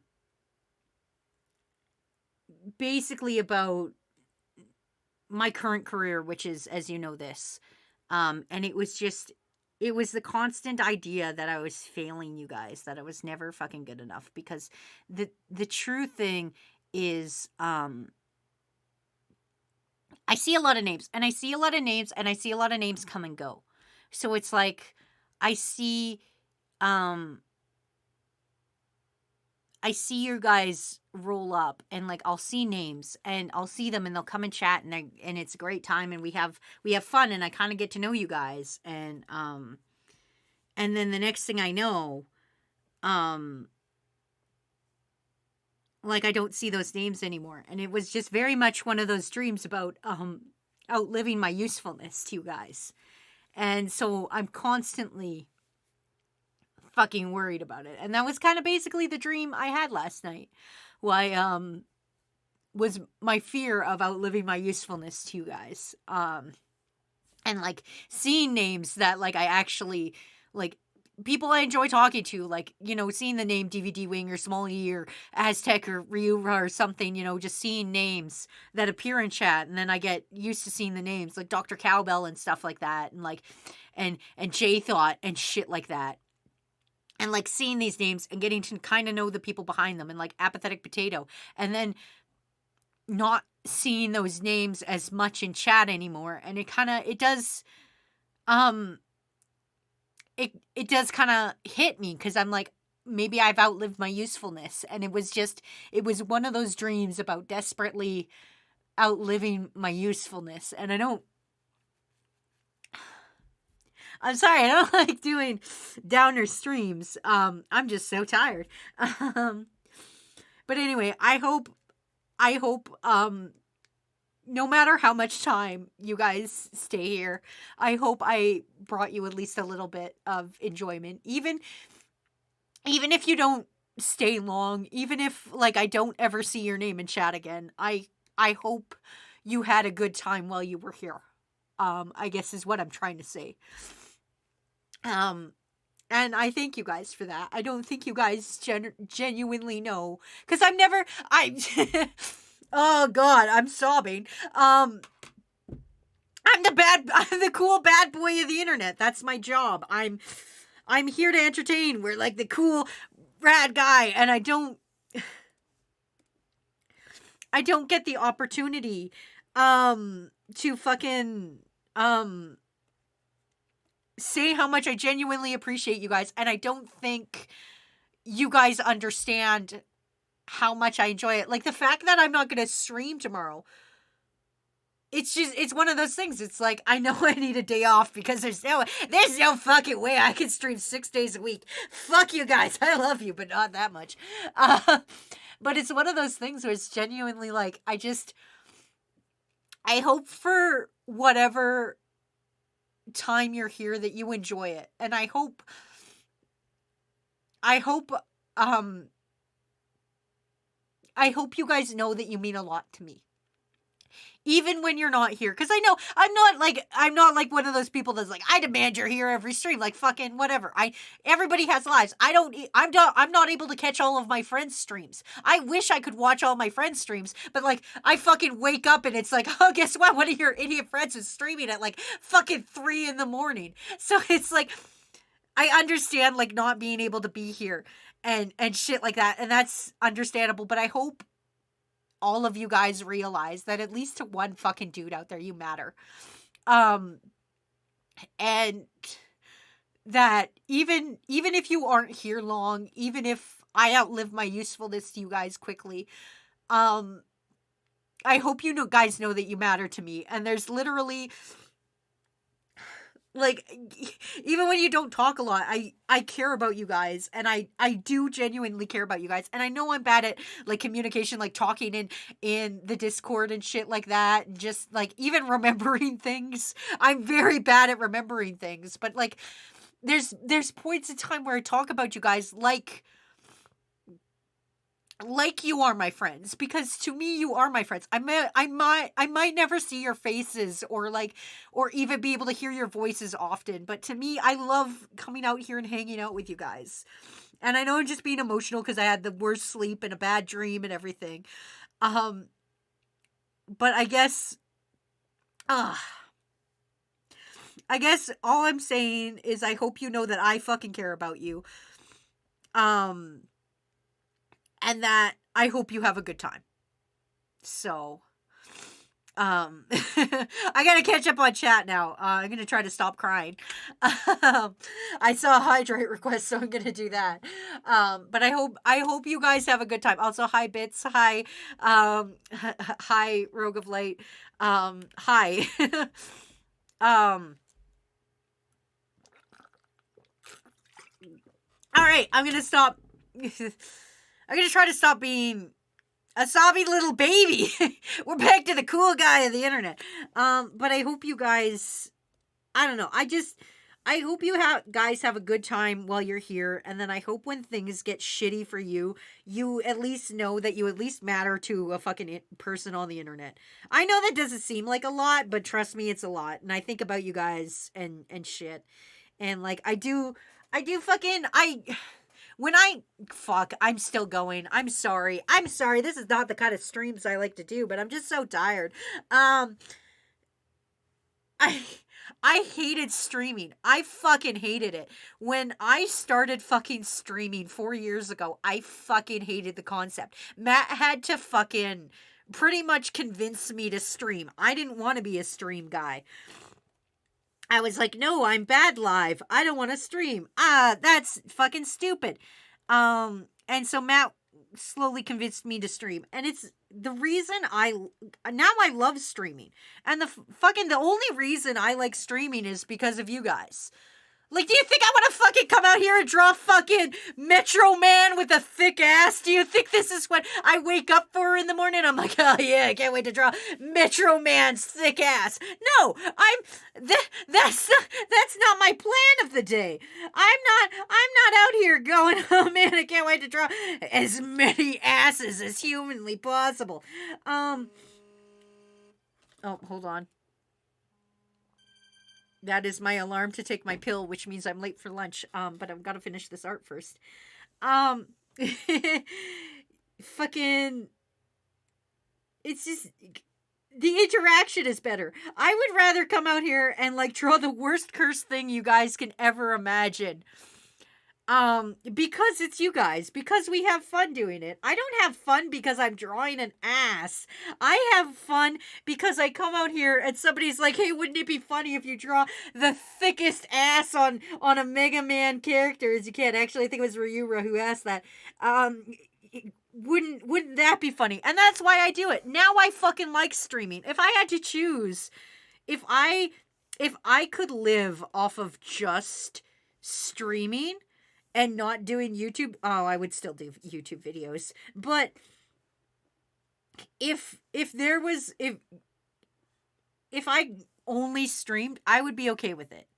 basically about my current career, which is, as you know, this. And it was the constant idea that I was failing you guys, that I was never fucking good enough, because the true thing is, I see a lot of names, and I see a lot of names, and I see a lot of names come and go. So it's like I see um I see your guys roll up, and like I'll see names and I'll see them and they'll come and chat, and it's a great time, and we have fun, and I kind of get to know you guys, and then the next thing I know, um like I don't see those names anymore, and it was just very much one of those dreams about outliving my usefulness to you guys. And so I'm constantly fucking worried about it. And that was kind of basically the dream I had last night. Why was my fear of outliving my usefulness to you guys. And like seeing names that like I actually like, people I enjoy talking to, like, seeing the name DVD Wing or Small E or Aztec or Ryura or something, just seeing names that appear in chat, and then I get used to seeing the names like Dr. Cowbell and stuff like that, and like and J Thought and shit like that. And like seeing these names and getting to kind of know the people behind them, and like Apathetic Potato, and then not seeing those names as much in chat anymore, and it does it does kind of hit me, because I'm like, maybe I've outlived my usefulness, and it was one of those dreams about desperately outliving my usefulness. And I'm sorry, I don't like doing downer streams. I'm just so tired. But anyway, I hope, no matter how much time you guys stay here, I hope I brought you at least a little bit of enjoyment. Even if you don't stay long, even if like I don't ever see your name in chat again, I hope you had a good time while you were here. I guess is what I'm trying to say. And I thank you guys for that. I don't think you guys genuinely know, because oh god, I'm sobbing. I'm the cool bad boy of the internet. That's my job. I'm here to entertain. We're like the cool rad guy, and I don't get the opportunity to fucking say how much I genuinely appreciate you guys, and I don't think you guys understand how much I enjoy it. Like the fact that I'm not going to stream tomorrow, it's one of those things. It's like, I know I need a day off, because there's no fucking way I can stream 6 days a week. Fuck you guys. I love you, but not that much. But it's one of those things where it's genuinely like, I hope for whatever time you're here that you enjoy it. And I hope I hope um I hope you guys know that you mean a lot to me. Even when you're not here, because I know I'm not like one of those people that's like, I demand you're here every stream, like fucking whatever. Everybody has lives. I'm not able to catch all of my friends' streams. I wish I could watch all my friends' streams, but like I fucking wake up and it's like, oh, guess what? One of your idiot friends is streaming at like fucking 3 a.m. So it's like I understand like not being able to be here and shit like that, and that's understandable. But I hope all of you guys realize that at least to one fucking dude out there, you matter. Um, and that even if you aren't here long, even if I outlive my usefulness to you guys quickly, um, I hope you know guys know that you matter to me. And there's literally like even when you don't talk a lot, I care about you guys, and I do genuinely care about you guys. And I know I'm bad at like communication, like talking in the Discord and shit like that, and just like even remembering things. I'm very bad at remembering things, but like there's points in time where I talk about you guys like you are my friends, because to me you are my friends. I might never see your faces or even be able to hear your voices often, but to me I love coming out here and hanging out with you guys. And I know I'm just being emotional because I had the worst sleep and a bad dream and everything. Um but uh I guess all I'm saying is I hope you know that I fucking care about you. Um and that I hope you have a good time. So, I gotta catch up on chat now. I'm gonna try to stop crying. I saw a hydrate request, so I'm gonna do that. But I hope you guys have a good time. Also, hi Bits, hi, hi Rogue of Light, hi. um, all right, I'm gonna stop. I'm gonna try to stop being a sobby little baby. We're back to the cool guy of the internet. But I hope you guys, I don't know. I hope you guys have a good time while you're here. And then I hope when things get shitty for you, you at least know that you at least matter to a fucking person on the internet. I know that doesn't seem like a lot, but trust me, it's a lot. And I think about you guys and shit. And like, I do fucking, when I'm still going. I'm sorry. This is not the kind of streams I like to do, but I'm just so tired. I I hated streaming. I fucking hated it. When I started fucking streaming 4 years ago, I fucking hated the concept. Matt had to fucking pretty much convince me to stream. I didn't want to be a stream guy. I was like, no, I'm bad live. I don't want to stream. That's fucking stupid. And so Matt slowly convinced me to stream. And it's the reason now I love streaming. And the only reason I like streaming is because of you guys. Like, do you think I want to fucking come out here and draw fucking Metro Man with a thick ass? Do you think this is what I wake up for in the morning? I'm like, oh yeah, I can't wait to draw Metro Man's thick ass. No, that's not my plan of the day. I'm not out here going, oh man, I can't wait to draw as many asses as humanly possible. Oh, hold on. That is my alarm to take my pill, which means I'm late for lunch. But I've got to finish this art first. Fucking, it's just, the interaction is better. I would rather come out here and like draw the worst cursed thing you guys can ever imagine. Because it's you guys, because we have fun doing it. I don't have fun because I'm drawing an ass. I have fun because I come out here and somebody's like, hey, wouldn't it be funny if you draw the thickest ass on a Mega Man character as you can? Actually, I think it was Ryura who asked that. Wouldn't that be funny? And that's why I do it. Now I fucking like streaming. If I had to choose, if I could live off of just streaming and not doing YouTube, oh, I would still do YouTube videos. But if I only streamed, I would be okay with it.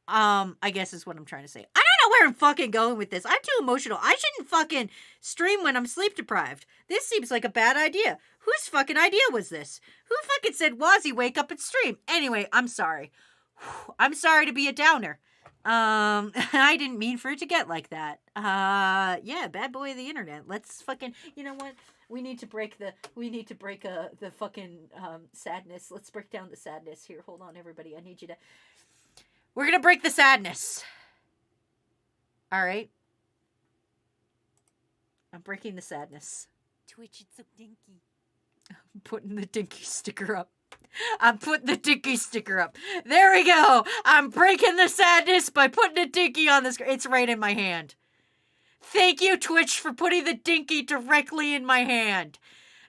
I guess is what I'm trying to say. I don't know where I'm fucking going with this. I'm too emotional. I shouldn't fucking stream when I'm sleep deprived. This seems like a bad idea. Whose fucking idea was this? Who fucking said, Wazzy, wake up and stream? Anyway, I'm sorry. I'm sorry to be a downer. I didn't mean for it to get like that. Yeah, bad boy of the internet. Let's fucking, you know what? We need to break the fucking sadness. Let's break down the sadness here. Hold on, everybody. I need you to. We're gonna break the sadness. All right. I'm breaking the sadness. Twitch, it's so dinky. I'm putting the dinky sticker up. I'm putting the dinky sticker up. There we go. I'm breaking the sadness by putting a dinky on the screen. It's right in my hand. Thank you, Twitch, for putting the dinky directly in my hand.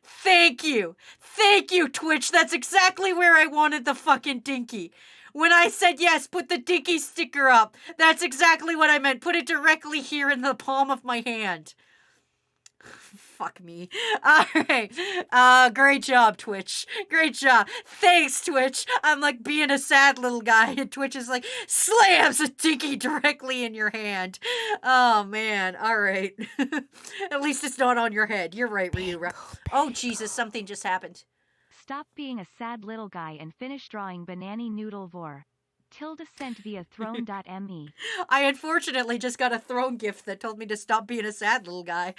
Thank you. Thank you, Twitch. That's exactly where I wanted the fucking dinky. When I said yes, put the dinky sticker up. That's exactly what I meant. Put it directly here in the palm of my hand. Fuck me. All right. Great job, Twitch. Great job. Thanks, Twitch. I'm like being a sad little guy, and Twitch is like slams a dinky directly in your hand. Oh man. All right. At least it's not on your head. You're right, Ryura. Oh Jesus, something just happened. Stop being a sad little guy and finish drawing Banani Noodle Vor. Tilde sent via throne.me. I unfortunately just got a throne gift that told me to stop being a sad little guy.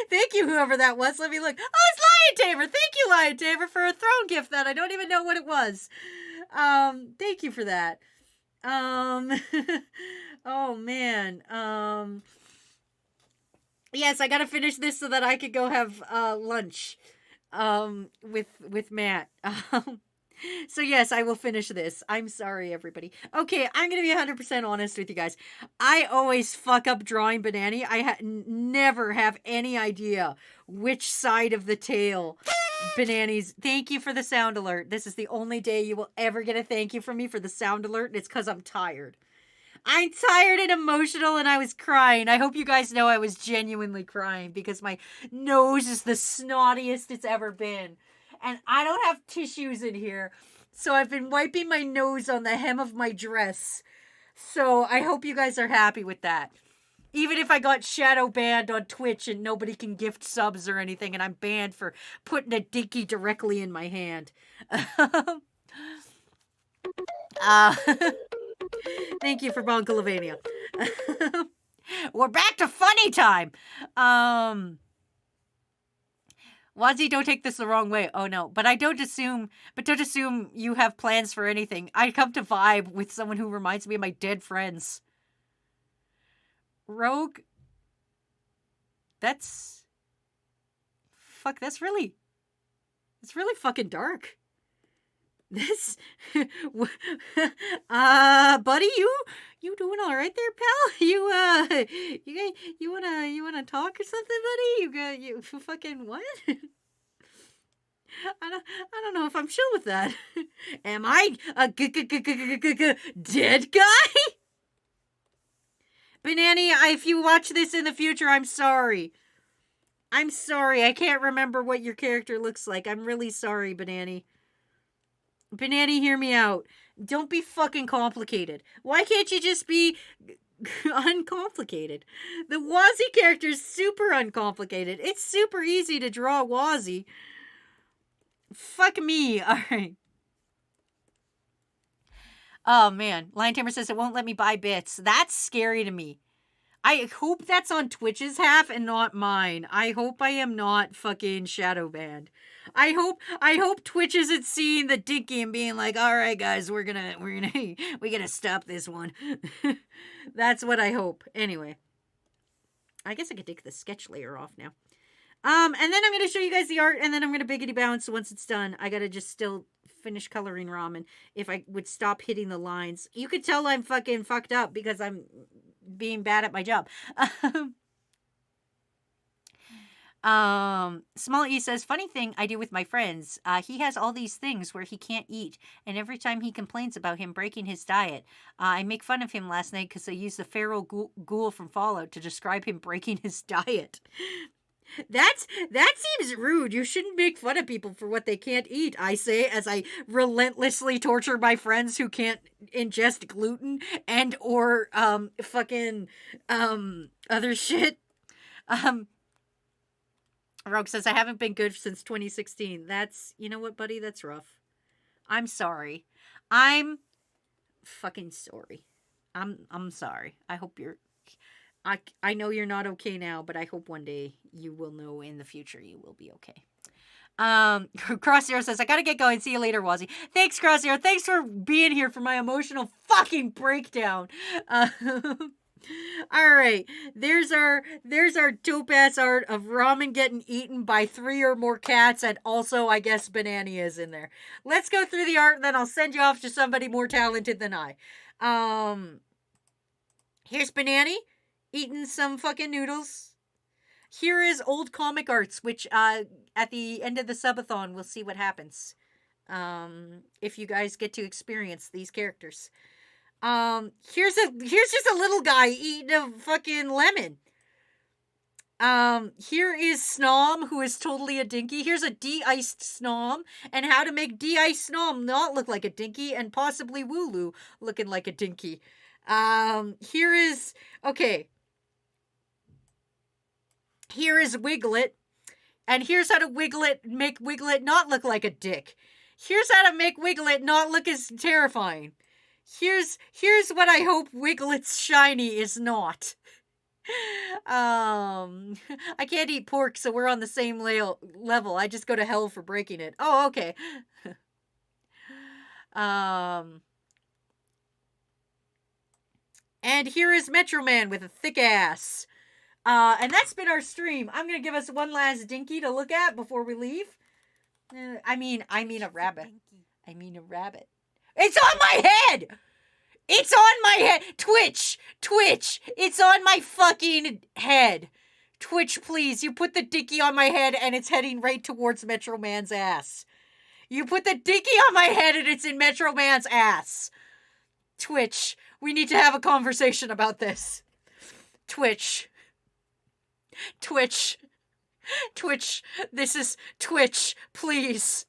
Thank you, whoever that was. Let me look. Oh, it's Lion Tamer. Thank you, Lion Tamer, for a throne gift that I don't even know what it was. Thank you for that. Oh man. Yes, I gotta finish this so that I could go have lunch. With Matt. So yes, I will finish this. I'm sorry, everybody. Okay, I'm gonna be 100% honest with you guys. I always fuck up drawing Banani. I never have any idea which side of the tail Banani's. Thank you for the sound alert. This is the only day you will ever get a thank you from me for the sound alert, and it's because I'm tired. I'm tired and emotional, and I was crying. I hope you guys know I was genuinely crying because my nose is the snottiest it's ever been. And I don't have tissues in here, so I've been wiping my nose on the hem of my dress. So I hope you guys are happy with that. Even if I got shadow banned on Twitch and nobody can gift subs or anything, and I'm banned for putting a dinky directly in my hand. Thank you for Bonkalavania. We're back to funny time. Wazzy, don't take this the wrong way. Oh no, but don't assume you have plans for anything. I come to vibe with someone who reminds me of my dead friends. Rogue. That's really fucking dark. This, buddy, you doing all right there, pal? You wanna talk or something, buddy? You fucking what? I don't know if I'm chill with that. Am I a dead guy? Banani, if you watch this in the future, I'm sorry. I'm sorry. I can't remember what your character looks like. I'm really sorry, Banani. Banani, hear me out. Don't be fucking complicated. Why can't you just be uncomplicated? The Wazzy character is super uncomplicated. It's super easy to draw Wazzy. Fuck me. Alright. Oh man. Lion Tamer says it won't let me buy bits. That's scary to me. I hope that's on Twitch's half and not mine. I hope I am not fucking shadow banned. I hope Twitch isn't seeing the dinky and being like, all right, guys, we gotta stop this one. That's what I hope. Anyway, I guess I could take the sketch layer off now. And then I'm gonna show you guys the art, and then I'm gonna biggity bounce once it's done. I gotta just still finish coloring ramen. If I would stop hitting the lines, you could tell I'm fucking fucked up because I'm being bad at my job. Small E says, funny thing I do with my friends. He has all these things where he can't eat, and every time he complains about him breaking his diet, I make fun of him last night because I used the feral ghoul from Fallout to describe him breaking his diet. That seems rude. You shouldn't make fun of people for what they can't eat, I say, as I relentlessly torture my friends who can't ingest gluten and or fucking other shit. Um Rogue says I haven't been good since 2016. That's, you know what, buddy? That's rough. I'm sorry. I'm fucking sorry. I'm sorry. I hope you're I know you're not okay now, but I hope one day you will know in the future you will be okay. Crosshair says, I gotta get going. See you later, Wazzy. Thanks, Crosshair. Thanks for being here for my emotional fucking breakdown. All right, there's our dope ass art of ramen getting eaten by 3 or more cats, and also I guess Banana is in there. Let's go through the art, and then I'll send you off to somebody more talented than I. Here's Banana eating some fucking noodles. Here is old comic arts, which at the end of the subathon we'll see what happens. If you guys get to experience these characters. Here's just a little guy eating a fucking lemon. Here is Snom, who is totally a dinky. Here's a de-iced Snom, and how to make de-iced Snom not look like a dinky, and possibly Wooloo looking like a dinky. Here is Wiglet, and here's how to make Wiglet not look like a dick. Here's how to make Wiglet not look as terrifying. Here's what I hope Wiglet's shiny is not. I can't eat pork, so we're on the same level. I just go to hell for breaking it. Oh, okay. And here is Metro Man with a thick ass. And that's been our stream. I'm gonna give us one last dinky to look at before we leave. I mean a rabbit. I mean a rabbit. It's on my head! It's on my head! Twitch! It's on my fucking head. Twitch, please. You put the dinky on my head and it's heading right towards Metro Man's ass. You put the dinky on my head and it's in Metro Man's ass. Twitch, we need to have a conversation about this. Twitch, this is Twitch, please.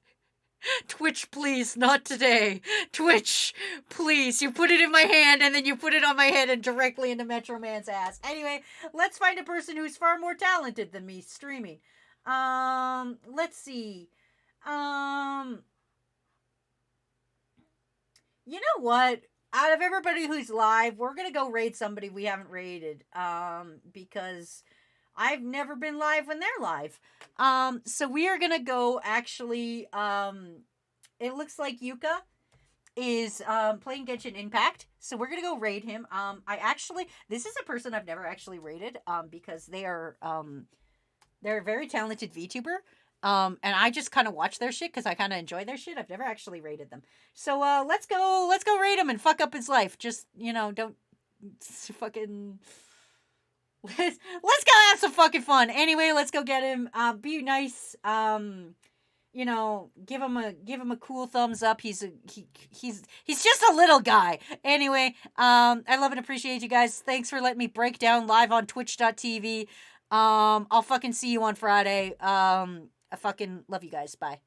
Twitch, please, not today. Twitch, please. You put it in my hand and then you put it on my head and directly into Metro Man's ass. Anyway, let's find a person who's far more talented than me streaming. Let's see. You know what? Out of everybody who's live, we're gonna go raid somebody we haven't raided. Because I've never been live when they're live. So we are gonna go actually, it looks like Yuka is, playing Genshin Impact. So we're gonna go raid him. This is a person I've never actually raided, because they're a very talented VTuber. And I just kind of watch their shit because I kind of enjoy their shit. I've never actually raided them. So, let's go raid him and fuck up his life. Just, don't fucking... Let's go have some fucking fun. Anyway, let's go get him. Be nice. Give him a cool thumbs up. He's just a little guy. Anyway, I love and appreciate you guys. Thanks for letting me break down live on twitch.tv. I'll fucking see you on Friday. I fucking love you guys. Bye.